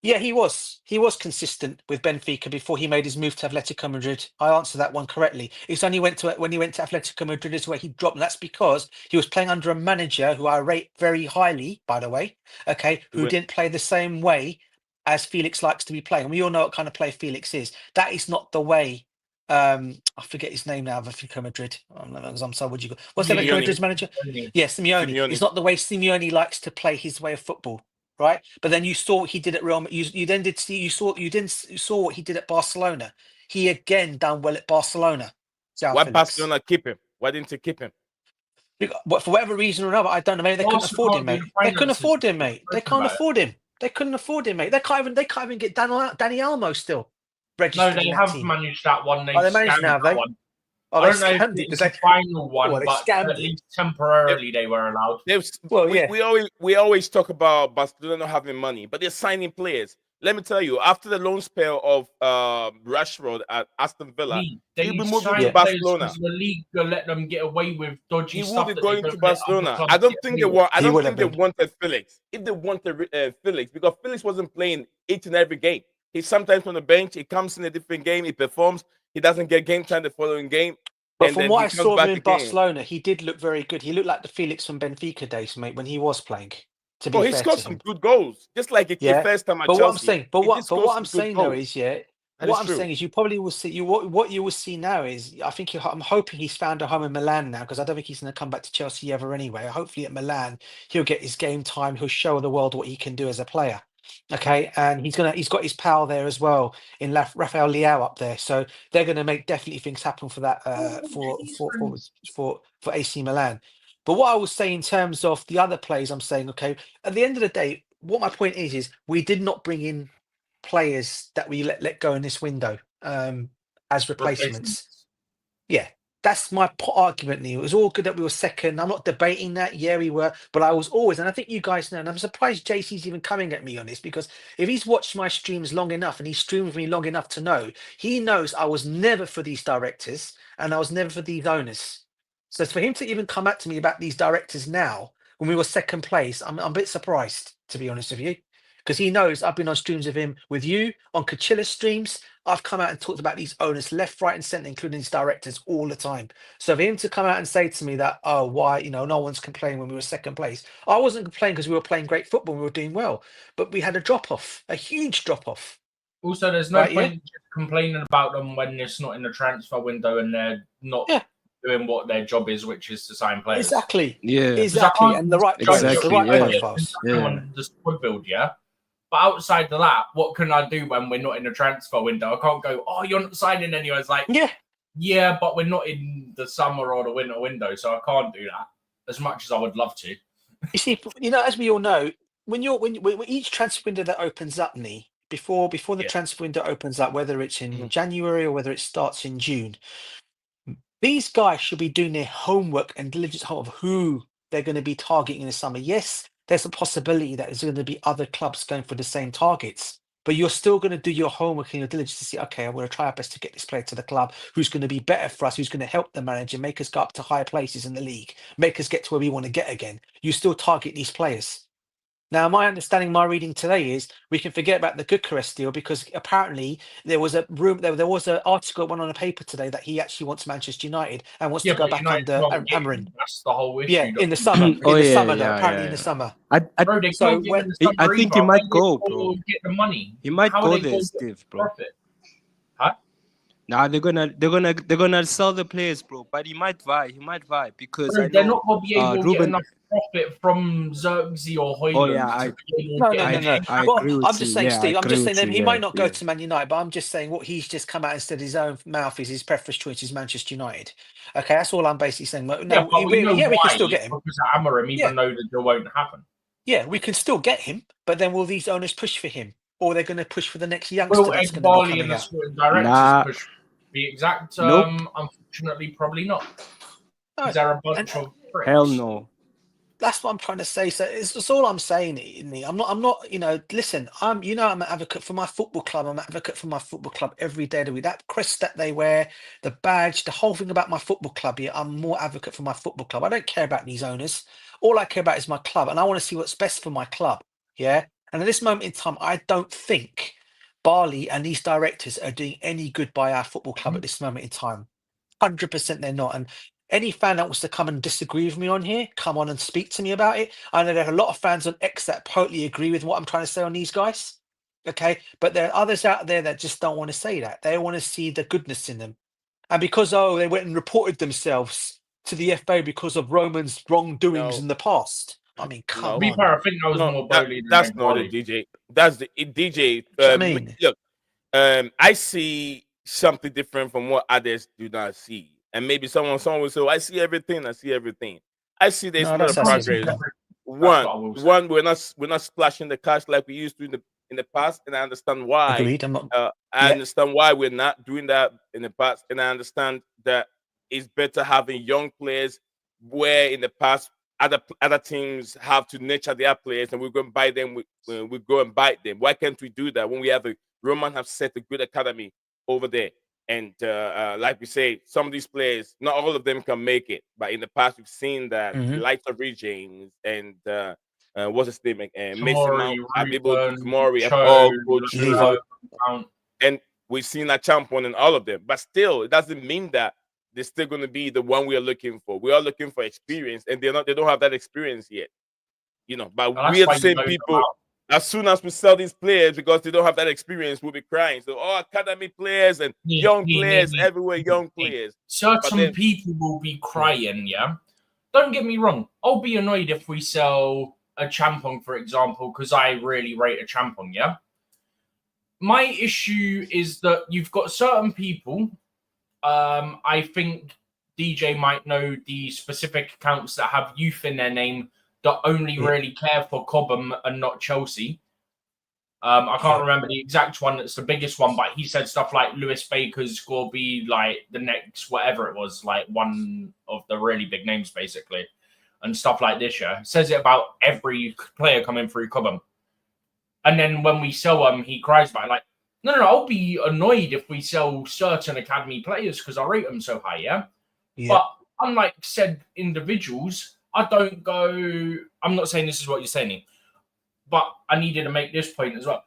Yeah, he was consistent with Benfica before he made his move to Atletico Madrid. I answered that one correctly. It's only when he went to Atletico Madrid is where he dropped. And that's because he was playing under a manager who I rate very highly, by the way. Okay, who didn't play the same way as Felix likes to be playing. We all know what kind of player Felix is. That is not the way. I forget his name now of Atletico Madrid. I'm sorry. What's Atletico Madrid's manager? Yeah, Simeone. It's not the way Simeone likes to play his way of football. Right, but then you saw what he did at Real. You saw what he did at Barcelona. He again done well at Barcelona. Why Barcelona keep him? Why didn't they keep him? For whatever reason or another, I don't know. Maybe they couldn't afford him, mate. They couldn't afford him, mate. They can't afford him. They couldn't afford him, mate. They can't even get Dani Almo still registered. No, they have managed that one. They managed now, have they? I don't know if it's the final one, but at least temporarily they were allowed. We always talk about Barcelona not having money, but they're signing players. Let me tell you, after the loan spell of Rashford at Aston Villa, he'll be moving to Barcelona. The league will let them get away with dodgy stuff. He will be going to Barcelona. I don't think they wanted Felix. If they wanted Felix, because Felix wasn't playing each and every game. He's sometimes on the bench. He comes in a different game. He performs. He doesn't get game time the following game. But from what I saw him in Barcelona, he did look very good. He looked like the Felix from Benfica days, mate, when he was playing. He scored some good goals, just like the first time at Chelsea. What I'm saying is, you probably will see. What you will see now is, I'm hoping he's found a home in Milan now, because I don't think he's going to come back to Chelsea ever anyway. Hopefully at Milan he'll get his game time. He'll show the world what he can do as a player. Okay, and he's got his pal there as well in Rafael Leao up there, so they're going to make definitely things happen for that for AC Milan. But what I will say in terms of the other players, I'm saying, okay, at the end of the day, what my point is we did not bring in players that we let go in this window as replacements. Yeah. That's my argument, Neil. It was all good that we were second. I'm not debating that. Yeah, we were. But I was always, and I think you guys know, and I'm surprised JC's even coming at me on this, because if he's watched my streams long enough and he streamed with me long enough to know, he knows I was never for these directors and I was never for these owners. So for him to even come at to me about these directors now, when we were second place, I'm a bit surprised, to be honest with you. Because he knows I've been on streams with him, with you, on Cachilla's streams. I've come out and talked about these owners left, right, and centre, including these directors all the time. So for him to come out and say to me that, oh, why, no one's complaining when we were second place. I wasn't complaining because we were playing great football, we were doing well. But we had a drop-off, a huge drop-off. Also, there's no point just complaining about them when it's not in the transfer window and they're not doing what their job is, which is to sign players. Exactly. Yeah. Exactly. And the right players, Exactly, the right yeah. profiles. Yeah. The squad build, yeah. But outside of that, what can I do when we're not in a transfer window? I can't go, oh, you're not signing anyone. It's like, yeah, but we're not in the summer or the winter window, so I can't do that as much as I would love to. You see, as we all know, when each transfer window that opens up, before the transfer window opens up, whether it's in January or whether it starts in June, these guys should be doing their homework and diligence of who they're going to be targeting in the summer. Yes, there's a possibility that there's going to be other clubs going for the same targets, but you're still going to do your homework and your diligence to see, okay, I'm going to try our best to get this player to the club who's going to be better for us, who's going to help the manager, make us go up to higher places in the league, make us get to where we want to get again. You still target these players. Now, my understanding, my reading today is we can forget about the Gyökeres deal because apparently there was a there was an article that went on a paper today that he actually wants Manchester United and wants to go back under Amarin. That's the whole issue. Yeah, in the summer. In the summer, apparently in the summer. I think he might go, bro. Get the money. He might go there, Steve, bro. Huh? Nah, they're gonna sell the players, bro. But he might buy because they're not gonna be able to get enough profit from Xerxes or Hoyland. Oh yeah, I agree with I'm just saying, Steve. I'm just saying that he might not go yeah. to Man United, but I'm just saying what he's just come out and said his own mouth is his preference choice is Manchester United. Okay, that's all I'm basically saying. No, we can still get him because of Amarim, even though the deal won't happen. Yeah, we can still get him, but then will these owners push for him, or they're going to push for the next youngster that's going to be coming out? Push the exact unfortunately, probably not. Is there a bunch of pricks? Hell no. That's what I'm trying to say. So it's all I'm saying. I'm not. Listen. I'm an advocate for my football club. I'm an advocate for my football club every day of the week. That crest that they wear, the badge, the whole thing about my football club. Yeah, I'm more advocate for my football club. I don't care about these owners. All I care about is my club, and I want to see what's best for my club. Yeah. And at this moment in time, I don't think Barley and these directors are doing any good by our football club at this moment in time. 100% they're not. And any fan that wants to come and disagree with me on here, come on and speak to me about it. I know there are a lot of fans on X that totally agree with what I'm trying to say on these guys. Okay. But there are others out there that just don't want to say that. They want to see the goodness in them. And because, they went and reported themselves to the FA because of Roman's wrongdoings in the past. I mean, come on. To be fair, I think that was more Bowley. That's not a DJ. That's the DJ. I mean, look, I see something different from what others do not see. And maybe someone will say, I see everything. I see everything. I see there's not a progress. One, we're not splashing the cash like we used to in the past, and I understand why. Agreed. I understand why we're not doing that in the past, and I understand that it's better having young players where in the past other teams have to nurture their players, and we go and buy them. We go and buy them. Why can't we do that when we have Roman have set a good academy over there? And like we say, some of these players, not all of them can make it. But in the past, we've seen that the likes of Reece James and what's his name? Mason Mount are able to Mori have all coached. And we've seen a champion in all of them. But still, it doesn't mean that they're still going to be the one we are looking for. We are looking for experience, and they don't have that experience yet. But we are the same people. As soon as we sell these players because they don't have that experience, we'll be crying. So, academy players and young players everywhere, young players. Certain people will be crying, yeah? Don't get me wrong. I'll be annoyed if we sell a Champong, for example, because I really rate a Champong, yeah? My issue is that you've got certain people. I think DJ might know the specific accounts that have youth in their name that only really care for Cobham and not Chelsea. I can't remember the exact one that's the biggest one, but he said stuff like Lewis Baker's going to be like the next whatever it was, like one of the really big names, basically, and stuff like this. Yeah, says it about every player coming through Cobham, and then when we sell them, he cries about it, like, no, I'll be annoyed if we sell certain academy players because I rate them so high. Yeah, but unlike said individuals. I don't go. I'm not saying this is what you're saying, but I needed to make this point as well.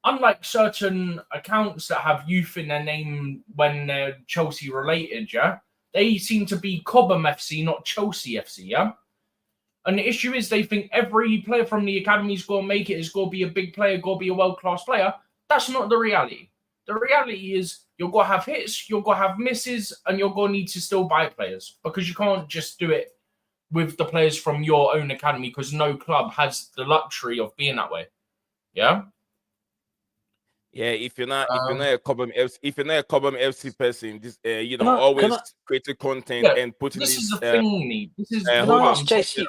Unlike certain accounts that have youth in their name when they're Chelsea related, yeah, they seem to be Cobham FC, not Chelsea FC, yeah. And the issue is they think every player from the academy is going to make it, is going to be a big player, going to be a world class player. That's not the reality. The reality is you're going to have hits, you're going to have misses, and you're going to need to still buy players because you can't just do it with the players from your own academy because no club has the luxury of being that way. Yeah. Yeah, if you're not a Cobham FC person, this Can always I- creating content Yeah, and putting this this. is the thing, Lee. This is Can what I I'm ask saying. JC?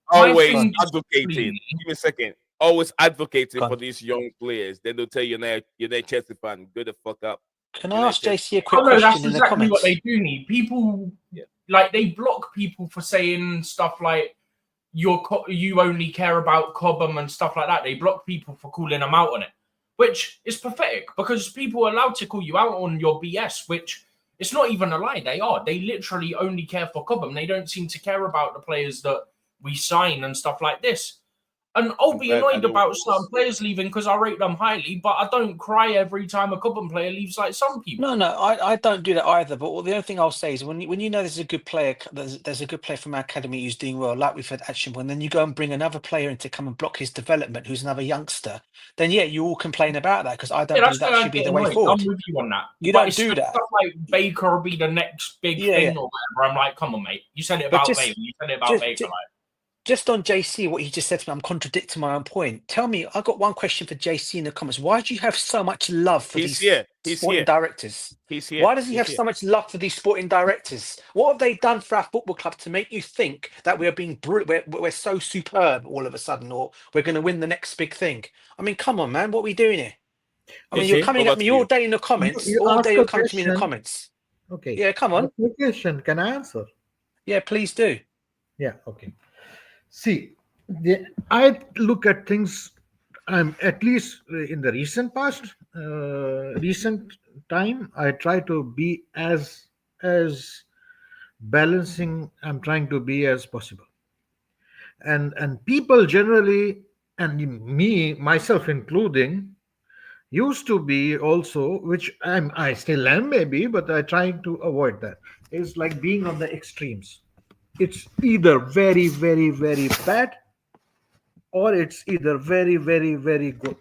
Always thing is advocating. really- Give me a second. Always advocating Go for on. these young players. Then they'll tell you you're not Chelsea fan. Go the fuck up. Can You're I not ask Chelsea JC a quick Oh, no, that's question in the exactly what comments? they do need. People, like, they block people for saying stuff like, you only care about Cobham and stuff like that. They block people for calling them out on it, which is pathetic because people are allowed to call you out on your BS, which it's not even a lie. They are. They literally only care for Cobham. They don't seem to care about the players that we sign and stuff like this. And I'll be glad I annoyed know about this. certain players leaving because I rate them highly, but I don't cry every time a Cobham player leaves like some people. No, I don't do that either. But the only thing I'll say is when you know there's a good player, there's a good player from our academy who's doing well, like we've had Action, and then you go and bring another player in to come and block his development, who's another youngster, then yeah, you all complain about that because I don't Yeah, that's believe that where I should be get the way annoyed. forward. I'm with you on that. You But don't it's do stuff that. like Baker will be the next big Yeah, thing yeah. or whatever. I'm like, come on, mate. You said it But about just- Baker. You said it about Baker. just- Like, Just on JC, what he just said to me, I'm contradicting my own point. Tell me, I got one question for JC in the comments. Why do you have so much love for He's these here. He's sporting here. directors? He's here. Why does he He's have here. so much love for these sporting directors? What have they done for our football club to make you think that we're being we're so superb all of a sudden, or we're going to win the next big thing? I mean, come on, man, what are we doing here? I mean, you're Okay, coming over at me to all you. day in the comments. You All ask day a you're coming to me in the question. comments. Okay. Yeah, come on. The question, can I answer? Yeah, please do. Yeah, okay. See, I look at things, at least in the recent past, recent time, I try to be as balancing. I'm trying to be as possible, and people generally, and me myself including, used to be also, which I still am maybe, but I try to avoid that. It's like being on the extremes. It's either very, very, very bad, or it's either very, very, very good.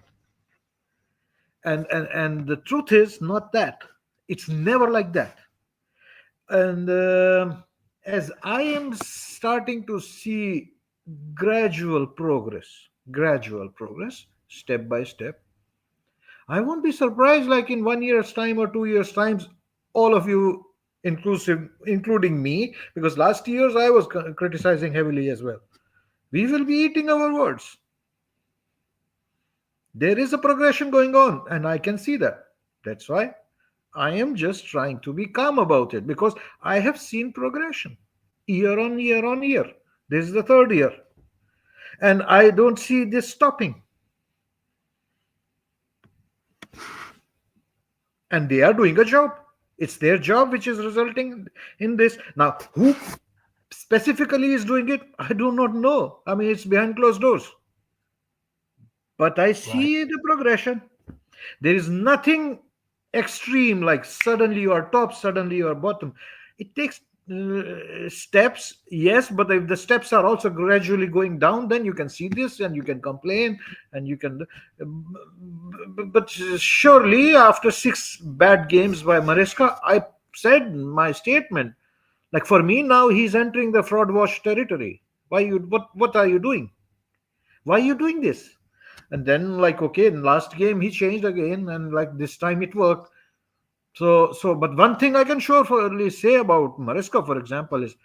And the truth is not that. It's never like that. And as I am starting to see gradual progress, step by step, I won't be surprised, like in 1 year's time or 2 years' times, all of you, including me, because last years I was criticizing heavily as well. We will be eating our words. There is a progression going on, and I can see that. That's why I am just trying to be calm about it, because I have seen progression year on year on year. This is the third year, and I don't see this stopping. And they are doing a job. It's their job which is resulting in this. Now, who specifically is doing it, I do not know. I mean, it's behind closed doors. But I see the progression. There is nothing extreme like suddenly you are top, suddenly you are bottom. It takes steps, yes, but if the steps are also gradually going down, then you can see this and you can complain and you can. But surely, after 6 bad games by Maresca, I said my statement. Like, for me now, he's entering the fraud wash territory. What are you doing? Why are you doing this? And then, like, okay, in last game he changed again, and like this time it worked. But one thing I can surely say about Maresca, for example, is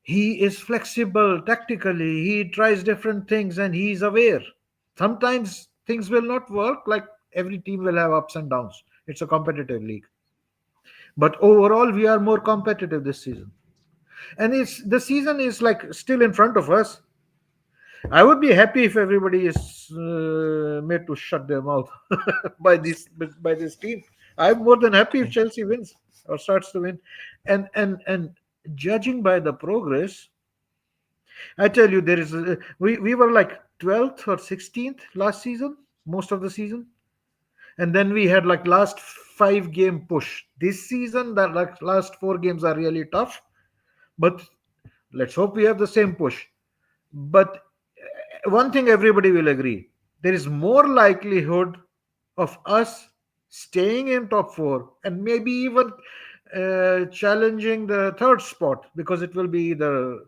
he is flexible tactically. He tries different things and he is aware. Sometimes things will not work. Like, every team will have ups and downs. It's a competitive league. But overall, we are more competitive this season. And the season is like still in front of us. I would be happy if everybody is made to shut their mouth by this team. I'm more than happy if Chelsea wins or starts to win. And judging by the progress, I tell you, there is we were like 12th or 16th last season, most of the season, and then we had like last 5-game push. This season, that like last 4 games are really tough, but let's hope we have the same push. But one thing everybody will agree: there is more likelihood of us staying in top four, and maybe even challenging the third spot, because it will be either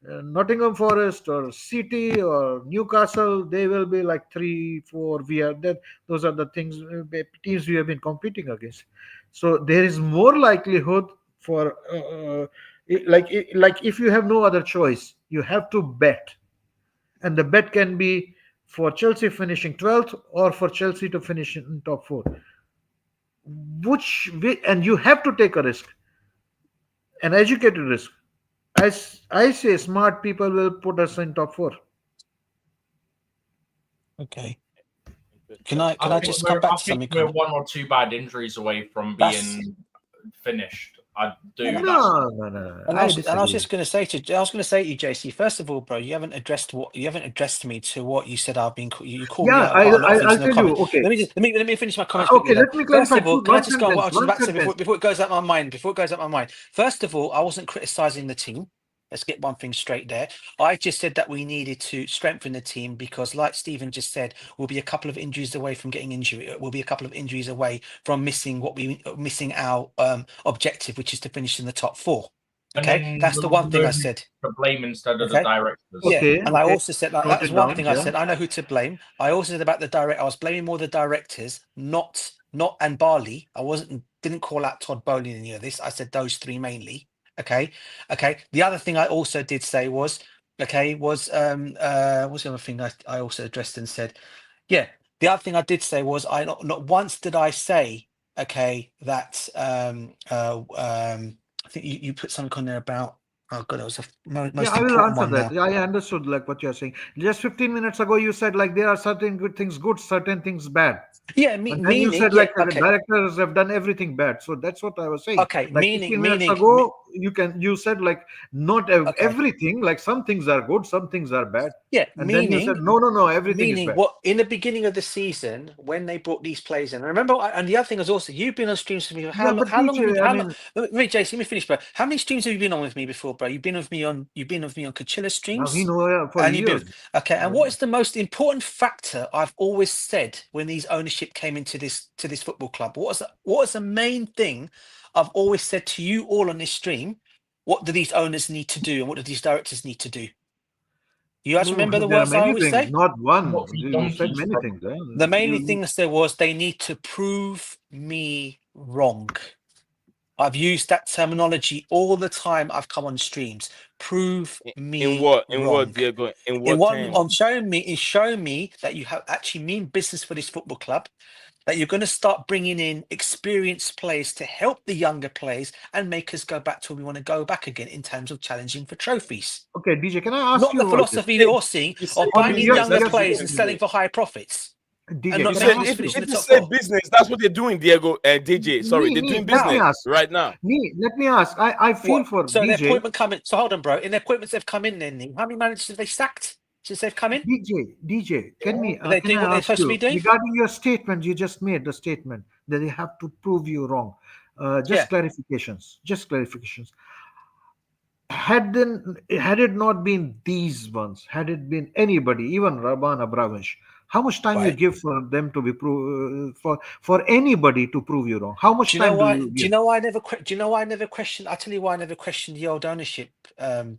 Nottingham Forest or City or Newcastle. They will be like 3, 4. We are that. Those are the things teams we have been competing against. So there is more likelihood for like if you have no other choice, you have to bet, and the bet can be for Chelsea finishing 12th or for Chelsea to finish in top four. And you have to take a risk, an educated risk. I say smart people will put us in top four. Okay. Can I just come back to something? We're 1 or 2 bad injuries away from being finished. I do. No. And I was just going to say to you, JC. First of all, bro, you haven't addressed me to what you said. You called me out about a lot of things in the comments. Okay. Let me finish my comments. Okay, let me clarify. First of all, can I just go on what I was about to say before it goes out my mind? First of all, I wasn't criticizing the team. Let's get one thing straight there. I just said that we needed to strengthen the team because, like Stephen just said, we'll be a couple of injuries away from getting injured. We'll be a couple of injuries away from missing our objective, which is to finish in the top 4. Okay, that's the one thing I said. The blame instead of the directors. Okay, and I also said that was one thing I said. I know who to blame. I also said about the direct. I was blaming more the directors, not and Barley. Didn't call out Todd Bowley in any of this. I said those 3 mainly. Okay. The other thing I also did say was what's the other thing I also addressed and said? Yeah, the other thing I did say was not once did I say that I think you put something on there about it was a most I will important answer one that. now. I understood like what you're saying. Just 15 minutes ago, you said like there are certain good things good, certain things bad. Yeah, And then you said like the directors have done everything bad. So that's what I was saying. Okay, like 15 minutes ago, you said like not everything, like some things are good, some things are bad. Yeah, and then you said no, everything is bad. What in the beginning of the season when they brought these players in? I remember, and the other thing is also you've been on streams with me. How long? Let me finish, bro. How many streams have you been on with me before, bro? You've been with me on Coachella streams. We know for years. And what is the most important factor I've always said when these ownership came into this football club? What was the main thing I've always said to you all on this stream? What do these owners need to do, and what do these directors need to do? You guys remember the words I always say? Not one. You said many things. The main thing there was they need to prove me wrong. I've used that terminology all the time. I've come on streams. Prove me wrong. In what, Diego? In what terms? I'm showing me that you have actually mean business for this football club. That you're going to start bringing in experienced players to help the younger players and make us go back to where we want to go back again in terms of challenging for trophies. Okay, DJ, can I ask Not you? the philosophy that you're seeing of buying in younger players and selling for higher profits. DJ, if you say business, that's what they're doing, Diego. DJ, sorry, they're doing business right now. Let me ask. I feel for so DJ. Their appointment coming. So hold on, bro. In the appointments they've come in, then how many managers have they sacked since they've come in? DJ, can they doing what they're supposed to be doing? Regarding your statement, you just made the statement that they have to prove you wrong. Clarifications. Had it not been these ones, had it been anybody, even Raban Abramovich, how much time you give for them to be for anybody to prove you wrong? How much time do you give? Do you know why I never questioned? I tell you why I never questioned the old ownership. No,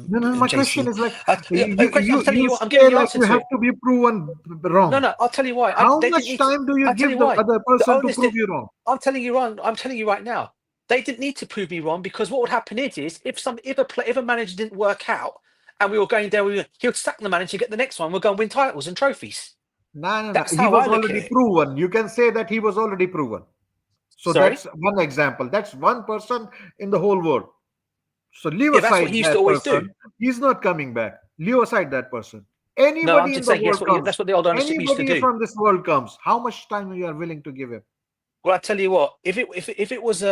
my question is like I'm giving you answer you have to be proven wrong. No, I'll tell you why. How much time do you give the other person to prove you wrong? I'm telling you right now. They didn't need to prove me wrong because what would happen is if a manager didn't work out and we were going there, he'll sack the manager, get the next one. We'll go and win titles and trophies. No. He was already proven. You can say that he was already proven. So that's one example. That's one person in the whole world. So leave aside that person. He's not coming back. Leave aside that person. Anybody in the world comes. That's what the old ownership used to do. Anybody from this world comes. How much time you are willing to give him? Well, I tell you what. If it was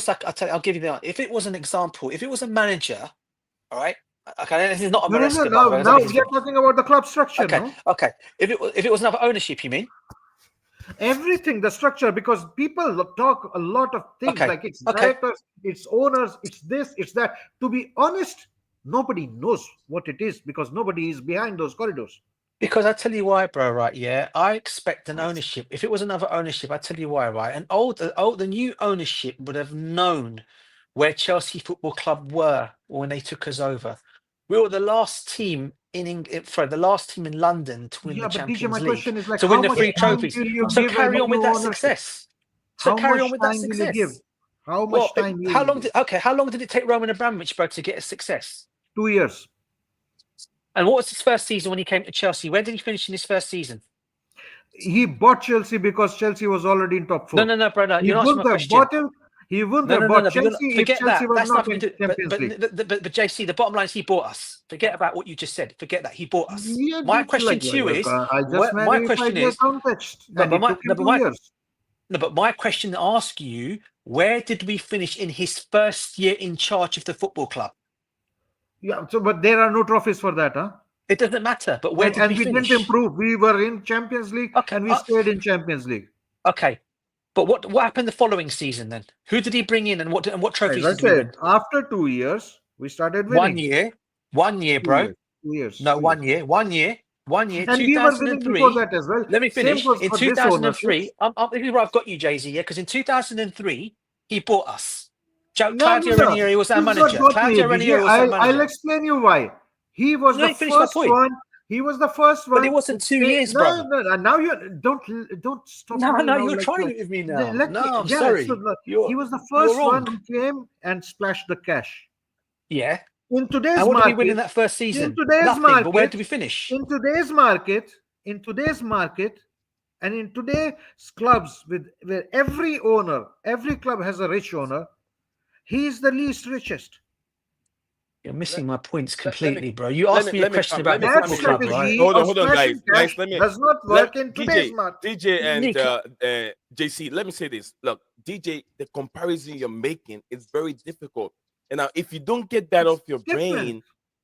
like I'll give you that. If it was an example, if it was a manager, all right. Okay, this is not a Maresca. No. Now we are talking about the club structure. Okay. If it was another ownership, you mean? Everything, the structure, because people talk a lot of things like it's directors, it's owners, it's this, it's that. To be honest, nobody knows what it is because nobody is behind those corridors. Because I tell you why, bro, right? Yeah, I expect an ownership. If it was another ownership, I tell you why, right? The new ownership would have known where Chelsea Football Club were when they took us over. We were the last team the last team in London to win the Yeah, but DJ, my Champions League, question is like, to win how the much three time trophies. will you So give a carry on with new that ownership? success. So How carry much on with that time will you give? success. How Well, much time how will you long give? how long did it take Roman Abramovich, bro, to get a success? 2 years. And what was his first season when he came to Chelsea? Where did he finish in his first season? He bought Chelsea because Chelsea was already in top four. No, brother. He You're not answering my wouldn't have question. bought him. He wouldn't No, have no, no, bought no. But Chelsea if forget Chelsea that. was That's not nothing in to do. Champions League. But JC, the bottom line is he bought us. Forget about what you just said. Forget that he bought us. Yeah, My it's question like, to you is, I just my verified question the is, context, no, and but it my, took no, him but 2 my, years. no, but my question to ask you, where did we finish in his first year in charge of the football club? Yeah, so but there are no trophies for that, huh? It doesn't matter. But where did And we we didn't finish? improve. We were in Champions League, Okay, and we stayed in Champions League. okay. But what happened the following season then? Who did he bring in, and what As trophies I did we win? said, after 2 years, we started 1 winning. year, 1 year, 2 bro. years, 2 years, No, 2 1 years. year, 1 year, 1 year. And we were winning before 2003. that as well. Let me Same finish. goes In for this ownership. 2003, this is where I've got you, Jay-Z, yeah? Because in 2003, he bought us. No, Claudio no. Ranieri was our This is what manager. got me, Claudio DJ. Ranieri was our I'll manager. explain you why. He was Let the me finish my first point. one. He was the first one. But it wasn't 2 say, years, no, brother. no. Now you don't stop No, me no, now. you're Like, trying it with me now. let me. No, I'm Yeah. sorry. So he was the You're first one wrong. who came and splashed the cash. Yeah. In today's And what did we win in market, that first season? in today's Nothing. But where market, did we finish? in today's market, and in today's clubs, where every club has a rich owner, he is the least richest. You're missing my points completely, bro. You asked me a question about the That football club, right? strategy Hold of on, guys. splashing cash does not work in today's market. DJ and Nico. JC, let me say this. Look, DJ, the comparison you're making is very difficult. And now, if you don't get that off your brain,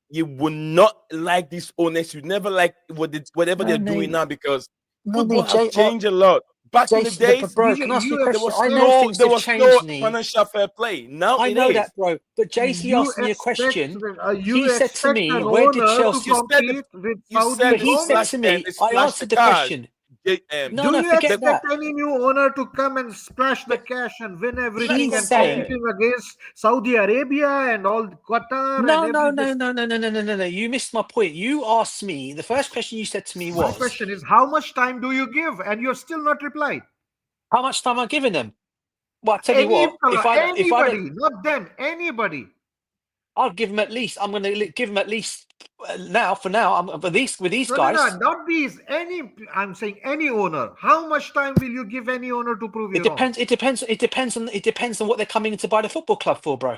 you will not like these owners. You never like whatever they're doing now, because football has changed a lot. Back in the days, bro, can I ask you a question? there was I know things there have was changed, no Nee. financial fair play. Now I it know is. that, bro. But JC asked me a question. You He said to expect me, an where did owner Chelsea... to compete with Saudi But he said owners? to me, I answered the question. No, Do you forget that. expect any new owner to come and splash the cash and win everything and said- competing against Saudi Arabia and all Qatar? No. and everything? You missed my point. You asked me, the first question you said to me My was... question is, how much time do you give? And you're still not replied. How much time am I giving them? Well, I'll tell you what. Anybody, not them, anybody. I'll give them at least... I'm going to give them at least... For now, with these No, guys... no, not these. I'm saying any owner. How much time will you give any owner to prove you wrong? It depends on what they're coming in to buy the football club for, bro.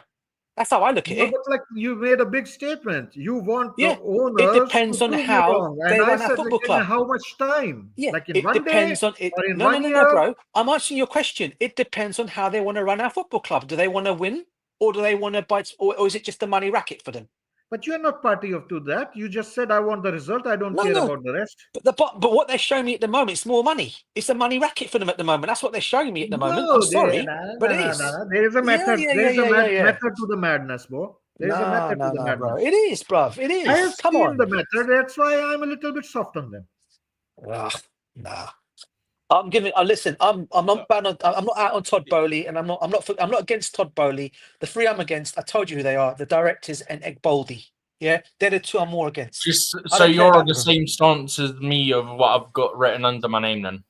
That's how I look at it. But like you made a big statement. You want the owners. It depends on how they run our football club. How much time? Yeah, like in it 1 depends day on it. or in No, 1 no, year? bro. I'm answering your question. It depends on how they want to run our football club. Do they want to win, or do they want to bite, or is it just a money racket for them? But you're not party to that. You just said, I want the result. I don't care about the rest. But what they're showing me at the moment, it's more money. It's a money racket for them at the moment. That's what they're showing me at the moment. I'm sorry, but it is. There is a method. There is a method to the madness, bro. There is a method to the madness. Bro. It is, bruv. It is. I have Come seen on. the method. That's why I'm a little bit soft on them. Nah. I'm giving. Listen, I'm not bad on. I'm not out on Todd Bowley, and I'm not against Todd Bowley. The three I'm against, I told you who they are: the directors and Egg Boldy. Yeah, they're the two I'm more against. Just so you're on the same stance as me of what I've got written under my name, then.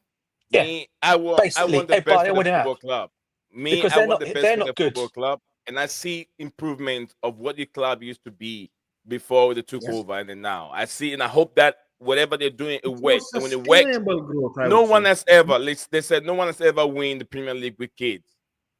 Yeah, me, I want the best for the football club. Me, because I want the best for the football club, and I see improvement of what the club used to be before they took over, and then now I see, and I hope that whatever they're doing, it works. And when it works, no one has ever. They said no one has ever win the Premier League with kids.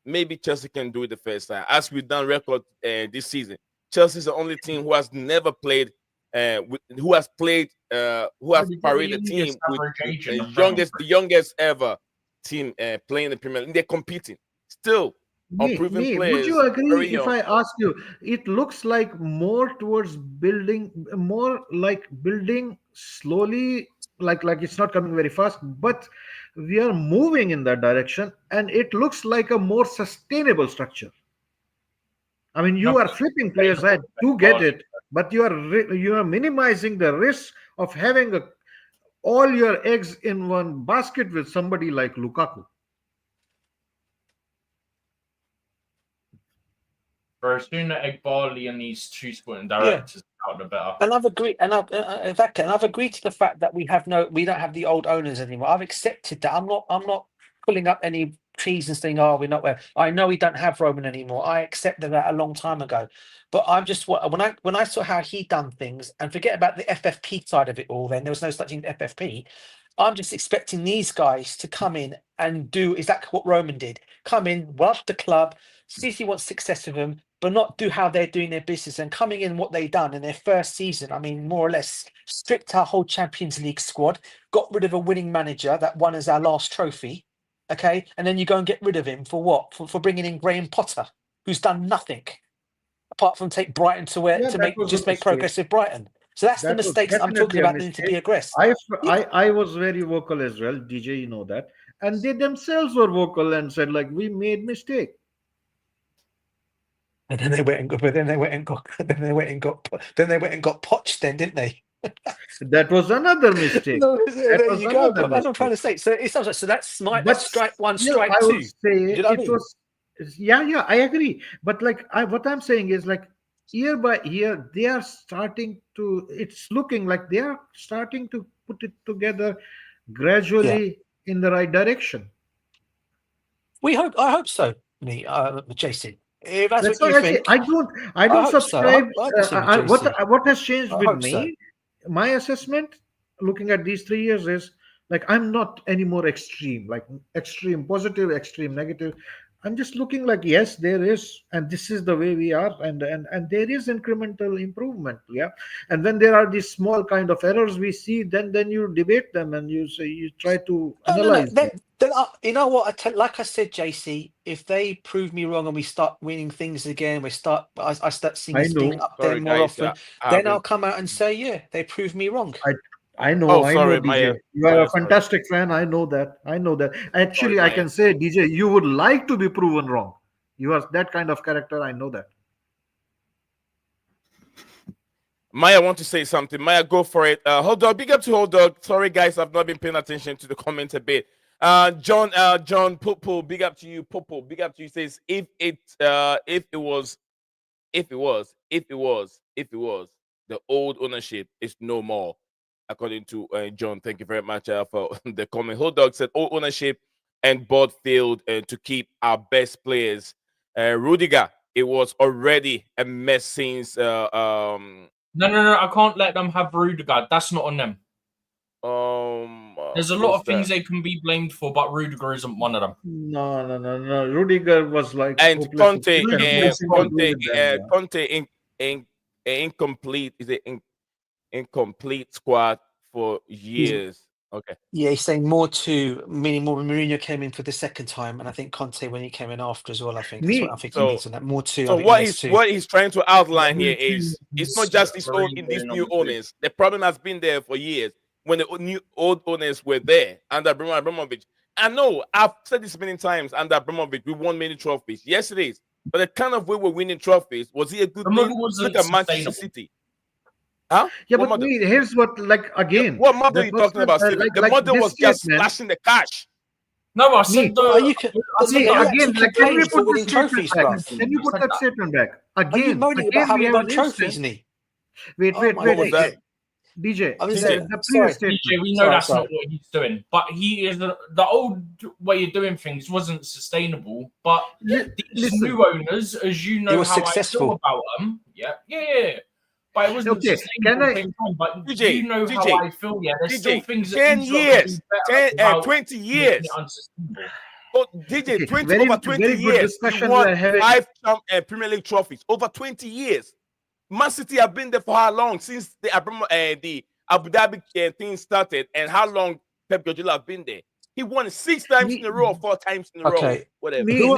Maybe Chelsea can do it the first time, as we've done record this season. Chelsea is the only team who has never played, who has paraded a team with the youngest ever team playing the Premier League. They're competing still. Unproven players. Would you agree if I ask you? It looks like more towards building, more like building slowly, like it's not coming very fast, but we are moving in that direction, and it looks like a more sustainable structure. I mean, you are flipping players ahead to get it, but you are minimizing the risk of having all your eggs in one basket with somebody like Lukaku. For as soon as Egbali and these two sporting directors out, the better. And I've agreed, and I've agreed to the fact that we don't have the old owners anymore. I've accepted that. I'm not pulling up any trees and saying, "Oh, we're not where." I know we don't have Roman anymore. I accepted that a long time ago. But I'm just when I saw how he done things, and forget about the FFP side of it all. Then there was no such thing as FFP. I'm just expecting these guys to come in and do exactly what Roman did. Come in, love the club, see if he wants success with them, but not do how they're doing their business. And coming in what they done in their first season, I mean, more or less stripped our whole Champions League squad, got rid of a winning manager that won as our last trophy. Okay, and then you go and get rid of him for what? For bringing in Graham Potter, who's done nothing apart from take Brighton to where to make progress with Brighton. So that's the mistakes I'm talking about. Need to be aggressive. I was very vocal as well, DJ. You know that, and they themselves were vocal and said like we made mistake. And then they went and got poached. Then didn't they? That was another mistake. No, there you go. That's what I'm trying to say. So it sounds like that's strike one, strike I two. would say it was. Yeah, I agree. But like what I'm saying is like year by year they are starting to. It's looking like they are starting to put it together gradually in the right direction. I hope so, Jason. If that's what you think, I don't subscribe. What has changed with me? So. My assessment, looking at these 3 years, is like I'm not any more extreme, like extreme positive, extreme negative. I'm just looking like yes, there is, and this is the way we are, and there is incremental improvement. Yeah, and when there are these small kind of errors we see, then you debate them and you try to analyze them. Then you know what? Like I said, JC, if they prove me wrong and we start winning things again, I start seeing this thing up there more often, then I'll come out and say, yeah, they proved me wrong. I know. DJ. You are a fantastic fan. I know that. Actually, I can say, DJ, you would like to be proven wrong. You are that kind of character. I know that. Maya, want to say something? Maya, go for it. Hold dog, big up to Hold Dog. Sorry, guys, I've not been paying attention to the comments a bit. John Popo, big up to you. Popo, big up to you. Says if it was, the old ownership is no more. According to John, thank you very much for the comment. Hold Dog said old ownership and board failed to keep our best players. Rudiger, it was already a mess since. No, I can't let them have Rudiger. That's not on them. There's a lot of things they can be blamed for, but Rudiger isn't one of them. No. Rudiger was like Conte incomplete. Is it incomplete squad for years? Okay. Yeah, he's saying more meaning Mourinho came in for the second time, and I think Conte when he came in after as well. I think that's what I think he means on that. More two. So what he's trying to outline here is it's not just these new owners. The problem has been there for years. When the old owners were there under Abramovich. I know I've said this many times under Abramovich, we won many trophies. Yes, it is. But the kind of way we're winning trophies, was he a good thing? Look at Manchester City. Huh? Yeah, but here's what, like, again. What model are you talking about, Stephen? The model was just slashing the cash. No, I said again, like, can you put the trophies back? Can you put that statement back? Again, about how we won trophies, Wait. DJ, DJ, we know that's not what he's doing, but he is the old way of doing things wasn't sustainable. But these new owners, as you know, how successful. I feel about them, yeah. But it wasn't sustainable. But DJ, you know DJ, how I feel. Yeah, there's still things. 10 years, 20 years. Oh, DJ, 20 years. He won 5 Premier League trophies over 20 years. Man City have been there for how long? Since the Abu Dhabi thing started, and how long Pep Guardiola have been there? He won 6 times in a row, 4 times in a row. Whatever. Who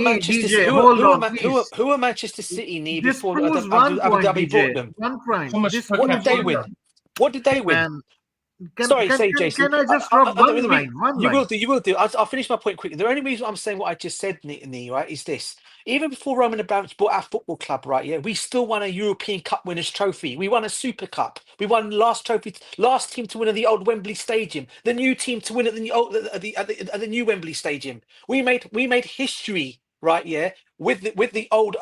are Manchester City need before Abu Dhabi bought them? One point. What did they win? What did they win? Sorry, say JC. Can I just drop one You line? will do. You will do. I'll finish my point quickly. The only reason I'm saying what I just said, Nee, right, is this: even before Roman Abramovich bought our football club, right? Yeah, we still won a European Cup winners' trophy. We won a Super Cup. We won last team to win at the old Wembley Stadium. The new team to win at the new Wembley Stadium. We made history, right? Yeah, with the old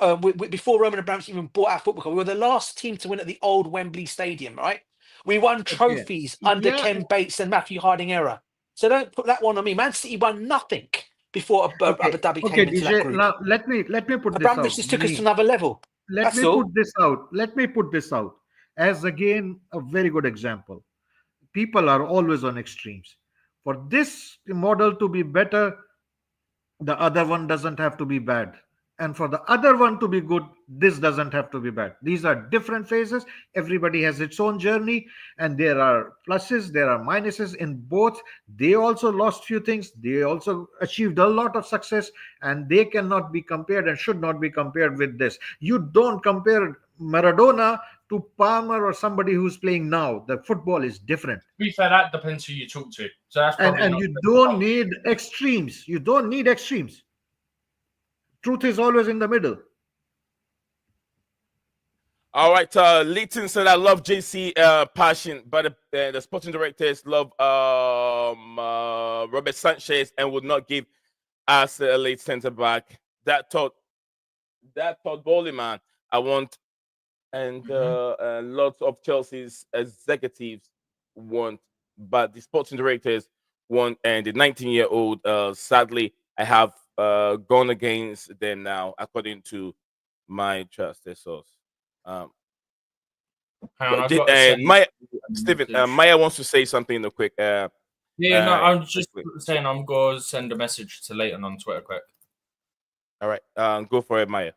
before Roman Abramovich even bought our football club. We were the last team to win at the old Wembley Stadium, right? We won Okay. trophies under Yeah. Ken Bates and Matthew Harding era. So don't put that one on me. Man City won nothing before Abu Dhabi Okay, came into that DJ. group. Now let me put this out. Abramovich just took us to another level. Let me put this out. Let me put this out as again a very good example. People are always on extremes. For this model to be better, the other one doesn't have to be bad. And for the other one to be good, this doesn't have to be bad. These are different phases. Everybody has its own journey, and there are pluses, there are minuses in both. They also lost few things. They also achieved a lot of success, and they cannot be compared and should not be compared with this. You don't compare Maradona to Palmer or somebody who's playing now. The football is different. To be fair, that depends who you talk to. So that's And you don't need extremes. You don't need extremes. Truth is always in the middle. All right, Leighton said, "I love JC passion, but the sporting directors love Robert Sanchez and would not give us a late centre back. That thought Bowley, man, I want, and lots of Chelsea's executives want, but the sporting directors want, and the 19-year-old, sadly, I have gone against them now, according to my trusted source." Maya wants to say something real quick. I'm just saying I'm going to send a message to Leighton on Twitter quick. All right, go for it, Maya.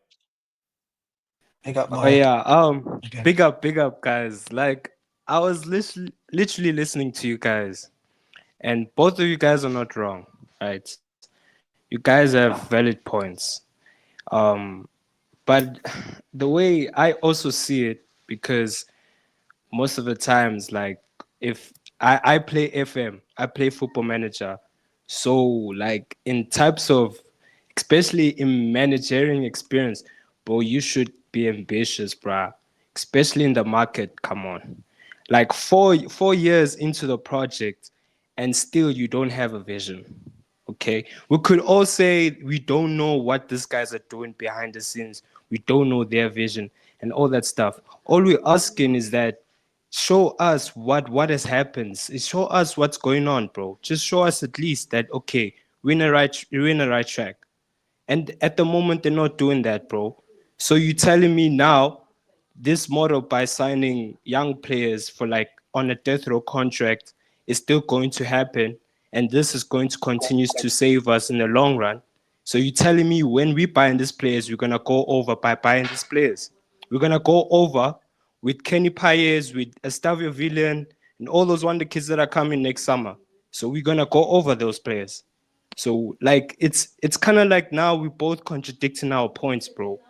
Big up, Maya. Oh yeah, big up, guys. Like I was literally listening to you guys, and both of you guys are not wrong, right? You guys have valid points. But the way I also see it, because most of the times, like if I play FM, I play Football Manager. So like in types of, especially in managerial experience, bro, you should be ambitious, bruh. Especially in the market, come on. Like 4 years into the project and still you don't have a vision. Okay, we could all say we don't know what these guys are doing behind the scenes. We don't know their vision and all that stuff. All we're asking is that show us what has happened. Show us what's going on, bro. Just show us at least that okay, we're in the right track. And at the moment they're not doing that, bro. So you're telling me now this model by signing young players for like on a death row contract is still going to happen, and this is going to continue to save us in the long run. So you're telling me when we buying these players, we're gonna go over by buying these players. We're gonna go over with Kenny Paez, with Estavio Villan, and all those wonder kids that are coming next summer. So we're gonna go over those players. So like it's kind of like now we're both contradicting our points, bro.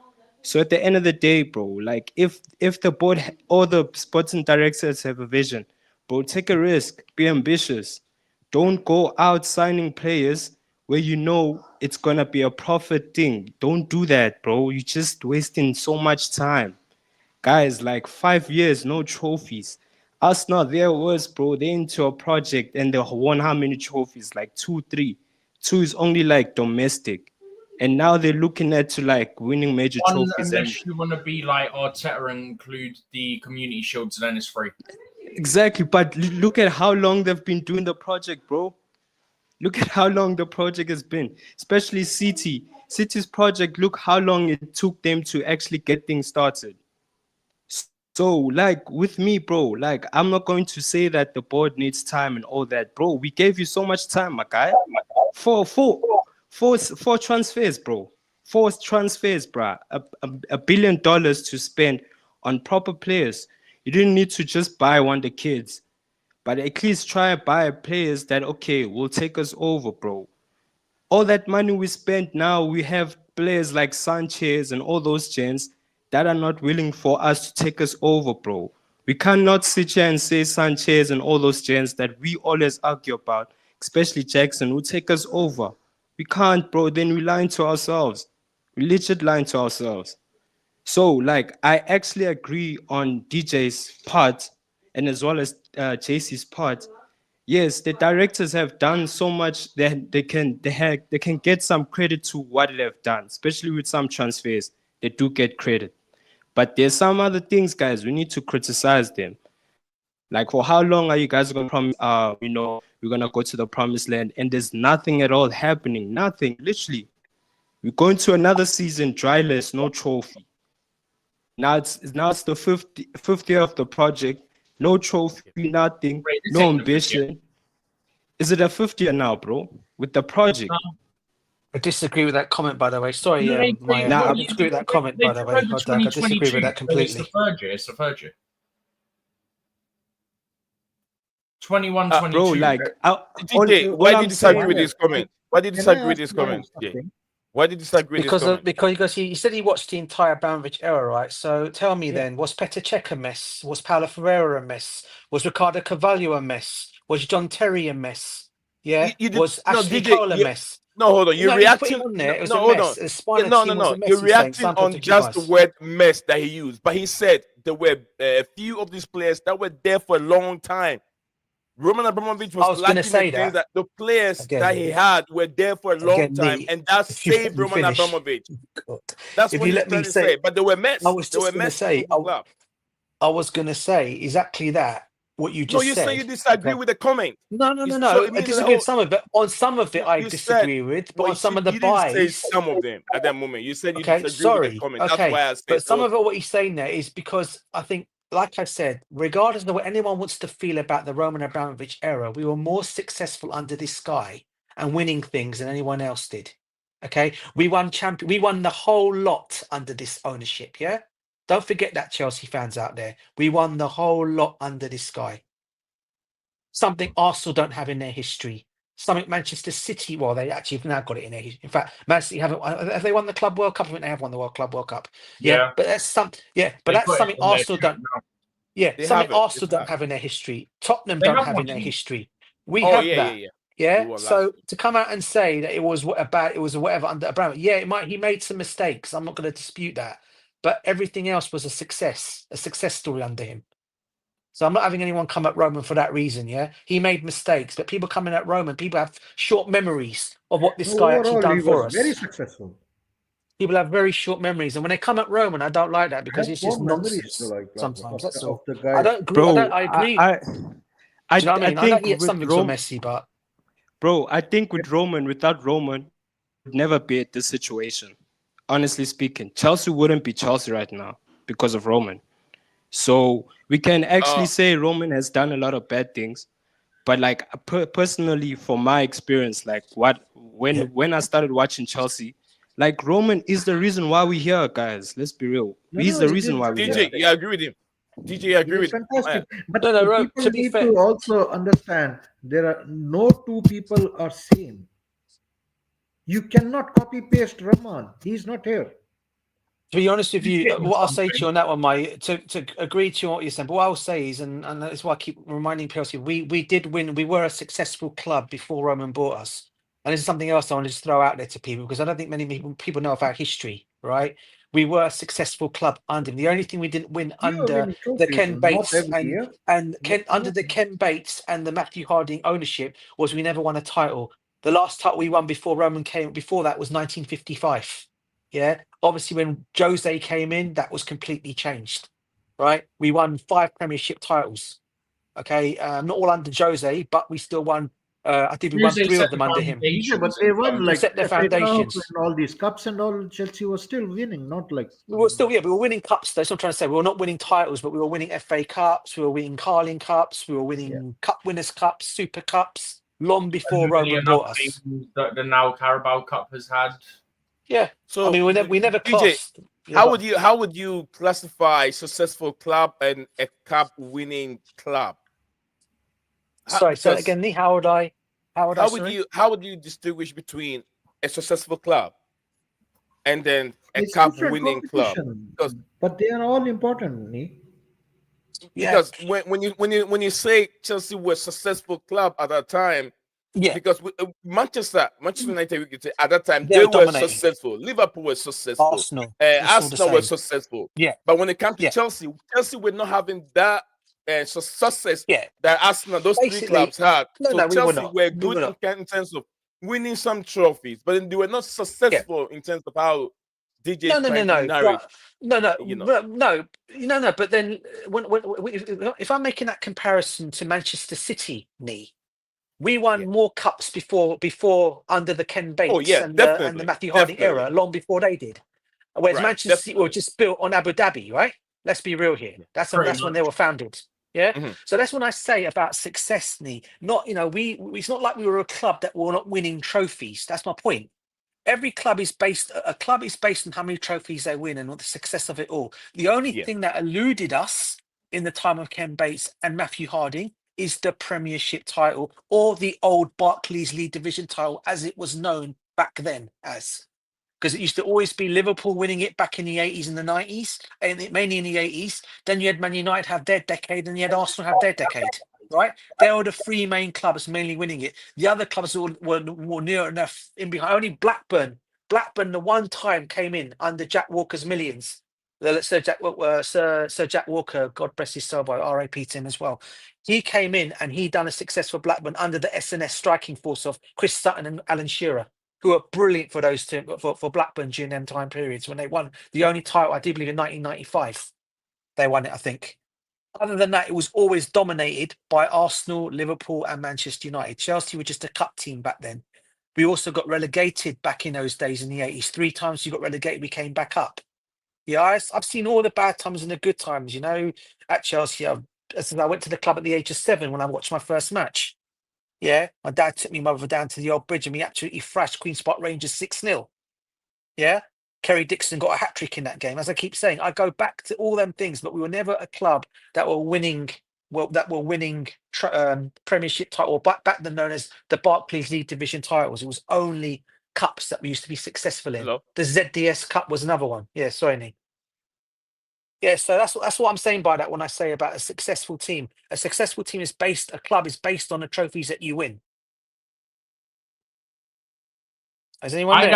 So at the end of the day, bro, like if the board or the sporting directors have a vision, bro, take a risk, be ambitious. Don't go out signing players where you know it's gonna be a profit thing. Don't do that, bro. You're just wasting so much time. Guys, like 5 years, no trophies. Us not there was, bro. They into a project and they won how many trophies? Like 2, 3. 2 is only like domestic. And now they're looking at to like winning major trophies. Unless you want to be like Arteta and include the Community Shield, then it's free. Exactly, but look at how long they've been doing the project, bro. Look at how long the project has been, especially City's project. Look how long it took them to actually get things started. So, like with me, bro, like I'm not going to say that the board needs time and all that, bro. We gave you so much time, my guy. Four transfers, bro. 4 transfers, bro. $1 billion to spend on proper players. You didn't need to just buy one of the kids, but at least try and buy players that, okay, will take us over, bro. All that money we spent, now we have players like Sanchez and all those gents that are not willing for us to take us over, bro. We cannot sit here and say Sanchez and all those gents that we always argue about, especially Jackson, who take us over. We can't, bro. Then we lying to ourselves. We legit lying to ourselves. So, like, I actually agree on DJ's part and as well as JC's part. Yes, the directors have done so much that they can get some credit to what they've done, especially with some transfers. They do get credit. But there's some other things, guys, we need to criticize them. Like, for how long are you guys going to promise, we're going to go to the promised land and there's nothing at all happening? Nothing, literally. We're going to another season, dryless, no trophy. Now it's the fifth year of the project, no trophy, nothing, no ambition. Is it a fifth year now, bro, with the project? I disagree with that comment, by the way. Sorry, I disagree with that comment, by the way. I disagree with that completely. It's the third year. 21, 22. Bro, like, DJ, why did you disagree with this comment? Why did you disagree with this comment? Why did you disagree with this comment? Because he said he watched the entire Abramovich era, right? So tell me then, was Petr Cech a mess? Was Paulo Ferreira a mess? Was Ricardo Carvalho a mess? Was John Terry a mess? Yeah. Was Ashley Cole a mess? No, hold on. You're reacting on there. It was no, a hold mess. on. No. You're reacting on just the word mess that he used. But he said there were a few of these players that were there for a long time. Roman Abramovich was lacking that the players that he had were there for a long time, and that saved Roman Abramovich. That's what he's trying to say. But they were mess. I was just going to say. I was going to say exactly that. What you just said. No, you say you disagree with the comment. No. I disagree with some of it. On some of it, I disagree with, but on some of the buys. You didn't say some of them at that moment. You said you disagree with the comment. That's why I said. But some of it, what he's saying there is because I think, like I said, regardless of what anyone wants to feel about the Roman Abramovich era, we were more successful under this sky and winning things than anyone else did. Okay, we won the whole lot under this ownership. Yeah. Don't forget that, Chelsea fans out there. We won the whole lot under this sky. Something Arsenal don't have in their history. Something Manchester City, well, they actually have now got it in their history. In fact, Man City have they won the Club World Cup? I think they have won the Club World Cup. Yeah. But that's something Arsenal don't. Yeah, something Arsenal don't have in their history. Tottenham don't have in their history. We have that. Yeah. So to come out and say that it was whatever under Abramovich, he made some mistakes. I'm not going to dispute that. But everything else was a success story under him. So I'm not having anyone come at Roman for that reason, yeah? He made mistakes, but people coming at Roman, people have short memories of what this guy actually done for us. Very successful. People have very short memories. And when they come at Roman, I don't like that because it's just nonsense sometimes. That's all. I don't agree. Bro, I agree. I think I don't get something so messy, but... Bro, I think without Roman, would never be at this situation. Honestly speaking, Chelsea wouldn't be Chelsea right now because of Roman. So we can actually say Roman has done a lot of bad things, but like personally, from my experience, like when I started watching Chelsea, like Roman is the reason why we're here, guys. Let's be real. He's the reason why we're here. DJ, I agree with him. DJ, I agree with him. Fantastic. But people need to also understand there are no two people are same. You cannot copy paste Roman. He's not here. To be honest with you, what I'll say to you on that one, mate, to agree to what you're saying, but what I'll say is, and that's why I keep reminding people, we did win. We were a successful club before Roman bought us. And this is something else I want to just throw out there to people because I don't think many people know of our history, right? We were a successful club under him. The only thing we didn't win under the Ken Bates under the Ken Bates and the Matthew Harding ownership was we never won a title. The last title we won before Roman came, before that was 1955. Yeah. Obviously, when Jose came in, that was completely changed, right? We won 5 Premiership titles. Okay. Not all under Jose, but we still won. I think we won 3 of them under him. Yeah, but they won like set their foundations and all these cups and all. Chelsea was still winning, not like we were winning cups. That's what I'm trying to say. We were not winning titles, but we were winning FA Cups. We were winning Carling Cups. We were winning Cup Winners' Cups, Super Cups, long before Roman bought us. That the now Carabao Cup has had. Yeah. So I mean, we never crossed. DJ, how would you classify a successful club and a cup winning club? Sorry, so again, how would you distinguish between a successful club and then a cup winning club? But they are all important, Nee. Because when you say Chelsea were a successful club at that time, because Manchester United, we could say at that time they were dominating. successful. Liverpool was successful. Arsenal was successful. Yeah. But when it comes to Chelsea were not having that success that Arsenal, those three clubs had. Chelsea were good in terms of winning some trophies, but they were not successful in terms of how DJ No. But then if I'm making that comparison to Manchester City, we won more cups before under the Ken Bates and the Matthew Harding era, long before they did. Whereas Manchester City were just built on Abu Dhabi, right? Let's be real here. That's when they were founded. Yeah. Mm-hmm. So that's when I say about success, not it's not like we were a club that were not winning trophies. That's my point. Every club is based on how many trophies they win and the success of it all. The only thing that eluded us in the time of Ken Bates and Matthew Harding is the Premiership title, or the old Barclays League Division title, as it was known back then as. Because it used to always be Liverpool winning it back in the 80s and the 90s, and mainly in the 80s. Then you had Man United have their decade, and you had Arsenal have their decade, right? They were the three main clubs mainly winning it. The other clubs were near enough in behind. Only Blackburn, the one time came in under Jack Walker's millions. Sir Jack Walker, God bless his soul, by R.A.P. to him as well. He came in and he done a success for Blackburn under the SNS striking force of Chris Sutton and Alan Shearer, who are brilliant for those two, for Blackburn during them time periods when they won the only title, I do believe, in 1995. They won it, I think. Other than that, it was always dominated by Arsenal, Liverpool, and Manchester United. Chelsea were just a cup team back then. We also got relegated back in those days in the 80s. 3 times we got relegated, we came back up. Yeah, I've seen all the bad times and the good times, at Chelsea. I went to the club at the age of 7 when I watched my first match. Yeah, my dad took me mother down to the old bridge and we absolutely thrashed Queen's Park Rangers 6-0. Yeah, Kerry Dixon got a hat-trick in that game. As I keep saying, I go back to all them things, but we were never a club that were winning Premiership title, back then known as the Barclays League Division titles. It was only cups that we used to be successful in. Hello? The ZDS Cup was another one. Yeah, sorry, Nick. Yeah, so that's what I'm saying by that when I say about a successful team. A successful team a club is based on the trophies that you win. Has anyone I'd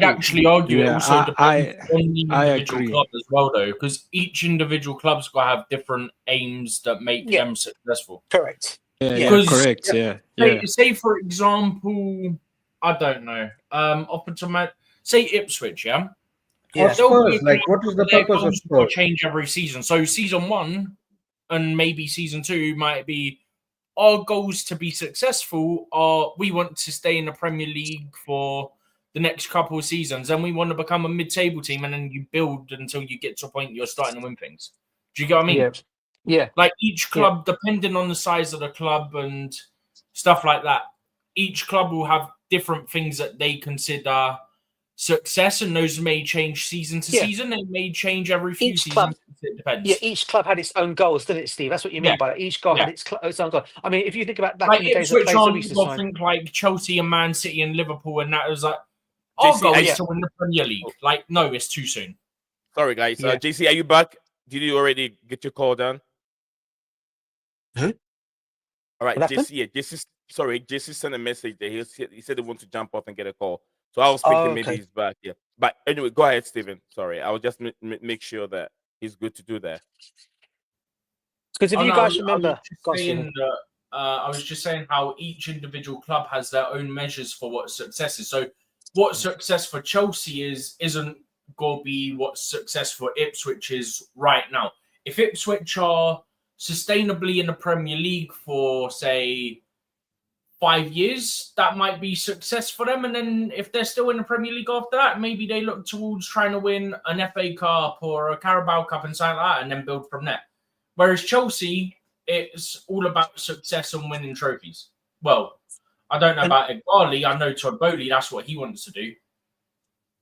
actually argue it also depends on the individual club as well, though, because each individual club's got to have different aims that make them successful. Correct. Correct. Say for example, I don't know. Say Ipswich, yeah. Yeah. Spurs, what is the purpose of Spurs? Change every season. So season 1 and maybe season 2 might be our goals to be successful are we want to stay in the Premier League for the next couple of seasons, and we want to become a mid-table team, and then you build until you get to a point you're starting to win things. Do you get what I mean? Yeah. Like each club, depending on the size of the club and stuff like that, each club will have different things that they consider success, and those may change season to season. They may change every few seasons. It depends. Yeah, each club had its own goals, didn't it, Steve? That's what you mean by that. Each club had its own goal. I mean, if you think about back in the days of I think like Chelsea and Man City and Liverpool, and that was like our goal is to win the Premier League. Like, no, it's too soon. Sorry, guys. JC, are you back? Did you already get your call done? Who? All right, JC. JC sent a message there. He said he wants to jump off and get a call. So I was thinking maybe he's back. Yeah, but anyway, go ahead, Stephen. Sorry, I will just make sure that he's good to do that. Because if you guys remember, I was just saying how each individual club has their own measures for what success is. So, what success for Chelsea isn't going to be what success for Ipswich is right now. If Ipswich are sustainably in the Premier League for, say, 5 years, that might be success for them. And then if they're still in the Premier League after that, maybe they look towards trying to win an FA Cup or a Carabao Cup and something like that, and then build from there. Whereas Chelsea, it's all about success and winning trophies. Well, I don't know about Ighali. I know Todd Bowley, that's what he wants to do.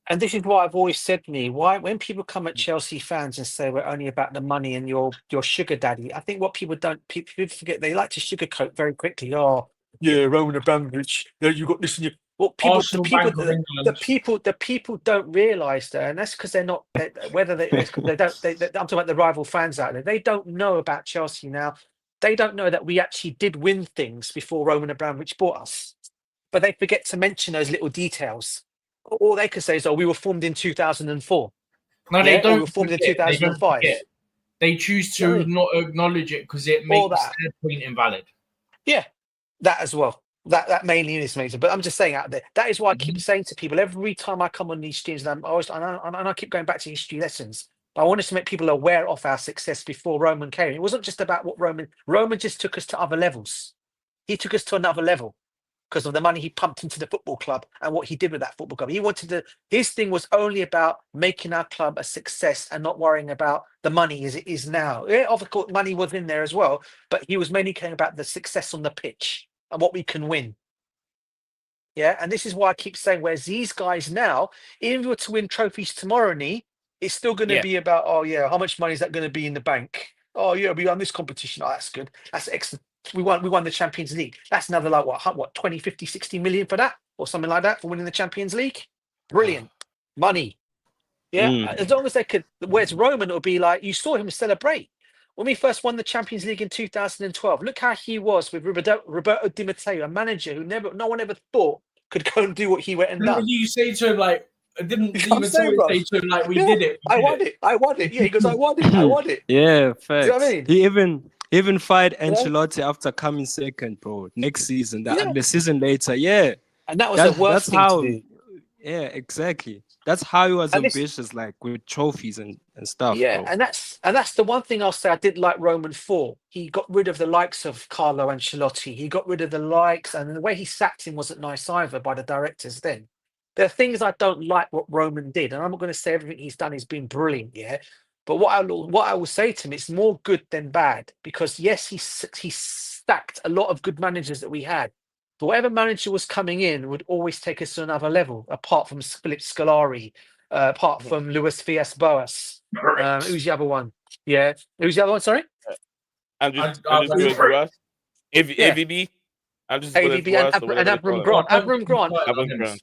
And this is why I've always said, why when people come at Chelsea fans and say we're only about the money and your sugar daddy, I think what people forget, they like to sugarcoat very quickly. Oh, yeah, Roman Abramovich, you got this in your... What people, Arsenal, Bank of England. the people don't realise that, and that's because they're not. Whether it's because they don't. I'm talking about the rival fans out there. They don't know about Chelsea now. They don't know that we actually did win things before Roman Abramovich bought us, but they forget to mention those little details. All they could say is, "Oh, we were formed in 2004." No, they don't. We were formed in 2005. They choose to not acknowledge it because it makes their point invalid. Yeah, that as well. That mainly is major. But I'm just saying out there. That is why I keep saying to people every time I come on these streams, and I keep going back to history lessons. But I wanted to make people aware of our success before Roman came. It wasn't just about what Roman just took us to other levels. He took us to another level because of the money he pumped into the football club and what he did with that football club. His thing was only about making our club a success and not worrying about the money as it is now. Yeah, of course, money was in there as well, but he was mainly caring about the success on the pitch and what we can win. Yeah, and this is why I keep saying, whereas these guys now, even if we were to win trophies tomorrow, it's still going to be about, oh yeah, how much money is that going to be in the bank? Oh yeah, we won this competition. Oh, that's good. That's excellent. We won the Champions League. That's another like what 20, 50, 60 million for that or something like that for winning the Champions League. Brilliant. Money. Yeah. As long as they could, whereas Roman, it would be like, you saw him celebrate. When we first won the Champions League in 2012, look how he was with Roberto Di Matteo, a manager who no one ever thought could go and do what he went and done. Didn't you say to him like, didn't Di Matteo say to him like, we did it? I won it. Yeah, he goes, I won it. Yeah, facts. You know what I mean? He even fired Ancelotti after coming second, bro. Next season, the season later, and that was the worst thing to do. Yeah, exactly. That's how he was ambitious, like with trophies and stuff. Yeah, bro. and that's the one thing I'll say I did like Roman for. He got rid of the likes of Carlo Ancelotti. He got rid of the likes, and the way he sacked him wasn't nice either by the directors then. There are things I don't like what Roman did, and I'm not going to say everything he's done has been brilliant, yeah. But what I will say to him, it's more good than bad, because yes, he stacked a lot of good managers that we had. But whatever manager was coming in would always take us to another level, apart from Philip Scolari, apart from Luis Villas-Boas. Who's the other one? Yeah. Who's the other one, sorry? AVB. AVB and Avram Grant.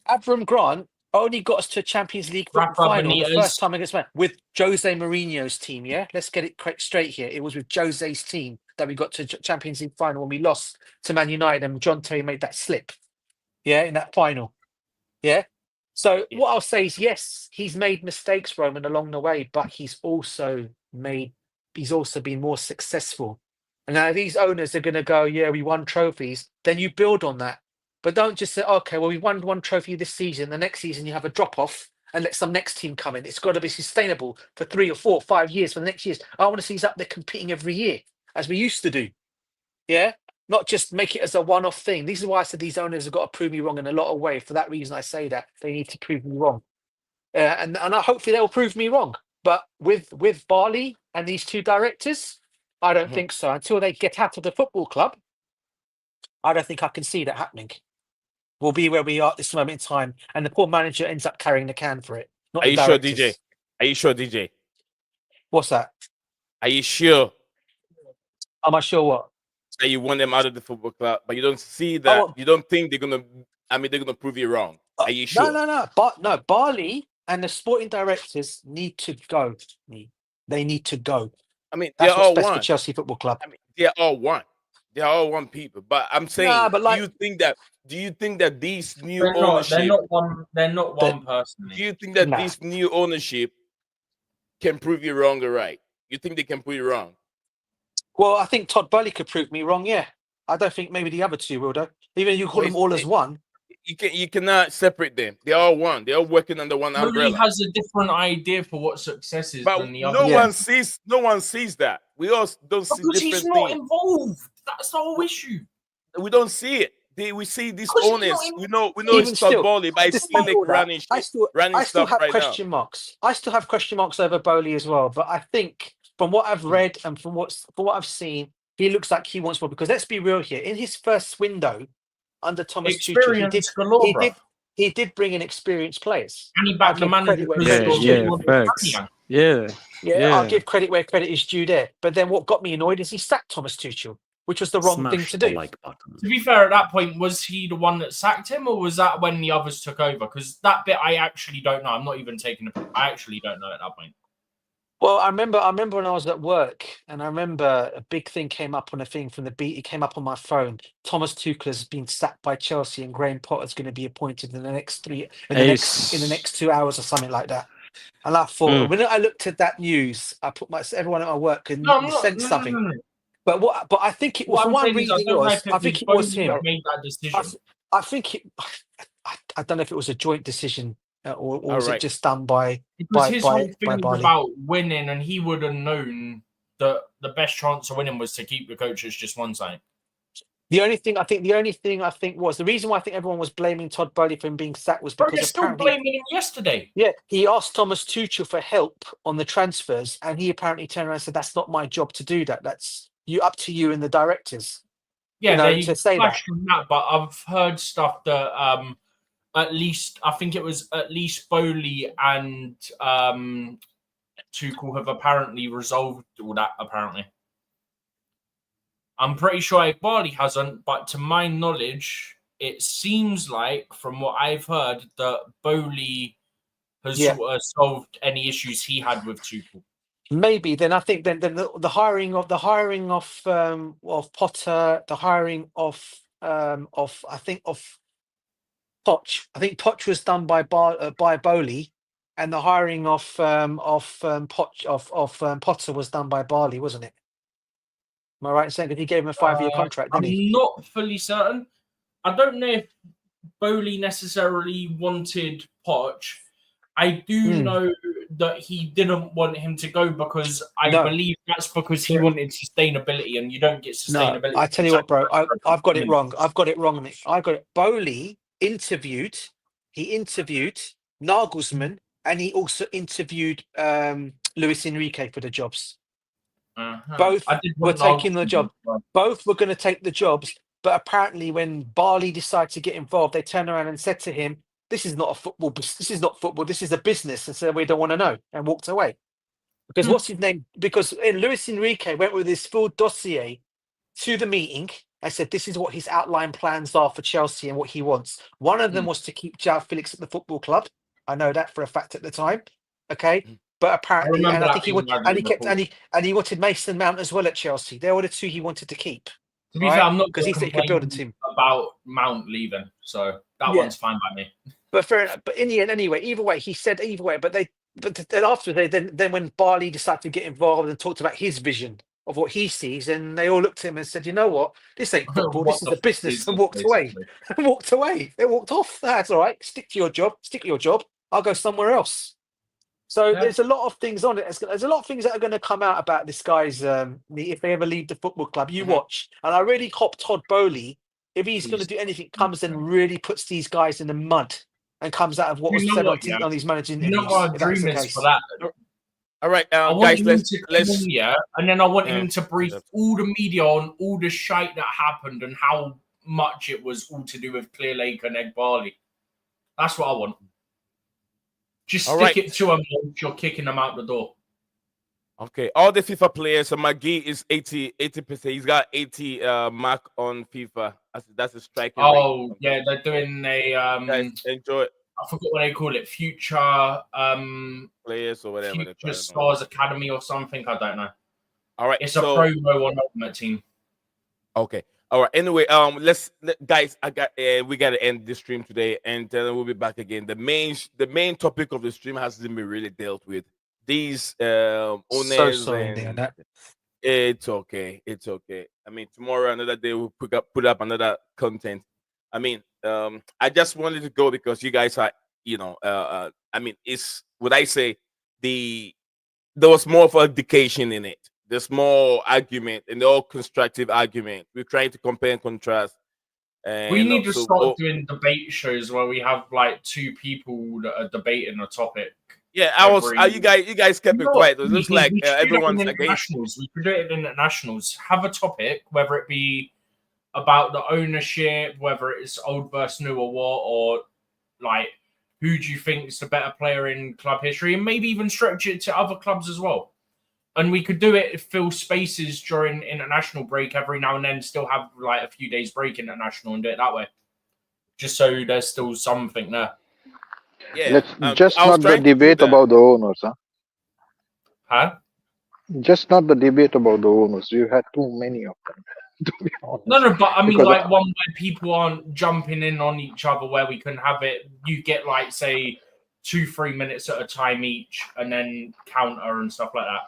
Avram Grant only got us to a Champions League final the first time against Man with Jose Mourinho's team. Yeah, let's get it straight here. It was with Jose's team that we got to Champions League final when we lost to Man United and John Terry made that slip. Yeah, in that final. Yeah. So what I'll say is, yes, he's made mistakes, Roman, along the way, but he's also been more successful. And now these owners are going to go, yeah, we won trophies. Then you build on that. But don't just say, okay, well, we won one trophy this season. The next season you have a drop-off and let some next team come in. It's got to be sustainable for 3 or 4 or 5 years for the next years. I want to see us up there competing every year, as we used to do. Yeah? Not just make it as a one-off thing. This is why I said these owners have got to prove me wrong in a lot of ways. For that reason, I say that. They need to prove me wrong. And hopefully they'll prove me wrong. But with Barley and these 2 directors, I don't think so. Until they get out of the football club, I don't think I can see that happening. We'll be where we are at this moment in time, and the poor manager ends up carrying the can for it. Are you sure, DJ? Are you sure, DJ? What's that? Are you sure? Am I sure what? That you want them out of the football club, but you don't see that. You don't think they're gonna prove you wrong. Are you sure? No. But Barley and the sporting directors need to go. They need to go. I mean, that's they're what's all best one. for Chelsea Football Club. I mean, they're all one. They're all one people. But I'm saying, do you think that these new ownership? They're not one person. Do you think that this new ownership can prove you wrong or right? You think they can prove you wrong? Well, I think Todd Boehly could prove me wrong. Yeah, I don't think maybe the other 2 will, though. Even if you call them all as one. You cannot separate them. They're all one. They're all working under one umbrella. He has a different idea for what success is than the other. No one sees that. We all don't see different things. Because he's not involved. That's the whole issue. We don't see it. We see these owners. We know it's Todd Boehly, but it's Slick running. I still have question marks. I still have question marks over Boehly as well. But I think from what I've read and from what I've seen, he looks like he wants more. Because let's be real here. In his first window under Thomas Tuchel, he did bring in experienced players. And he backed the manager. Yeah. I'll give credit where credit is due there. But then what got me annoyed is he sacked Thomas Tuchel. which was the wrong thing Smash to the do. like button. To be fair, at that point, was he the one that sacked him, or was that when the others took over? Because that bit I actually don't know. I'm not even taking a. I actually don't know at that point. Well, I remember when I was at work, and I remember a big thing came up on a thing from the beat. It came up on my phone. Thomas Tuchel's been sacked by Chelsea, and Graham Potter's going to be appointed in the next in the next 2 hours or something like that. And I thought, when I looked at that news, I put everyone at my work and sensed something. No. But I think it was What I'm what I'm saying is, I reading don't know was. if it I think it was was Bowley him. that made that decision. I think it. I don't know if it was a joint decision or was it right. just done by Because his whole thing was Barley. about winning, and he would have known that the best chance of winning was to keep the coaches just one side. The only thing I think was the reason why I think everyone was blaming Todd Bowley for him being sacked was Bro, because you're still apparently, blaming him yesterday. yeah, he asked Thomas Tuchel for help on the transfers, and he apparently turned around and said, "That's not my job to do that. That's up to you and the directors." Yeah, they to say that. But I've heard stuff that at least I think it was at least Bowley and Tuchel have apparently resolved all that. Apparently, I'm pretty sure Barley hasn't, but to my knowledge, it seems like from what I've heard that Bowley has sort of solved any issues he had with Tuchel. Maybe then I think then the hiring of Potter, the hiring of Poch. I think Poch was done by Bowley, and the hiring of Potter was done by Barley, wasn't it? Am I right in saying that he gave him a 5-year contract? Didn't he? I'm not fully certain. I don't know if Bowley necessarily wanted Poch. I do know that he didn't want him to go because I believe that's because he wanted sustainability, and you don't get sustainability. No, I tell you what, bro, I've got it wrong. Mate. I got it. Bowley interviewed Nagelsmann, and he also interviewed Luis Enrique for the jobs. Both were taking the job. Both were going to take the jobs, but apparently when Barley decided to get involved, they turned around and said to him, "This is not a football. This is not football. This is a business," and said, "We don't want to know," and walked away. Because what's his name? Because Luis Enrique went with his full dossier to the meeting and said, "This is what his outline plans are for Chelsea and what he wants." One of them was to keep João Félix at the football club. I know that for a fact at the time. Okay. But apparently, and I think he wanted, and he wanted Mason Mount as well at Chelsea. They were the two he wanted to keep. To be fair, I'm not because he said he could build a team about Mount leaving, so that one's fine by me. But fair enough. But in the end, anyway, either way, he said either way. But then after then when Barley decided to get involved and talked about his vision of what he sees, and they all looked at him and said, "You know what? This ain't football. This is a business," and walked away. They walked off. That's all right. Stick to your job. I'll go somewhere else. So there's a lot of things on it. There's a lot of things that are going to come out about this guy's if they ever leave the football club. You watch, and I really hope Todd Bowley, if he's going to do anything, comes and really puts these guys in the mud and comes out of what was said on these managing interviews. You know what our dream is for that? All right, I want guys, let's and then I want him to brief all the media on all the shite that happened and how much it was all to do with Clear Lake and Egg Barley. That's what I want. Just stick it to him once you're kicking them out the door. Okay, all the FIFA players. So McGee is 80%. He's got 80 mark on FIFA. That's a striking. Oh yeah, they're doing a guys, enjoy it. I forgot what they call it. Future players or whatever. Future Stars Academy or something. I don't know. All right, it's a promo on Ultimate Team. Okay. All right. Anyway, guys, we gotta end this stream today, and then we'll be back again. The main topic of the stream hasn't been really dealt with. These owners. So sorry, that. It's okay. I mean, tomorrow another day we'll put up another content. I mean, I just wanted to go because you guys are, I mean, it's what I say. There was more of education in it. There's more argument, and all constructive argument. We're trying to compare and contrast. We need to start doing debate shows where we have like two people that are debating a topic. Yeah, you guys kept it quiet. It looks like everyone's against. We could do it in internationals. Have a topic, whether it be about the ownership, whether it's old versus new or what, or like who do you think is the better player in club history, and maybe even stretch it to other clubs as well. And we could do it, fill spaces during international break every now and then, still have like a few days break international and do it that way. Just so there's still something there. Yeah. Let's just I was not the trying to do debate that. about the owners, huh? Huh? Just not the debate about the owners. You had too many of them, to be honest. No, but I mean, Because like one where people aren't jumping in on each other, where we can have it. You get like say 2-3 minutes at a time each, and then counter and stuff like that.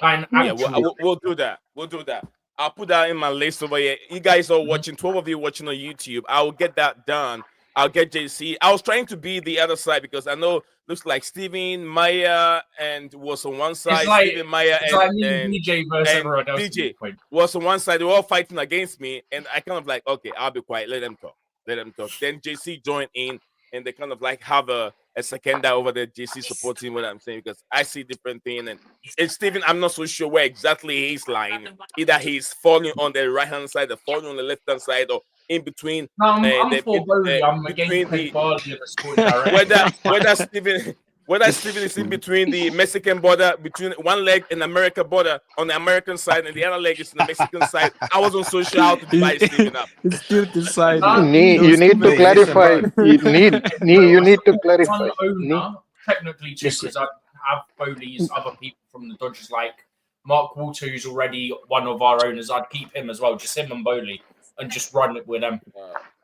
And Yeah, actually, we'll do that. We'll do that. I'll put that in my list over here. You guys are watching, 12 of you watching on YouTube. I will get that done. I'll get JC. I was trying to be the other side because I know looks like Steven, Maya, and was on one side. it's like, Steven, Maya, it's like me and DJ versus and everyone else. DJ was on one side. They were all fighting against me, and I kind of like, okay, I'll be quiet. Let them talk. Let them talk. Then JC joined in, and they kind of like have a second over there. JC supporting what I'm saying because I see different thing. And Steven, I'm not so sure where exactly he's lying. Either he's falling on the right hand side, or falling on the left hand side, or in between. No, I'm for Bowley. I'm against Pep Barley of the sporting director. Whether Steven is in between the Mexican border, between one leg in the American border on the American side, and the other leg is on the Mexican side. I wasn't so sure how to divide Steven up. It's still deciding. You need to clarify. You need to clarify. One owner, technically, too, because I have Bowley's other people from the Dodgers, like Mark Walter, who's already one of our owners. I'd keep him as well, just him and Bowley, and just run it with them.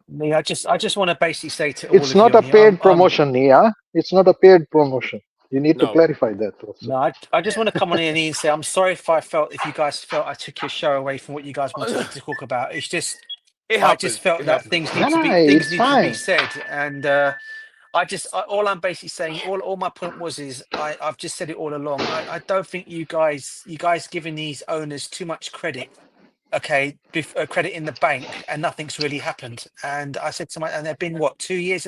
Me, I just want to basically say to all It's of not you, a paid promotion, Nia. It's not a paid promotion. You need to clarify that also. No, I just want to come on in and say I'm sorry if you guys felt I took your show away from what you guys wanted to talk about. It's just I just felt that things need to be said, and all I'm basically saying, all my point is I've just said it all along. I don't think you guys giving these owners too much credit. Okay, credit in the bank, and nothing's really happened. And I said to and they've been 3 years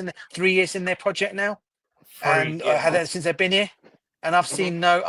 in their project now, and since they've been here, and I've seen no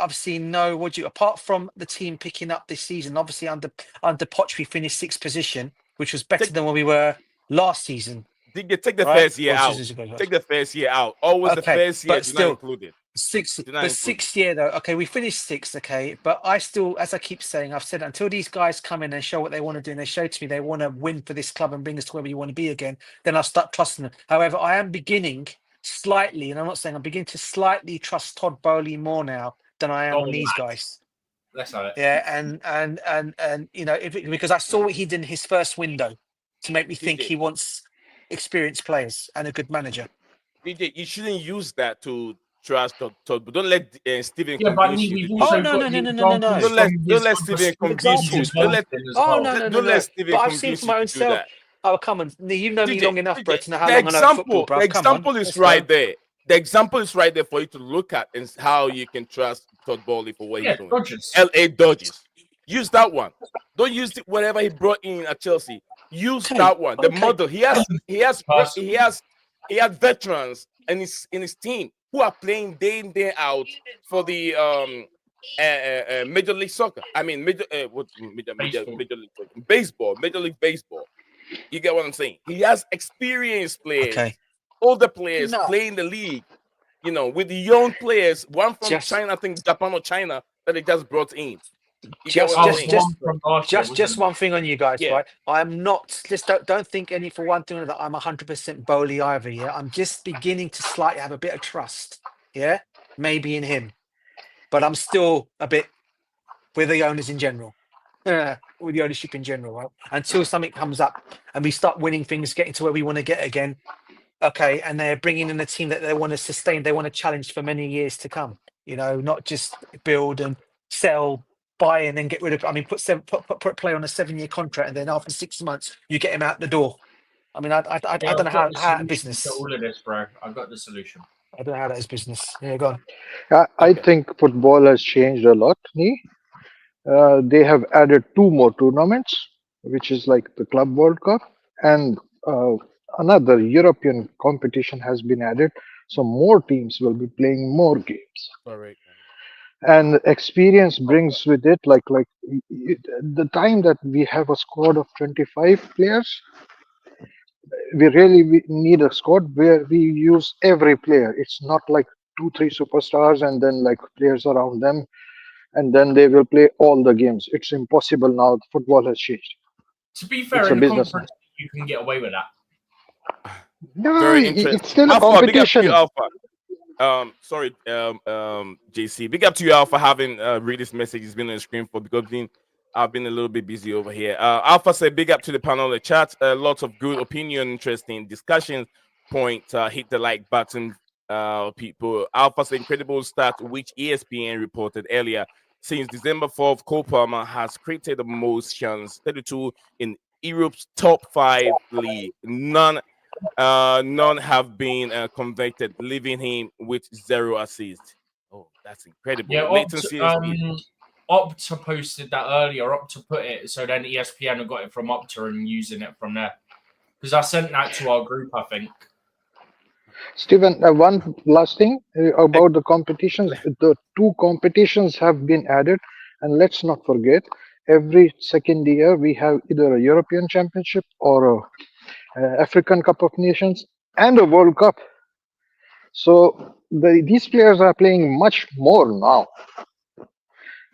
apart from the team picking up this season. Obviously, under Poch, we finished 6th position, which was better than where we were last season. Take the first year out. Take the first year out. Always the first year, but still included. Sixth year though. Okay, we finished 6th. Okay, but I still, as I keep saying, I've said until these guys come in and show what they want to do, and they show to me they want to win for this club and bring us to where we want to be again, then I'll start trusting them. However, I am beginning slightly, and I'm not saying I'm beginning to slightly trust Todd Bowley more now than I am on these guys. Let's have it. Yeah, and you know, because I saw what he did in his first window to make me think he wants experienced players and a good manager. DJ, you shouldn't use that to trust Todd, but don't let Steven convince you. No. Don't let Steven convince you. Don't let Steven but I've seen for my own self. Oh, come on. You know me long enough, bro, to know how long I know football, bro. The example is right there. The example is right there for you to look at and how you can trust Todd Bowley for what he's doing. Dodgers. LA Dodgers. Use that one. Don't use whatever he brought in at Chelsea. Use that one. The model. He has veterans in his team who are playing day in, day out for the Major League Soccer. I mean, Major League Baseball. Major League Baseball. You get what I'm saying? He has experienced players, older players playing the league. You know, with the young players, one from China, I think Japan or China, that they just brought in. Just one thing on you guys, right? I'm not don't think any for one thing that I'm 100% Bowley either. Yeah, I'm just beginning to slightly have a bit of trust. Yeah, maybe in him, but I'm still a bit with the owners in general. With the ownership in general, right? Until something comes up and we start winning things, getting to where we want to get again. Okay, and they're bringing in a team that they want to sustain, they want to challenge for many years to come. You know, not just build and sell, buy and then get rid of. I mean, put a player on a 7-year contract, and then after 6 months, you get him out the door. I mean, I don't know how business. All of this, bro. I've got the solution. I don't know how that is business. Yeah, go on. I think football has changed a lot. They have added 2 more tournaments, which is like the Club World Cup, and another European competition has been added. So more teams will be playing more games. Correct. And experience brings with it, the time that we have a squad of 25 players, we need a squad where we use every player. It's not like 2-3 superstars and then like players around them. and then they will play all the games. It's impossible now. Football has changed. To be fair, It's in a the business conference, you can get away with that. No, Very interesting. it's still a Alpha, big up to you, competition. Alpha. Sorry, JC. Big up to you, Alpha, having read this message. It's been on the screen for because I've been a little bit busy over here. Alpha said, big up to the panel, the chat. Lots of good opinion, interesting discussion points. Hit the like button, people. Alpha said, incredible stat, which ESPN reported earlier. Since December 4th, Cole Palmer has created the most chance, 32 in Europe's top 5 league. None have been convicted, leaving him with 0 assists. Oh, that's incredible. Yeah, Latency Opta posted that earlier. Opta put it, so then ESPN have got it from Opta and using it from there. Because I sent that to our group, I think. Stephen, one last thing about the competitions. The 2 competitions have been added, and let's not forget, every second year we have either a European Championship or a African Cup of Nations and a World Cup. So these players are playing much more now,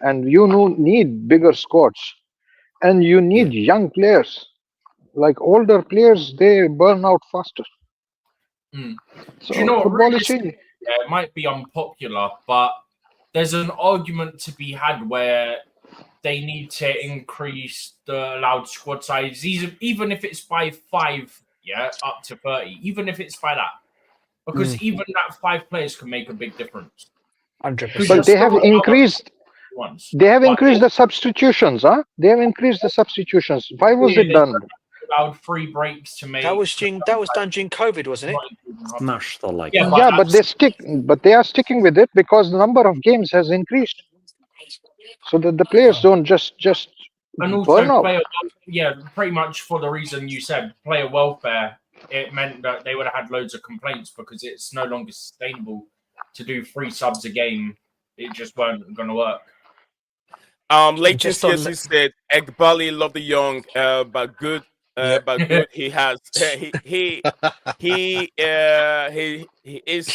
and you need bigger squads, and you need young players. Like older players, they burn out faster. So Do you know what? football is changing. It might be unpopular, but there's an argument to be had where they need to increase the allowed squad size, even if it's by 5, up to 30, even if it's by that. Because even that 5 players can make a big difference. 100%. But they have increased. They have increased the substitutions, huh? They have increased the substitutions. Why was it done? Allowed free breaks to make. That was done during COVID, wasn't it? Smash the like. Yeah, but they are sticking with it because the number of games has increased, so that the players don't just and also burn out. Pretty much for the reason you said, player welfare. It meant that they would have had loads of complaints because it's no longer sustainable to do 3 subs a game. It just weren't going to work. Latency said, Egbali love the young, but good. But good. He has he is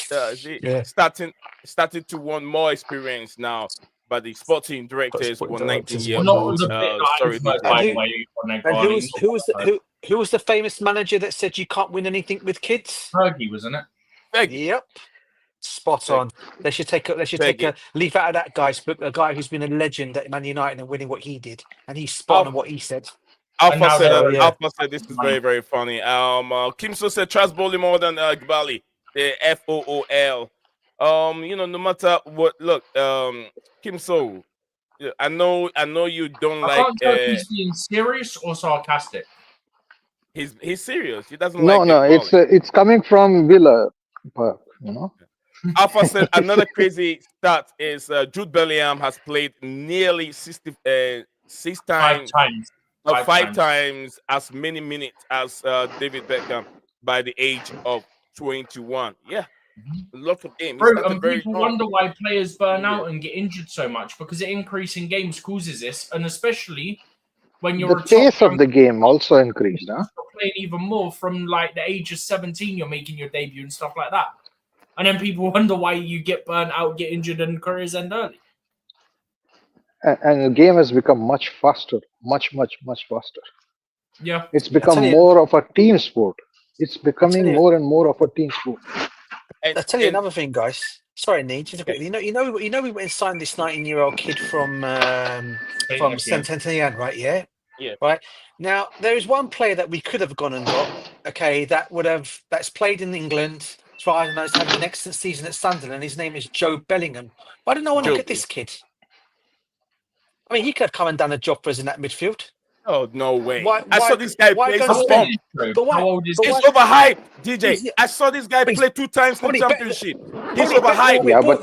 starting to want more experience now. But the sporting directors were 19 years old. Sorry, who was the famous manager that said you can't win anything with kids? Fergie, wasn't it? Fergie. Yep. Spot on. They should take a leaf out of that guy's book. A guy who's been a legend at Man United and winning what he did, and he's spot on what he said. Alpha said this is very, very funny. Kimso said trust bowling more than Gbali, the FOOL. No matter what, look, Kimso, I know you don't I can't tell if he's being serious or sarcastic. He's serious. He doesn't No, it's coming from Villa, but Alpha said another crazy stat is Jude Bellingham has played nearly 6 times. 5 times as many minutes as David Beckham by the age of 21. Yeah, lots of games. And people wonder why players burn out and get injured so much because the increase in games causes this, and especially when you're the pace of the game also increased. Huh? Playing even more from like the age of 17, you're making your debut and stuff like that, and then people wonder why you get burnt out, get injured, and careers end early. And the game has become much faster, much faster. Yeah, it's become more of a team sport. It's becoming more and more of a team sport. I'll tell you another thing, guys. Sorry, Need. You know, we went and signed this 19-year-old kid from Saint-Étienne, right? Yeah. Right. Now there is one player that we could have gone and got. Okay, that's played in England. As far as I know, he's had an excellent season at Sunderland. His name is Joe Bellingham. Why did no one look at this kid? I mean, he could have come and done a job for us in that midfield. Oh, no way. I saw this guy play for Bomb. He's overhyped, DJ. I saw this guy play 2 times in the championship. He's overhyped. Yeah, but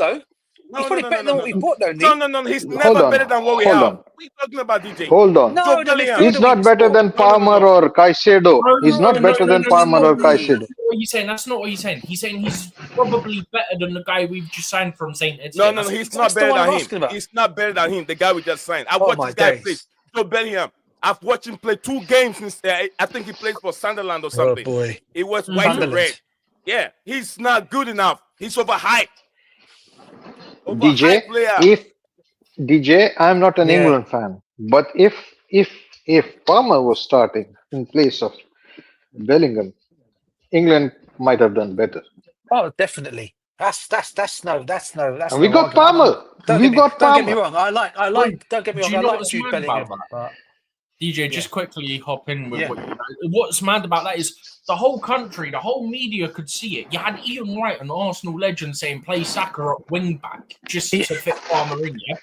he's probably better than what we bought, though, Nick. No. He's never better than what we have. What are you talking about, DJ? Hold on. He's not better than Palmer or Caicedo. He's not better than Palmer or Caicedo. What are you saying? That's not what he's saying. He's saying he's probably better than the guy we've just signed from Saint-Étienne. No, he's not better than him. He's not better than him, the guy we just signed. I watched this guy play. Joe Bellingham. I've watched him play 2 games since I think he played for Sunderland or something. Oh boy. It was white and red. Yeah, he's not good enough. He's overhyped. DJ, DJ, I'm not an Yeah. England fan, but if Palmer was starting in place of Bellingham, England might have done better. Oh, definitely. That's And we no got argument. Palmer. We got Don't get me Palmer. wrong. I Wait, like. Don't get me do wrong. you I know like what's Jude mad about Bellingham, that? but DJ, yeah, just quickly hop in with yeah, what you know. What's mad about that is the whole country, the whole media could see it. You had Ian Wright, an Arsenal legend, saying play Saka at wing back just yeah, to fit Farmer in, yeah?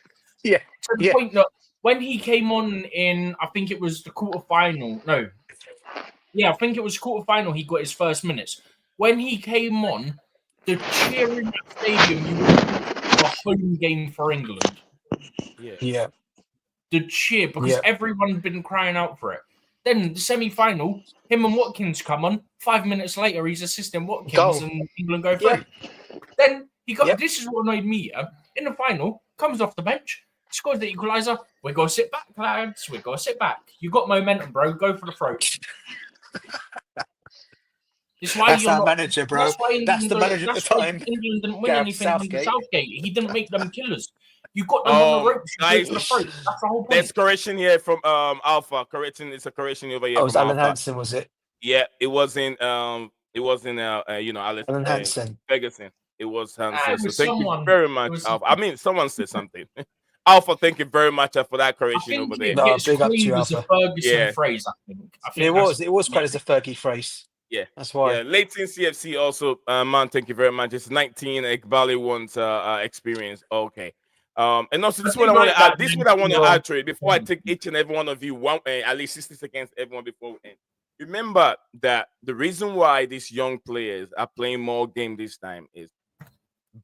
yeah, To the yeah. point that when he came on in, I think it was the quarterfinal. No, yeah, I think it was quarterfinal. He got his first minutes. When he came on, the cheer in that stadium, you would think it was a home game for England. Yeah. Yeah, The cheer because yeah. everyone had been crying out for it. Then the semi-final, him and Watkins come on. 5 minutes later, he's assisting Watkins, Goal. and England go Yeah, through. Then he got. yep. This is what annoyed me. Yeah? In the final, comes off the bench, scores the equaliser. We go sit back, lads. We go sit back. You got momentum, bro. Go for the throat. It's why That's you're our not. manager, bro. That's why That's England. the manager at the That's why time, England didn't win Gareth anything under Southgate. Southgate. He didn't make them killers. You got them on the ropes. You go Guys, for the throat. That's the whole point. there's correction here from Alpha. It's a correction over here Oh, it was from Alan Alpha. Hansen, was it? Yeah, it wasn't Alex Alan Hansen. Ferguson. It was Hansen. It So was thank you someone. very It much, was Alpha. I mean, someone said something. Alpha, thank you very much for that I correction think over there. it No, gets big up to coined you, as a Alpha. Ferguson Yeah. phrase. I think. It was quite as a Fergie phrase. Yeah. That's why. Yeah, Leighton CFC also, man, thank you very much. It's 19 Ekbali wants experience. Okay. And also this is what I want to add. This is what I want to add to it before I take each and every one of you at least 60 seconds, everyone before we end. Remember that the reason why these young players are playing more game this time is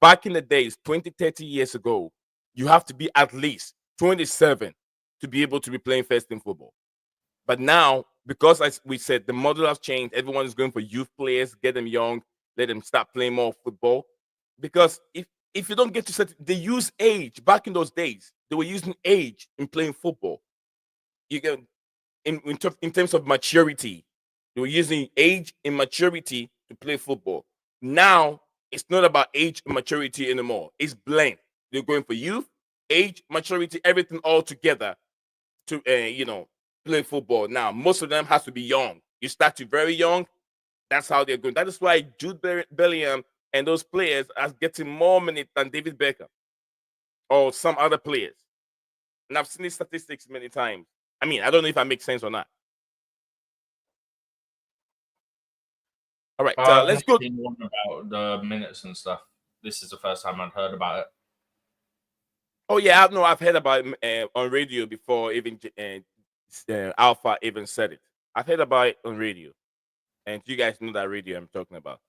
back in the days, 20, 30 years ago, you have to be at least 27 to be able to be playing first team football. But now, because as we said, the model has changed. Everyone is going for youth players, get them young, let them start playing more football. Because if you don't get to set, they use age. Back in those days, they were using age in playing football. You get in terms of maturity, they were using age and maturity to play football. Now it's not about age and maturity anymore. It's blend. They're going for youth, age, maturity, everything all together to play football. Now, most of them has to be young. You start you very young. That's how they're going. That is why Jude Bellingham and those players are getting more minutes than David Beckham or some other players. And I've seen these statistics many times. I mean, I don't know if that makes sense or not. All right, let's go. About the minutes and stuff. This is the first time I've heard about it. Oh yeah, I've heard about it on radio before. Even Alpha even said it. I've heard about it on radio, and you guys know that radio I'm talking about.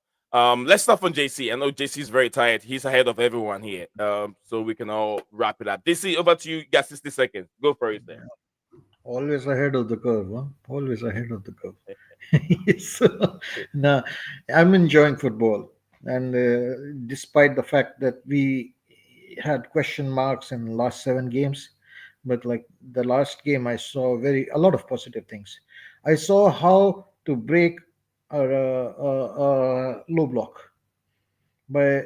Let's start from JC. I know JC is very tired. He's ahead of everyone here. So we can all wrap it up. JC, over to you. You got 60 seconds. Go for it there. Always ahead of the curve, huh? Always ahead of the curve. So, no, I'm enjoying football, and despite the fact that we had question marks in the last 7 games, but like the last game, I saw a lot of positive things. I saw how to break a low block by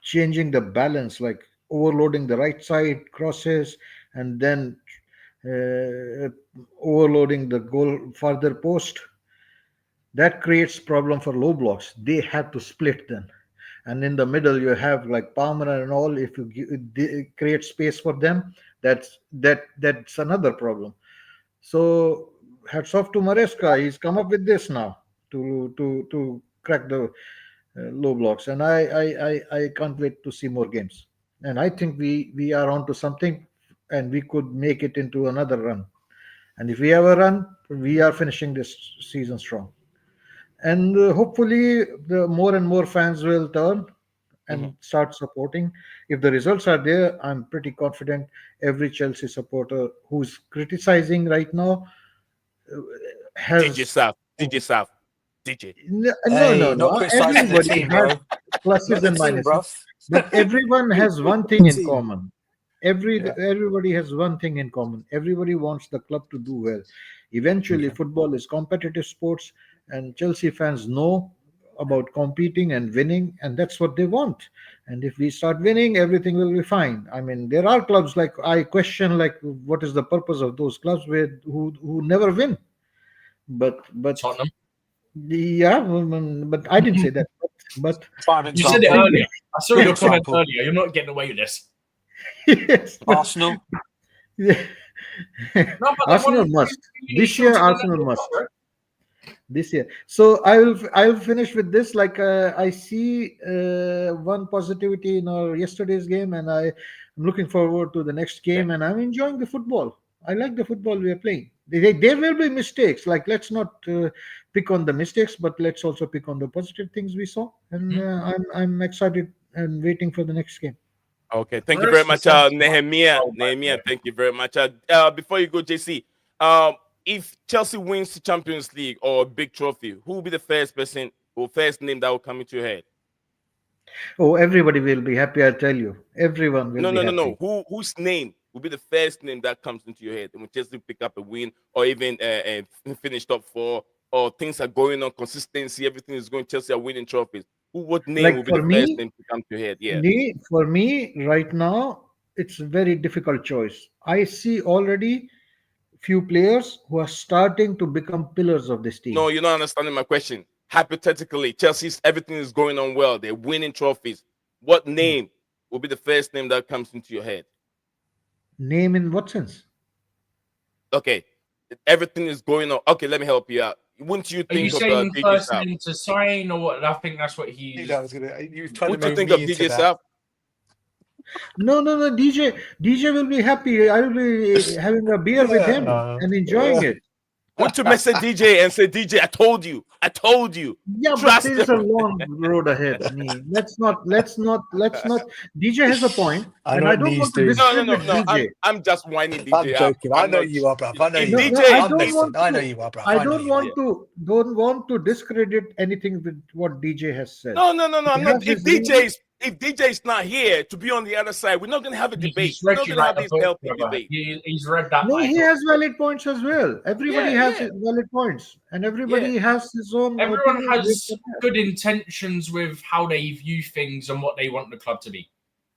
changing the balance, like overloading the right side crosses and then uh, overloading the goal further post. That creates problem for low blocks. They have to split then, and in the middle you have like Palmer and all. If you create space for them, that's another problem. So hats off to Maresca. He's come up with this now to crack the low blocks, and I can't wait to see more games. And I think we are onto something, and we could make it into another run. And if we have a run, we are finishing this season strong. And hopefully, the more and more fans will turn and start supporting. If the results are there, I'm pretty confident every Chelsea supporter who's criticizing right now DJ has South, DJ. no. Not criticizing the Everybody team, has bro. pluses Not the and team, bro. minuses, but everyone has one thing in Team. common. Everybody has one thing in common. Everybody wants the club to do well. Eventually, football is competitive sports, and Chelsea fans know about competing and winning, and that's what they want. And if we start winning, everything will be fine. I mean, there are clubs like I question like what is the purpose of those clubs who never win. But Tottenham. yeah, but I didn't say that. But Prime You said it example. earlier. I saw Good your comment example. earlier. You're not getting away with this. yes, but- Arsenal. yeah. No, but they Arsenal won must. 2 This year, editions of the Arsenal League must. Cup, right? This year. So I'll finish with this. Like I see one positivity in our yesterday's game, and I'm looking forward to the next game, and I'm enjoying the football. I like the football we are playing. There will be mistakes. Like let's not pick on the mistakes, but let's also pick on the positive things we saw. And I'm excited and waiting for the next game. Okay, thank you very much, Nehemiah. Nehemiah, thank you very much. Before you go, JC, if Chelsea wins the Champions League or a big trophy, who will be the first person or first name that will come into your head? Oh, everybody will be happy. I tell you, everyone will be happy. No. Whose name will be the first name that comes into your head? And when Chelsea pick up a win or even finish top 4, or things are going on, consistency, everything is going. Chelsea are winning trophies. What name Like will be for the me, first name to come to your head? Yeah. For me, right now, it's a very difficult choice. I see already few players who are starting to become pillars of this team. No, you're not understanding my question. Hypothetically, Chelsea's everything is going on well. They're winning trophies. What name will be the first name that comes into your head? Name in what sense? Okay, everything is going on. Okay, let me help you out. Wouldn't you Are you think of saying DJ first South? name to sign or what? I think that's what he's. I was gonna. You trying Wouldn't to you make think me of into DJ that? South? No. DJ will be happy. I will be having a beer with him and enjoying it. Wouldn't you message DJ and say, DJ, I told you. Yeah, but Trust there's him. a long road ahead. Nee. Let's not. DJ has a point, I and know I what don't Nee's want to doing. discredit No. DJ. I'm just whining DJ I'm up. joking. I I'm know not- you are, bruv. I know If you DJ, are. I I'm don't messing. want I know to. you are, bruv. I I know don't you are. want to discredit anything with what DJ has said. No. He I'm not. has his reasons. If DJ is not here to be on the other side, we're not going to have a debate. He's We're read not you going to like have a this book, healthy brother. debate. He's read that. No, like he a- has valid points as well. Everybody has Yeah. valid points, and everybody has his own Everyone opinion. has good intentions with how they view things and what they want the club to be.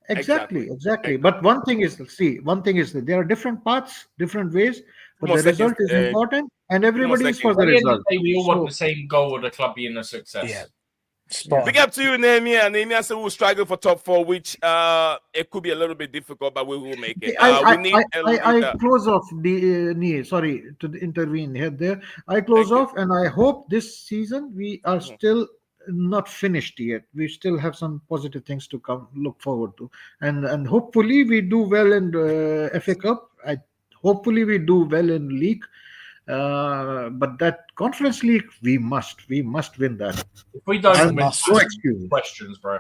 Exactly. But one thing is that there are different paths, different ways, but the result is important, and everybody is for the At the end of result. the day, we all want So, the same goal of the club being a success. Yeah. Big up to you, Nehemiah. Nehemiah said we'll struggle for top 4, which it could be a little bit difficult, but we will make it. We need a I leader. close off the sorry to intervene here. There, I close off, and I hope this season we are still not finished yet. We still have some positive things to come look forward to, and hopefully we do well in the FA Cup. Hopefully we do well in league. But that Conference League, we must win that. If we don't win, must. No excuses. questions, bro.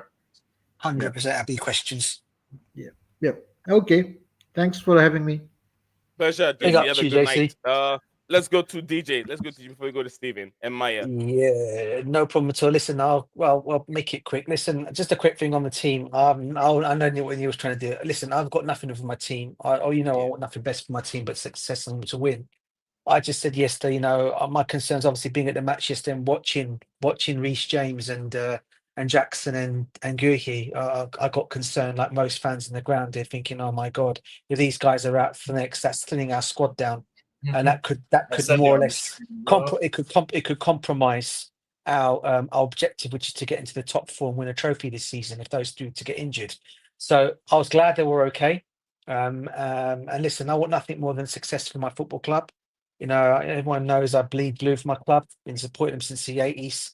100% happy questions. Yeah. Okay. Thanks for having me. Pleasure. Big JC. up Have to a you, good JC. night. Let's go to DJ. Let's go to you before we go to Steven and Maya. Yeah, no problem at all. Listen, I'll make it quick. Listen, just a quick thing on the team. I know what you was trying to do. Listen, I've got nothing for my team. I want nothing best for my team but success and to win. I just said yesterday, my concerns obviously being at the match yesterday and watching Reece James and Jackson and Guehi. I got concerned, like most fans in the ground, they're thinking, oh my God, if these guys are out for next, that's thinning our squad down. And that could more or less it could compromise our objective, which is to get into the top 4 and win a trophy this season if those two to get injured. So I was glad they were okay. And listen, I want nothing more than success for my football club. Everyone knows I bleed blue for my club. Been supporting them since the 80s.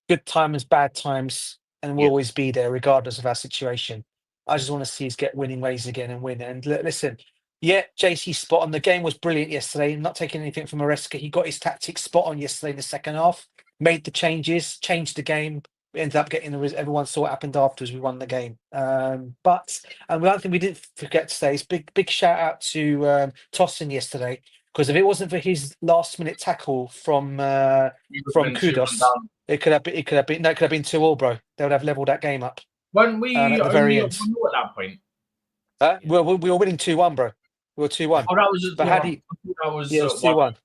Good times, bad times, and we'll always be there regardless of our situation. I just want to see us get winning ways again and win. And listen. Yeah, JC spot on. The game was brilliant yesterday. Not taking anything from Maresca. He got his tactics spot on yesterday in the second half. Made the changes, changed the game. We ended up getting everyone saw what happened afterwards. We won the game. But one thing we didn't forget to say is big shout out to Tossin yesterday, because if it wasn't for his last minute tackle from Kudos, it could have been 2-2, bro. They would have leveled that game up. When we at the very end. at that point. We were winning 2-1, bro. We were 2-1. Oh, that was but had he? That was Yeah, it was 2-1.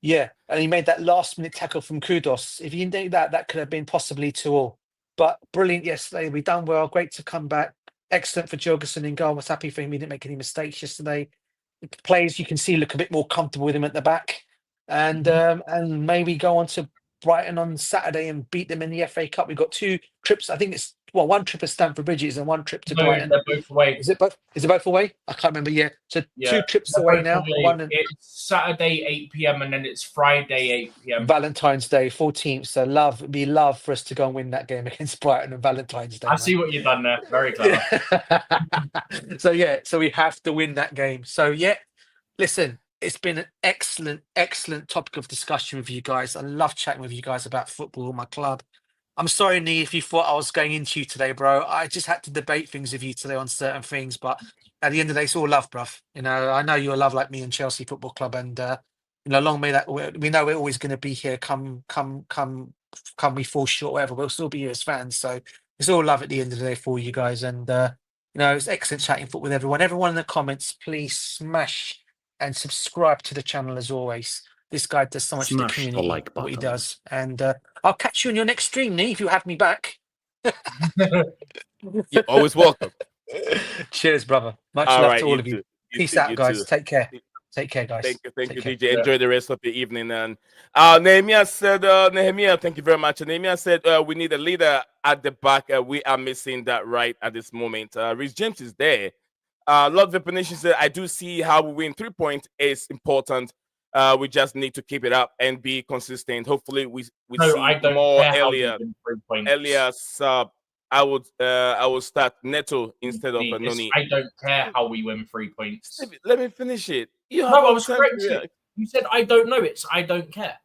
Yeah, and he made that last minute tackle from Kudos. If he didn't do that, that could have been possibly 2-2. But brilliant yesterday. We done well. Great to come back. Excellent for Jorgensen in goal. Was happy for him. He didn't make any mistakes yesterday. The players you can see look a bit more comfortable with him at the back, and maybe go on to Brighton on Saturday and beat them in the FA Cup. We've got 2 trips. I think it's one trip to Stamford Bridges and 1 trip to No, Brighton. they're both away. Is it both? Is it both away? I can't remember. Yeah. So Yeah, 2 trips they're away both now. away. One and It's Saturday 8 p.m. and then it's Friday 8 p.m. Valentine's Day, 14th. So it'd be love for us to go and win that game against Brighton on Valentine's Day. I see what you've done there. Very clever. So we have to win that game. So yeah, listen, it's been an excellent topic of discussion with you guys. I love chatting with you guys about football, my club. I'm sorry, Nee, if you thought I was going into you today, bro. I just had to debate things with you today on certain things, but at the end of the day, it's all love, bruv. You know, I know you're love like me and Chelsea Football Club, and long may that we know we're always going to be here. Come, we fall short, whatever. We'll still be here as fans. So it's all love at the end of the day for you guys, and it's excellent chatting football with everyone. Everyone in the comments, please smash and subscribe to the channel as always. This guy does so much for the Smash the community, like what he button. does. And I'll catch you in your next stream, Nee, if you have me back. You're always welcome. Cheers, brother. Much All love right, to all you of you. too. Peace too, out, you guys. too. Take care. Take care, guys. Thank you, Take care. DJ. Enjoy the rest of the evening. And Nehemiah said, Nehemiah, thank you very much. Nehemiah said, we need a leader at the back. We are missing that right at this moment. Rhys James is there. Lord Vipination said, I do see how we win 3 points is important. We just need to keep it up and be consistent. Hopefully, we No, see I don't more care how we earlier. win 3 points. Earlier sub. I would start Neto instead of Noni. I don't care how we win 3 points. Let me finish it. You have No, I all was the time correct. to react. You said I don't know. It's I don't care.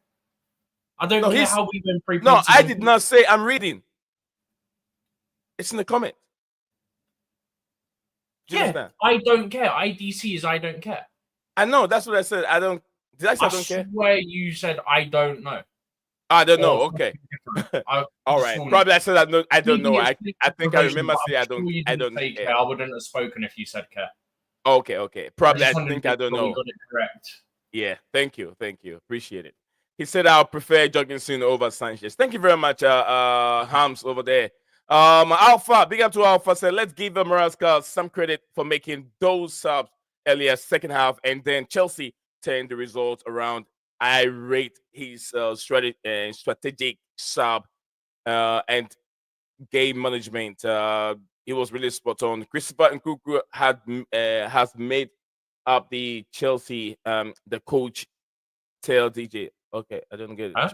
I don't care how we win 3 No, points. I did not say I'm reading. It's in the comment. Do you understand? I don't care. IDC is I don't care. I know. That's what I said. I don't. Did I say I don't care? Swear you said I don't know. I don't know. Okay. All right. Probably I said I don't know. I think I remember saying I don't. I don't care. I wouldn't have spoken if you said care. Okay. Probably I think I don't know. We got it correct. Yeah. Thank you. Appreciate it. He said I'll prefer Jorgensen over Sanchez. Thank you very much, Hams over there. Alpha, big up to Alpha. Said let's give Maraska some credit for making those subs earlier second half, and then Chelsea turned the result around. I rate his strategic sub and game management. He was really spot on. Christopher Nkunku has made up the Chelsea. The coach tell DJ. Okay, I don't get it. Huh?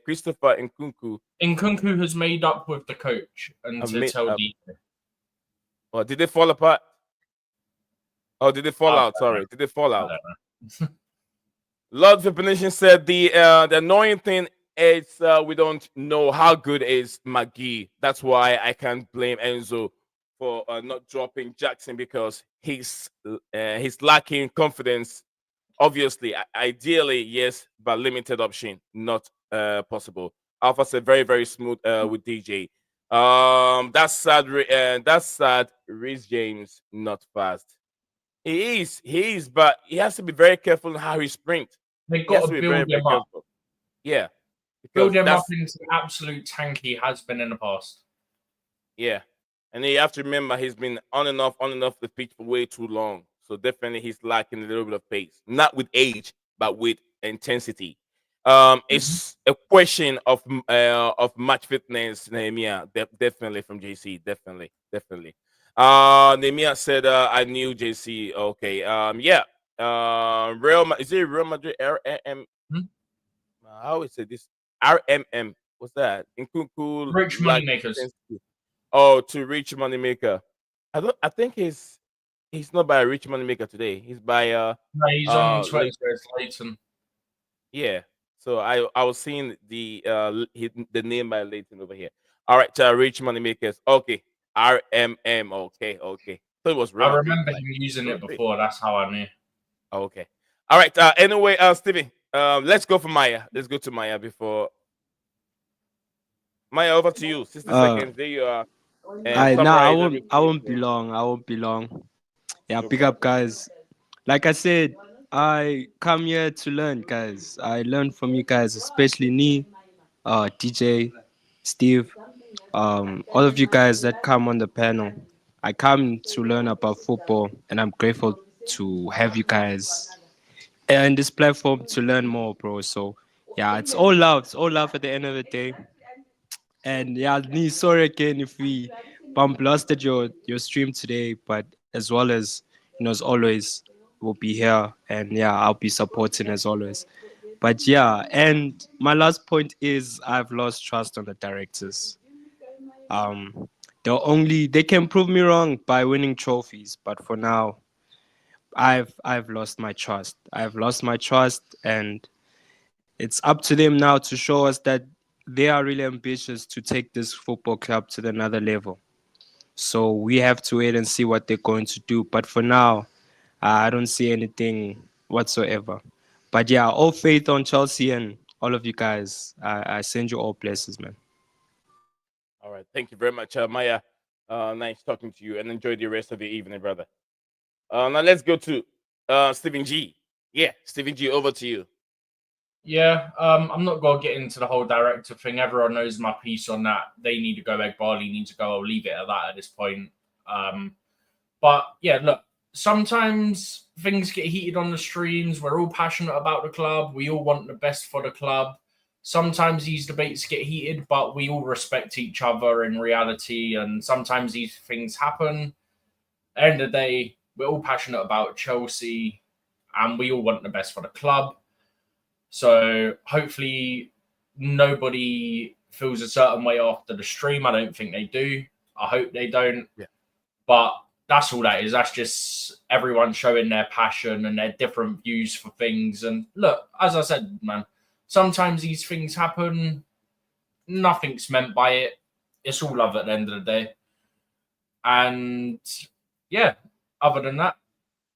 Christopher Nkunku. Nkunku has made up with the coach and to tell DJ. Oh, did they fall apart? Oh, did they fall out? Sorry, did they fall out? Lord Vipination said the annoying thing is we don't know how good is McGee. That's why I can't blame Enzo for not dropping Jackson because he's lacking confidence. Obviously, ideally, yes, but limited option, not possible. Alpha said very, very smooth with DJ. That's sad. That's sad. Rhys James not fast. He is, but he has to be very careful on how he sprints. They got to build him up. Yeah, build him up into the absolute tank he has been in the past. Yeah, and you have to remember he's been on and off the pitch for way too long. So definitely he's lacking a little bit of pace, not with age, but with intensity. It's a question of match fitness, Nehemiah. Definitely from JC, definitely. Nehemiah said, "I knew JC." Okay, yeah. Is it Real Madrid? RMM. How is it this? RMM. What's that? Nkunku. Rich Moneymakers. Oh, to Rich Moneymaker. I think he's not by Rich Moneymaker today. He's by no, he's on Twitter. It's Leighton. Yeah. So I was seeing the name by Leighton over here. All right, Rich Moneymakers. Okay. RMM. Okay. So it was Real I Madrid, remember him using it before. That's how I knew. Okay. All right. Anyway, Stevie, let's go for Maya. Let's go to Maya before Maya. Over to you. 60 seconds. There you are. I won't be long. Yeah, big up, guys. Like I said, I come here to learn, guys. I learn from you guys, especially me, DJ, Steve, all of you guys that come on the panel. I come to learn about football, and I'm grateful to have you guys in this platform to learn more, bro. So, yeah, it's all love. It's all love at the end of the day. And yeah, me sorry again if we blasted your stream today, but as well as as always, we'll be here and yeah, I'll be supporting as always. But yeah, and my last point is I've lost trust on the directors. Um, they can prove me wrong by winning trophies, but for now, I've lost my trust. I've lost my trust, and it's up to them now to show us that they are really ambitious to take this football club to another level. So we have to wait and see what they're going to do. But for now, I don't see anything whatsoever. But yeah, all faith on Chelsea and all of you guys. I send you all blessings, man. All right. Thank you very much, Maya. Nice talking to you and enjoy the rest of the evening, brother. Now let's go to Stephen G. Yeah, Stephen G, over to you. Yeah, I'm not going to get into the whole director thing. Everyone knows my piece on that. They need to go, Barley need to go. I'll leave it at that at this point. But yeah, look, sometimes things get heated on the streams. We're all passionate about the club. We all want the best for the club. Sometimes these debates get heated, but we all respect each other in reality. And sometimes these things happen. At the end of the day, we're all passionate about Chelsea and we all want the best for the club. So hopefully nobody feels a certain way after the stream. I don't think they do. I hope they don't. Yeah. But that's all that is. That's just everyone showing their passion and their different views for things. And look, as I said, man, sometimes these things happen. Nothing's meant by it. It's all love at the end of the day. And yeah, other than that,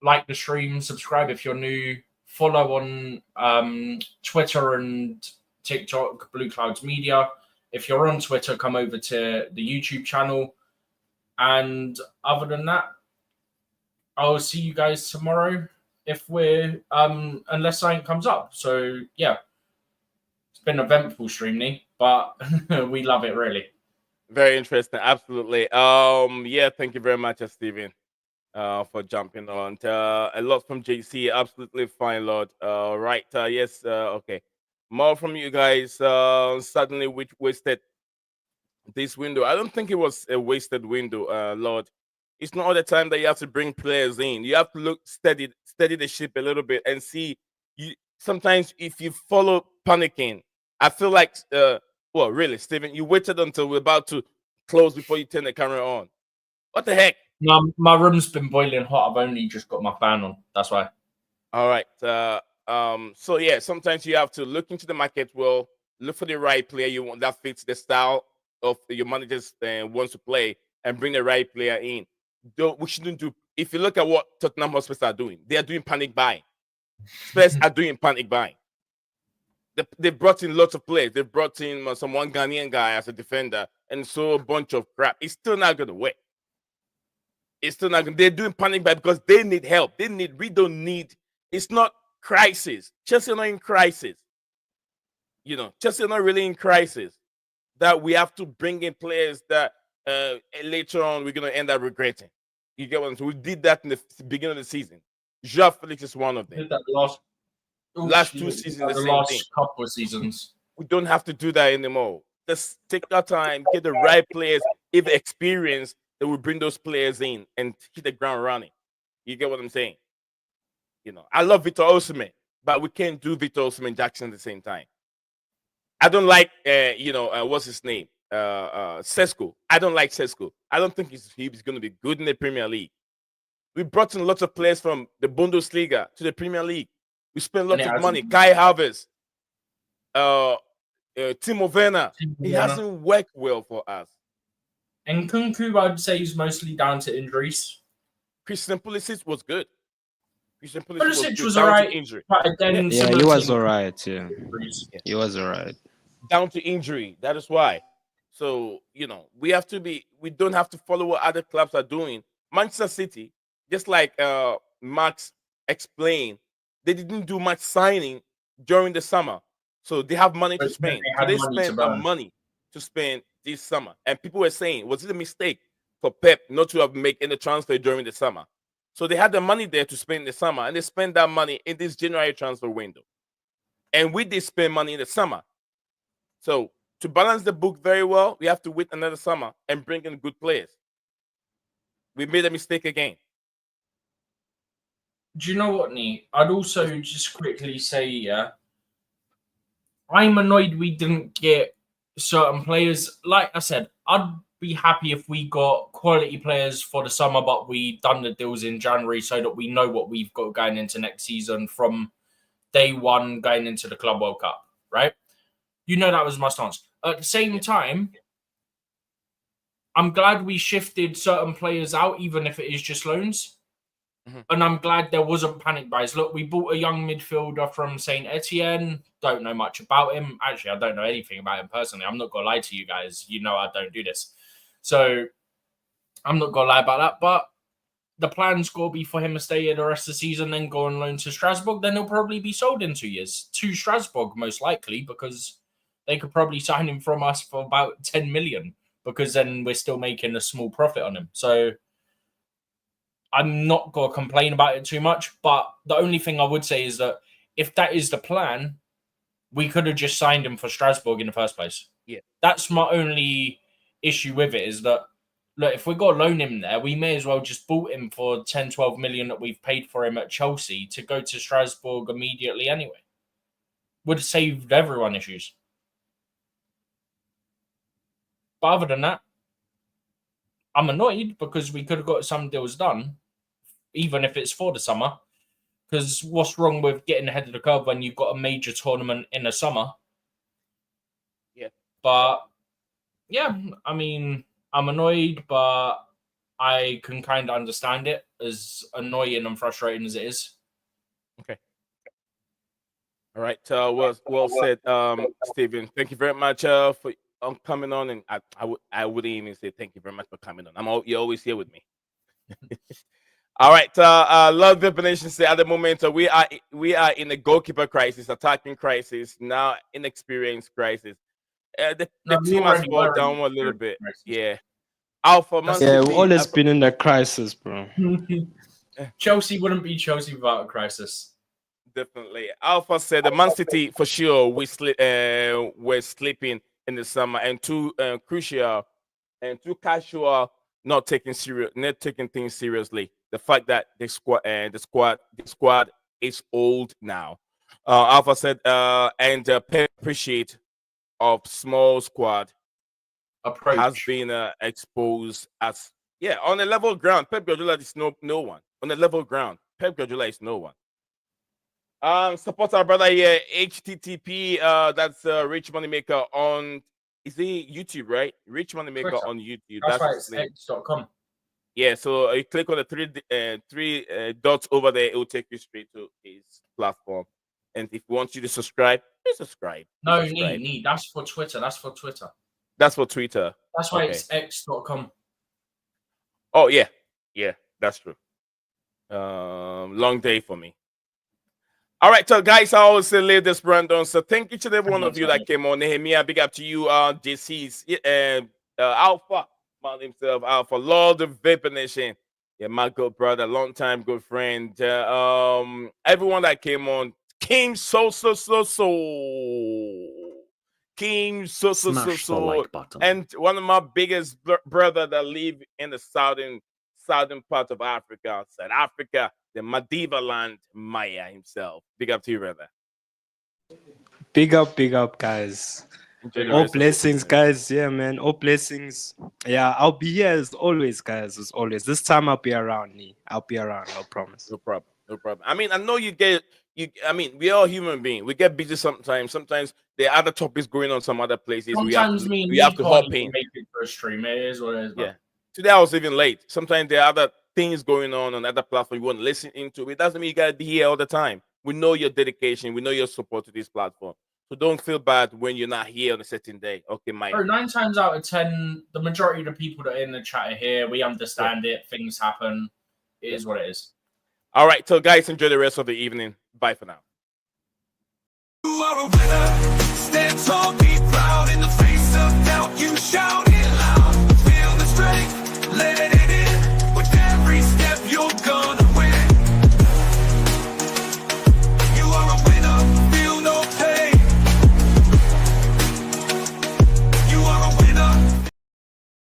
like the stream, subscribe if you're new. Follow on Twitter and TikTok, BlueClouds Media. If you're on Twitter, come over to the YouTube channel. And other than that, I'll see you guys tomorrow if we're unless something comes up. So yeah, it's been an eventful stream, Nee, but we love it really. Very interesting, absolutely. Yeah, thank you very much, Stephen. For jumping on. A lot from JC, absolutely fine, Lord. Right, yes, okay. More from you guys. Suddenly, which wasted this window. I don't think it was a wasted window, Lord. It's not all the time that you have to bring players in. You have to look steady the ship a little bit and see. You sometimes if you follow panicking, I feel like, well, really, Stephen, you waited until we're about to close before you turn the camera on. What the heck? No, my room's been boiling hot. I've only just got my fan on. That's why. All right. So yeah, sometimes you have to look into the market well, look for the right player you want that fits the style of your managers wants to play, and bring the right player in. We shouldn't do. If you look at what Tottenham Hotspur are doing, they are doing panic buying. Spurs are doing panic buying. They brought in lots of players. They brought in one Ghanaian guy as a defender, and so a bunch of crap. It's still not going to work. It's still not. They're doing panic buy because they need help. We don't need. It's not crisis. Chelsea are not in crisis. Chelsea are not really in crisis. That we have to bring in players that later on we're gonna end up regretting. You get what I'm saying? We did that in the beginning of the season. João Félix is one of them. Did that last 2 seasons, the same last thing. Couple of seasons. We don't have to do that anymore. Just take our time, get the right players, if experience. That will bring those players in and hit the ground running. You get what I'm saying? I love Victor Osimhen, but we can't do Victor Osimhen Jackson at the same time. I don't like, what's his name? Sesko. I don't like Sesko. I don't think he's going to be good in the Premier League. We brought in lots of players from the Bundesliga to the Premier League. We spent lots of money. Kai Havertz, Timo Werner. He hasn't worked well for us. And Kunku, I'd say, is mostly down to injuries. Christian Pulisic was good. Pulisic was all right. Yeah, he was all right. Yeah, he was all right. Down to injury. That is why. So, we don't have to follow what other clubs are doing. Manchester City, just like Max explained, they didn't do much signing during the summer. So they have money to But then spend. they So had they money to spent the burn. money to spend this summer. And people were saying, was it a mistake for Pep not to have made any transfer during the summer? So they had the money there to spend in the summer, and they spent that money in this January transfer window. And we did spend money in the summer. So to balance the book very well, we have to wait another summer and bring in good players. We made a mistake again. Do you know what, Nee? I'd also just quickly say, yeah, I'm annoyed we didn't get certain players. Like I said, I'd be happy if we got quality players for the summer, but we done the deals in January so that we know what we've got going into next season from day one going into the Club World Cup, right? You know that was my stance. At the same time, I'm glad we shifted certain players out, even if it is just loans. And I'm glad there wasn't panic buys. Look, we bought a young midfielder from Saint Etienne. Don't know much about him. Actually, I don't know anything about him personally. I'm not going to lie to you guys. You know I don't do this. So I'm not going to lie about that. But the plan's got to be for him to stay here the rest of the season, then go on loan to Strasbourg. Then he'll probably be sold in 2 years. To Strasbourg, most likely, because they could probably sign him from us for about 10 million, because then we're still making a small profit on him. So I'm not going to complain about it too much, but the only thing I would say is that if that is the plan, we could have just signed him for Strasbourg in the first place. Yeah. That's my only issue with it, is that, look, if we're going to loan him there, we may as well just bought him for 10, 12 million that we've paid for him at Chelsea to go to Strasbourg immediately anyway. Would have saved everyone issues. But other than that, I'm annoyed because we could have got some deals done, even if it's for the summer. Because what's wrong with getting ahead of the curve when you've got a major tournament in the summer? Yeah. But, yeah, I mean, I'm annoyed, but I can kind of understand it, as annoying and frustrating as it is. Okay. All right. Well said, Stephen. Thank you very much for coming on, and I wouldn't even say thank you very much for coming on. You're always here with me. All right. Love Nation say at the moment we are in a goalkeeper crisis, attacking crisis, now inexperienced crisis. The team has fallen down a little bit. Yeah. Alpha Man Yeah, City, we've always been in a crisis, bro. Chelsea wouldn't be Chelsea without a crisis. Definitely. Alpha said the Man City for sure we're sleeping in the summer, and too crucial and too casual, not taking things seriously. The fact that the squad is old now. Alpha said and appreciate of small squad approach has been exposed as on a level ground. Pep Guardiola is no one on a level ground. Pep Guardiola is no one. Support our brother here. HTTP. That's Rich Moneymaker on. Is it YouTube, right? Rich Moneymaker Twitter. on YouTube. That's why it's x.com. Yeah, so you click on the three dots over there. It will take you straight to his platform. And if you want you to subscribe, please subscribe. No, need. That's for Twitter. That's for Twitter. That's for Twitter. That's why it's x.com. Oh yeah, that's true. Long day for me. All right, so guys, I always say leave this Brandon. So thank each and every one of you that came on. Nehemiah, big up to you. JC's Alpha, man himself, Alpha, Lord of Vapor Nation. Yeah, my good brother, long time good friend. Everyone that came on came so. Came so. Smash the like button. And one of my biggest brother that live in the southern part of Africa, South Africa, the Madiba land, Maya himself. Big up to you, brother. Big up, guys. All blessings, guys. Yeah, man. All blessings. Yeah, I'll be here as always, guys. As always. This time I'll be around, me. I'll be around. No promise. No problem. I mean, I know we're all human beings. We get busy sometimes. Sometimes there are other topics going on some other places. Sometimes we have to hop in. Make it for a stream. It is what it is. Yeah. Today I was even late. Sometimes there are other things going on other platforms you want to listen into. It doesn't mean you gotta be here all the time. We know your dedication. We know your support to this platform. So don't feel bad when you're not here on a certain day. Okay, Mike. 9 times out of 10, the majority of the people that are in the chat are here. We understand it. Things happen. It is what it is. All right, so guys, enjoy the rest of the evening. Bye for now. You are a winner. Stand tall.